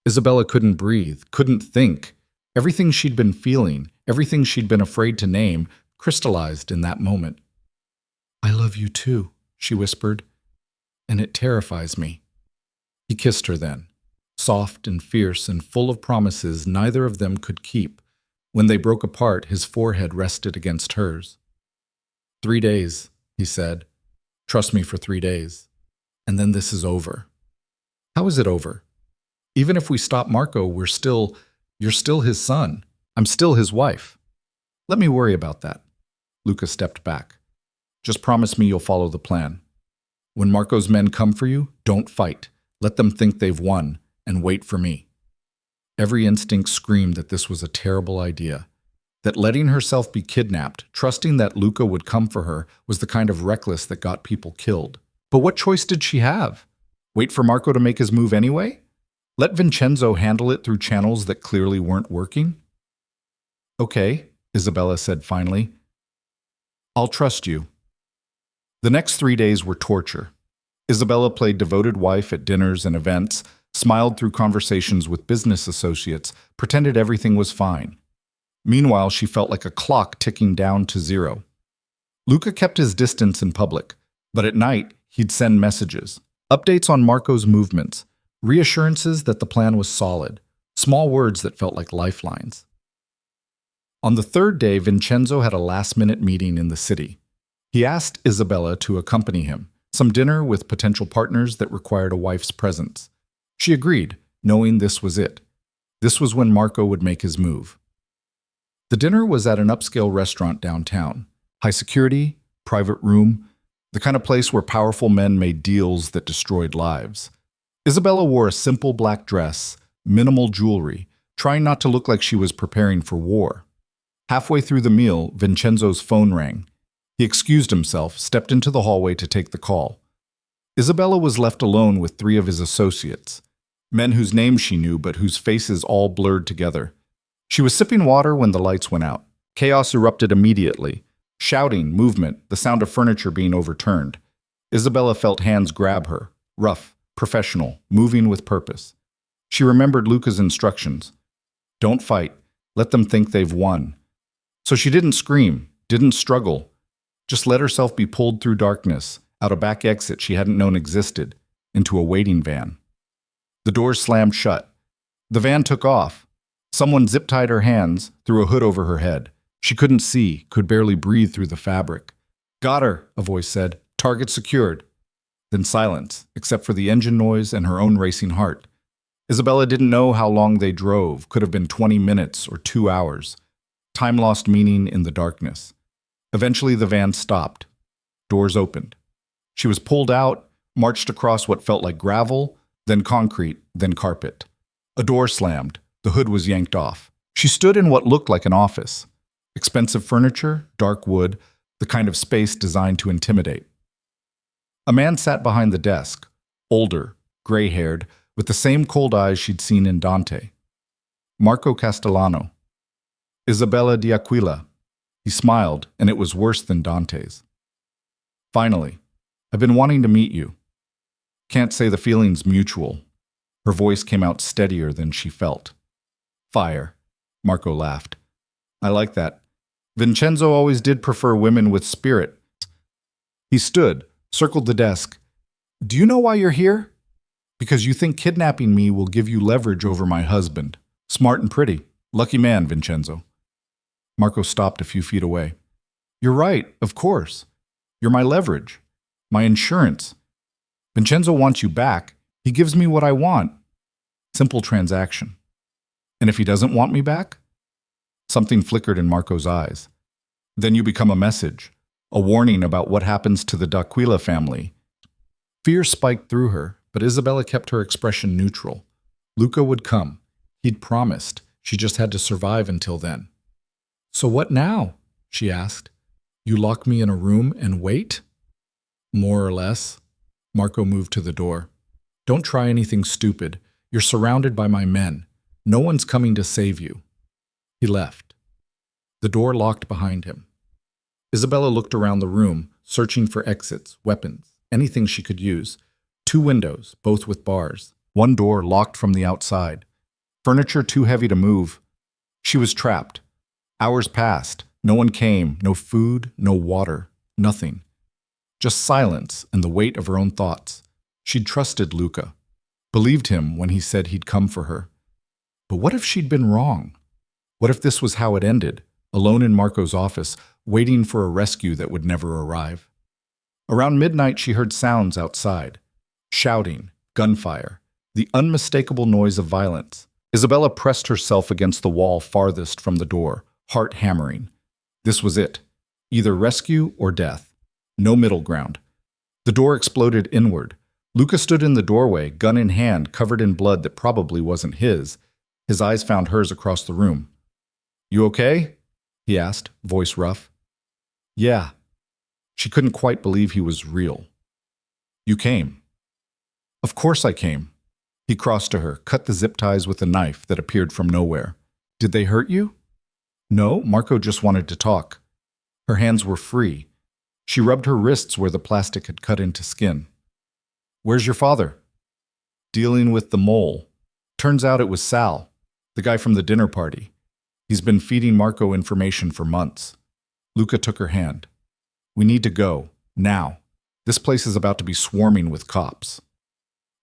Isabella couldn't breathe, couldn't think. Everything she'd been feeling, everything she'd been afraid to name, crystallized in that moment. I love you too, she whispered, and it terrifies me. He kissed her then, soft and fierce and full of promises neither of them could keep. When they broke apart, his forehead rested against hers. 3 days, he said. Trust me for 3 days. And then this is over. How is it over? Even if we stop Marco, you're still his son. I'm still his wife. Let me worry about that. Luca stepped back. Just promise me you'll follow the plan. When Marco's men come for you, don't fight. Let them think they've won, and wait for me. Every instinct screamed that this was a terrible idea. That letting herself be kidnapped, trusting that Luca would come for her, was the kind of reckless that got people killed. But what choice did she have? Wait for Marco to make his move anyway? Let Vincenzo handle it through channels that clearly weren't working? Okay, Isabella said finally. I'll trust you. The next 3 days were torture. Isabella played devoted wife at dinners and events, smiled through conversations with business associates, pretended everything was fine. Meanwhile, she felt like a clock ticking down to zero. Luca kept his distance in public, but at night, he'd send messages, updates on Marco's movements, reassurances that the plan was solid, small words that felt like lifelines. On the third day, Vincenzo had a last-minute meeting in the city. He asked Isabella to accompany him, some dinner with potential partners that required a wife's presence. She agreed, knowing this was it. This was when Marco would make his move. The dinner was at an upscale restaurant downtown. High security, private room, the kind of place where powerful men made deals that destroyed lives. Isabella wore a simple black dress, minimal jewelry, trying not to look like she was preparing for war. Halfway through the meal, Vincenzo's phone rang. He excused himself, stepped into the hallway to take the call. Isabella was left alone with 3 of his associates, men whose names she knew but whose faces all blurred together. She was sipping water when the lights went out. Chaos erupted immediately. Shouting, movement, the sound of furniture being overturned. Isabella felt hands grab her, rough, professional, moving with purpose. She remembered Luca's instructions. Don't fight. Let them think they've won. So she didn't scream, didn't struggle, just let herself be pulled through darkness, out a back exit she hadn't known existed, into a waiting van. The doors slammed shut. The van took off. Someone zip-tied her hands, threw a hood over her head. She couldn't see, could barely breathe through the fabric. Got her, a voice said. Target secured. Then silence, except for the engine noise and her own racing heart. Isabella didn't know how long they drove, could have been 20 minutes or 2 hours. Time lost meaning in the darkness. Eventually the van stopped. Doors opened. She was pulled out, marched across what felt like gravel, then concrete, then carpet. A door slammed. The hood was yanked off. She stood in what looked like an office. Expensive furniture, dark wood, the kind of space designed to intimidate. A man sat behind the desk, older, gray-haired, with the same cold eyes she'd seen in Dante. Marco Castellano. Isabella di Aquila. He smiled, and it was worse than Dante's. Finally, I've been wanting to meet you. Can't say the feeling's mutual. Her voice came out steadier than she felt. Fire. Marco laughed. I like that. Vincenzo always did prefer women with spirit. He stood, circled the desk. Do you know why you're here? Because you think kidnapping me will give you leverage over my husband. Smart and pretty. Lucky man, Vincenzo. Marco stopped a few feet away. You're right, of course. You're my leverage. My insurance. Vincenzo wants you back. He gives me what I want. Simple transaction. And if he doesn't want me back? Something flickered in Marco's eyes. Then you become a message, a warning about what happens to the D'Aquila family. Fear spiked through her, but Isabella kept her expression neutral. Luca would come. He'd promised. She just had to survive until then. So what now? She asked. You lock me in a room and wait? More or less. Marco moved to the door. Don't try anything stupid. You're surrounded by my men. No one's coming to save you. He left. The door locked behind him. Isabella looked around the room, searching for exits, weapons, anything she could use. 2 windows, both with bars. 1 door locked from the outside. Furniture too heavy to move. She was trapped. Hours passed. No one came. No food, no water, nothing. Just silence and the weight of her own thoughts. She'd trusted Luca, believed him when he said he'd come for her. But what if she'd been wrong? What if this was how it ended, alone in Marco's office, waiting for a rescue that would never arrive? Around midnight, she heard sounds outside. Shouting, gunfire, the unmistakable noise of violence. Isabella pressed herself against the wall farthest from the door, heart hammering. This was it. Either rescue or death. No middle ground. The door exploded inward. Luca stood in the doorway, gun in hand, covered in blood that probably wasn't his. His eyes found hers across the room. You okay? He asked, voice rough. Yeah. She couldn't quite believe he was real. You came. Of course I came. He crossed to her, cut the zip ties with a knife that appeared from nowhere. Did they hurt you? No, Marco just wanted to talk. Her hands were free. She rubbed her wrists where the plastic had cut into skin. Where's your father? Dealing with the mole. Turns out it was Sal, the guy from the dinner party. He's been feeding Marco information for months. Luca took her hand. We need to go, now. This place is about to be swarming with cops.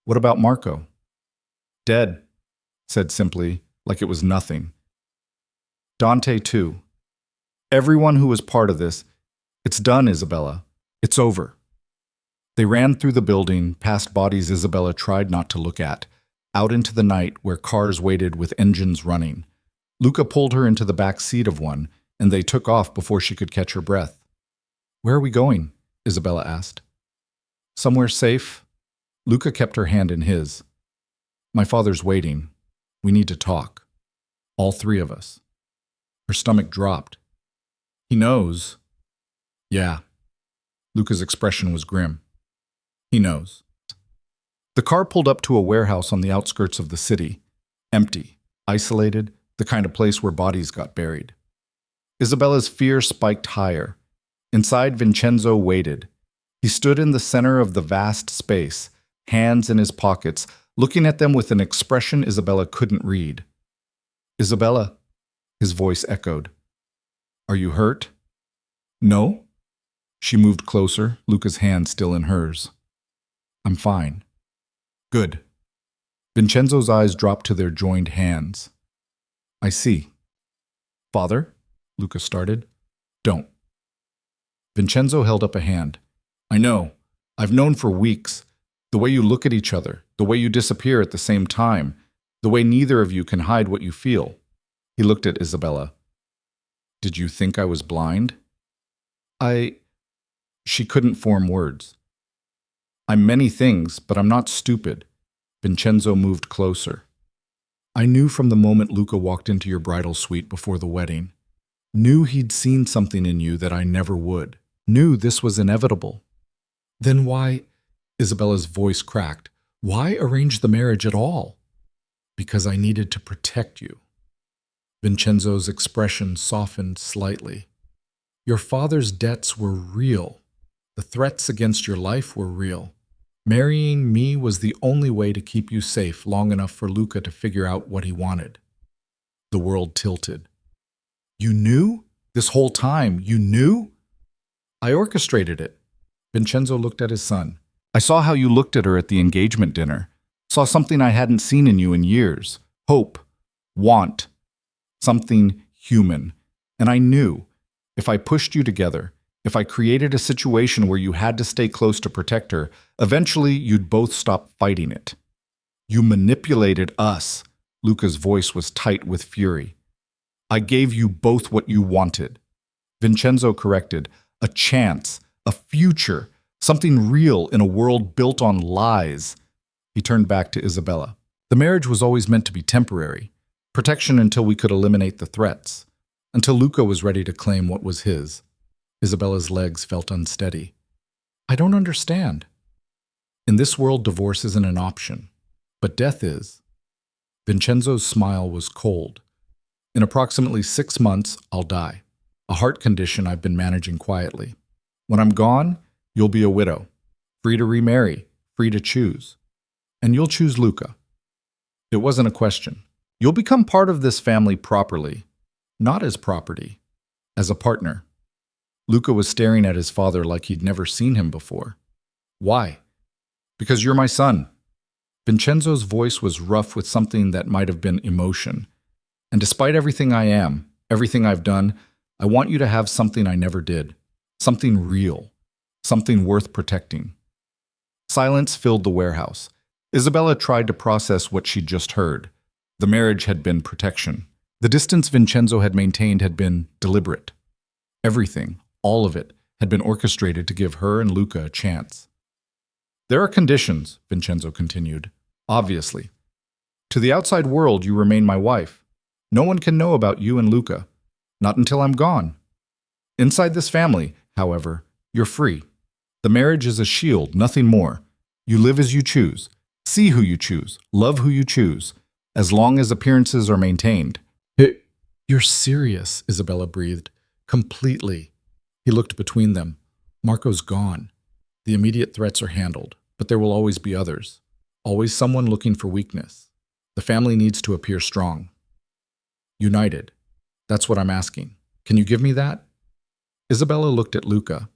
What about Marco? Dead, said simply, like it was nothing. Dante too. Everyone who was part of this, it's done, Isabella. It's over. They ran through the building, past bodies Isabella tried not to look at, out into the night where cars waited with engines running. Luca pulled her into the back seat of one, and they took off before she could catch her breath. Where are we going? Isabella asked. Somewhere safe. Luca kept her hand in his. My father's waiting. We need to talk. All three of us. Her stomach dropped. He knows. Yeah. Luca's expression was grim. He knows. The car pulled up to a warehouse on the outskirts of the city. Empty, isolated, the kind of place where bodies got buried. Isabella's fear spiked higher. Inside, Vincenzo waited. He stood in the center of the vast space, hands in his pockets, looking at them with an expression Isabella couldn't read. Isabella, his voice echoed. Are you hurt? No? She moved closer, Luca's hand still in hers. I'm fine. Good. Vincenzo's eyes dropped to their joined hands. I see. Father? Luca started. Don't. Vincenzo held up a hand. I know. I've known for weeks. The way you look at each other, the way you disappear at the same time, the way neither of you can hide what you feel. He looked at Isabella. Did you think I was blind? She couldn't form words. I'm many things, but I'm not stupid. Vincenzo moved closer. I knew from the moment Luca walked into your bridal suite before the wedding. Knew he'd seen something in you that I never would. Knew this was inevitable. Then why, Isabella's voice cracked, why arrange the marriage at all? Because I needed to protect you. Vincenzo's expression softened slightly. Your father's debts were real. The threats against your life were real. Marrying me was the only way to keep you safe long enough for Luca to figure out what he wanted. The world tilted. You knew? This whole time, you knew? I orchestrated it. Vincenzo looked at his son. I saw how you looked at her at the engagement dinner. Saw something I hadn't seen in you in years. Hope. Want. Something human. And I knew, if I pushed you together, if I created a situation where you had to stay close to protect her, eventually you'd both stop fighting it. You manipulated us. Luca's voice was tight with fury. I gave you both what you wanted. Vincenzo corrected. A chance, a future, something real in a world built on lies. He turned back to Isabella. The marriage was always meant to be temporary. Protection until we could eliminate the threats. Until Luca was ready to claim what was his. Isabella's legs felt unsteady. I don't understand. In this world, divorce isn't an option. But death is. Vincenzo's smile was cold. In approximately 6 months, I'll die. A heart condition I've been managing quietly. When I'm gone, you'll be a widow. Free to remarry. Free to choose. And you'll choose Luca. It wasn't a question. You'll become part of this family properly. Not as property. As a partner. Luca was staring at his father like he'd never seen him before. Why? Because you're my son. Vincenzo's voice was rough with something that might have been emotion. And despite everything I am, everything I've done, I want you to have something I never did. Something real. Something worth protecting. Silence filled the warehouse. Isabella tried to process what she'd just heard. The marriage had been protection. The distance Vincenzo had maintained had been deliberate. Everything, all of it, had been orchestrated to give her and Luca a chance. There are conditions, Vincenzo continued. Obviously. To the outside world, you remain my wife. No one can know about you and Luca. Not until I'm gone. Inside this family, however, you're free. The marriage is a shield, nothing more. You live as you choose, see who you choose, love who you choose, as long as appearances are maintained. You're serious, Isabella breathed. Completely. He looked between them. Marco's gone. The immediate threats are handled, but there will always be others. Always someone looking for weakness. The family needs to appear strong. United. That's what I'm asking. Can you give me that? Isabella looked at Luca,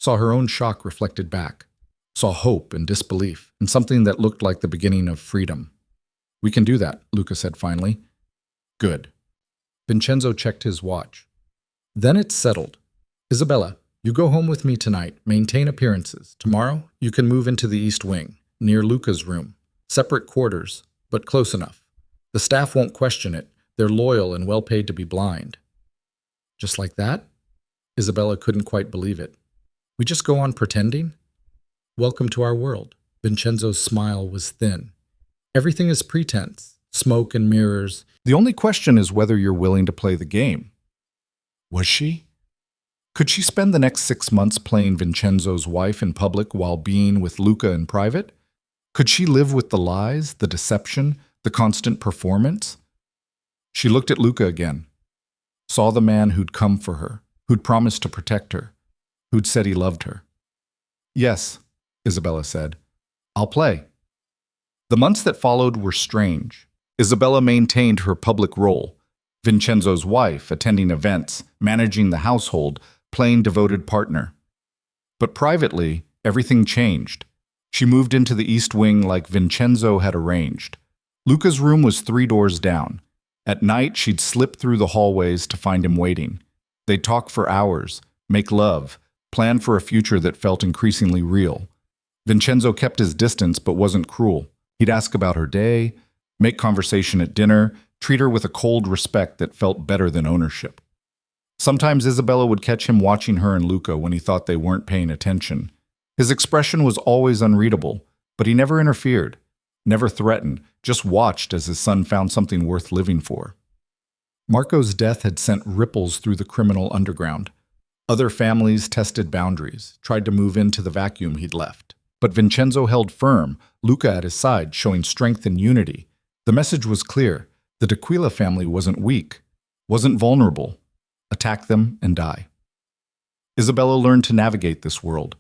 saw her own shock reflected back, saw hope and disbelief, and something that looked like the beginning of freedom. We can do that, Luca said finally. Good. Vincenzo checked his watch. Then it's settled. Isabella, you go home with me tonight, maintain appearances. Tomorrow, you can move into the East Wing, near Luca's room. Separate quarters, but close enough. The staff won't question it. They're loyal and well paid to be blind. Just like that? Isabella couldn't quite believe it. We just go on pretending? Welcome to our world. Vincenzo's smile was thin. Everything is pretense, smoke and mirrors. The only question is whether you're willing to play the game. Was she? Could she spend the next 6 months playing Vincenzo's wife in public while being with Luca in private? Could she live with the lies, the deception, the constant performance? She looked at Luca again, saw the man who'd come for her, who'd promised to protect her, who'd said he loved her. Yes, Isabella said. I'll play. The months that followed were strange. Isabella maintained her public role, Vincenzo's wife, attending events, managing the household, playing devoted partner. But privately, everything changed. She moved into the East Wing like Vincenzo had arranged. Luca's room was 3 doors down. At night, she'd slip through the hallways to find him waiting. They'd talk for hours, make love, plan for a future that felt increasingly real. Vincenzo kept his distance but wasn't cruel. He'd ask about her day, make conversation at dinner, treat her with a cold respect that felt better than ownership. Sometimes Isabella would catch him watching her and Luca when he thought they weren't paying attention. His expression was always unreadable, but he never interfered, never threatened, just watched as his son found something worth living for. Marco's death had sent ripples through the criminal underground. Other families tested boundaries, tried to move into the vacuum he'd left. But Vincenzo held firm, Luca at his side, showing strength and unity. The message was clear. The D'Aquila family wasn't weak, wasn't vulnerable. Attack them and die. Isabella learned to navigate this world,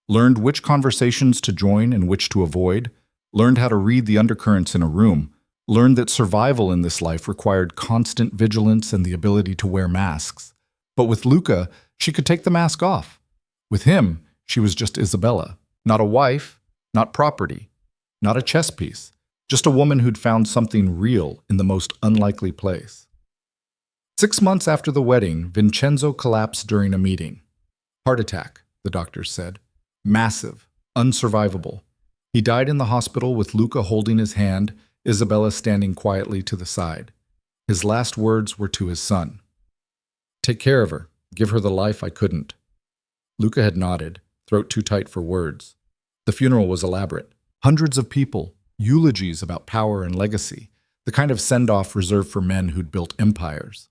learned which conversations to join and which to avoid, learned how to read the undercurrents in a room, learned that survival in this life required constant vigilance and the ability to wear masks. But with Luca, she could take the mask off. With him, she was just Isabella. Not a wife, not property, not a chess piece, just a woman who'd found something real in the most unlikely place. 6 months after the wedding, Vincenzo collapsed during a meeting. Heart attack, the doctors said. Massive, unsurvivable. He died in the hospital with Luca holding his hand, Isabella standing quietly to the side. His last words were to his son. Take care of her, give her the life I couldn't. Luca had nodded, throat too tight for words. The funeral was elaborate. Hundreds of people, eulogies about power and legacy, the kind of send-off reserved for men who'd built empires.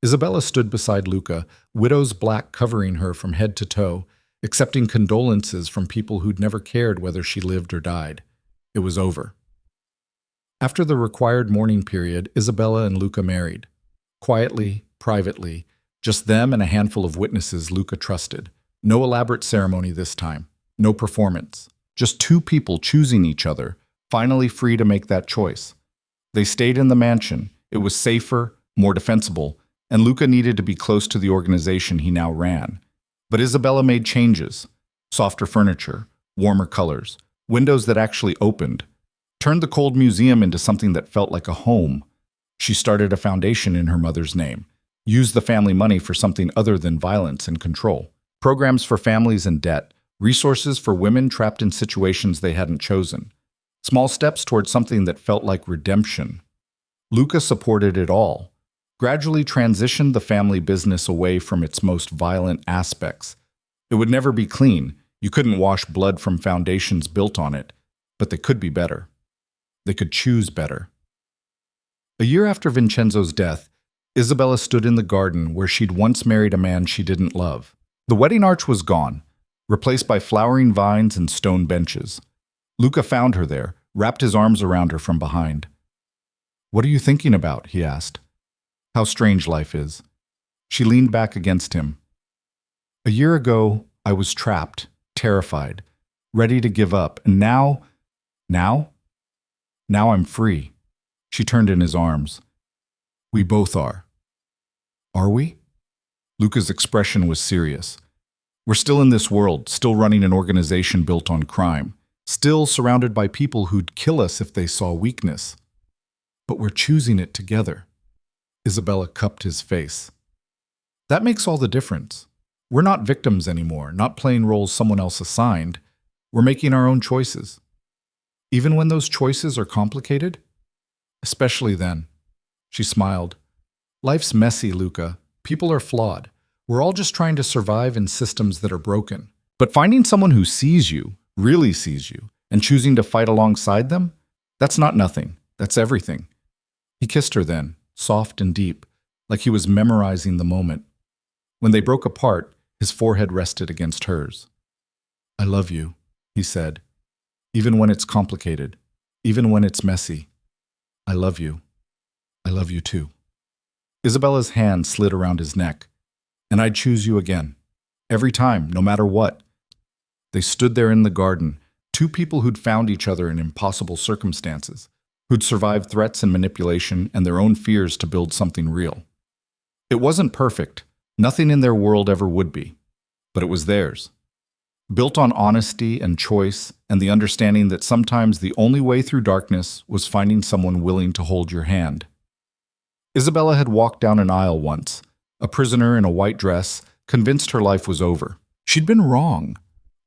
Isabella stood beside Luca, widow's black covering her from head to toe, accepting condolences from people who'd never cared whether she lived or died. It was over. After the required mourning period, Isabella and Luca married. Quietly, privately, just them and a handful of witnesses Luca trusted. No elaborate ceremony this time. No performance. Just 2 people choosing each other, finally free to make that choice. They stayed in the mansion. It was safer, more defensible, and Luca needed to be close to the organization he now ran. But Isabella made changes. Softer furniture, warmer colors, windows that actually opened, turned the cold museum into something that felt like a home. She started a foundation in her mother's name, used the family money for something other than violence and control. Programs for families in debt, resources for women trapped in situations they hadn't chosen. Small steps toward something that felt like redemption. Luca supported it all, gradually transitioned the family business away from its most violent aspects. It would never be clean. You couldn't wash blood from foundations built on it, but they could be better. They could choose better. A year after Vincenzo's death, Isabella stood in the garden where she'd once married a man she didn't love. The wedding arch was gone, replaced by flowering vines and stone benches. Luca found her there, wrapped his arms around her from behind. "What are you thinking about?" he asked. "How strange life is." She leaned back against him. "A year ago, I was trapped, terrified, ready to give up, and now I'm free." She turned in his arms. "We both are." "Are we?" Luca's expression was serious. "We're still in this world, still running an organization built on crime, still surrounded by people who'd kill us if they saw weakness. But we're choosing it together." Isabella cupped his face. "That makes all the difference. We're not victims anymore, not playing roles someone else assigned. We're making our own choices. Even when those choices are complicated? Especially then." She smiled. "Life's messy, Luca. People are flawed. We're all just trying to survive in systems that are broken. But finding someone who sees you, really sees you, and choosing to fight alongside them, that's not nothing. That's everything." He kissed her then, soft and deep, like he was memorizing the moment. When they broke apart, his forehead rested against hers. "I love you," he said. "Even when it's complicated, even when it's messy. I love you. I love you too." Isabella's hand slid around his neck. "And I'd choose you again. Every time, no matter what." They stood there in the garden, two people who'd found each other in impossible circumstances, who'd survived threats and manipulation and their own fears to build something real. It wasn't perfect. Nothing in their world ever would be. But it was theirs. Built on honesty and choice and the understanding that sometimes the only way through darkness was finding someone willing to hold your hand. Isabella had walked down an aisle once, a prisoner in a white dress, convinced her life was over. She'd been wrong.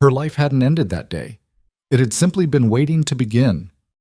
Her life hadn't ended that day. It had simply been waiting to begin.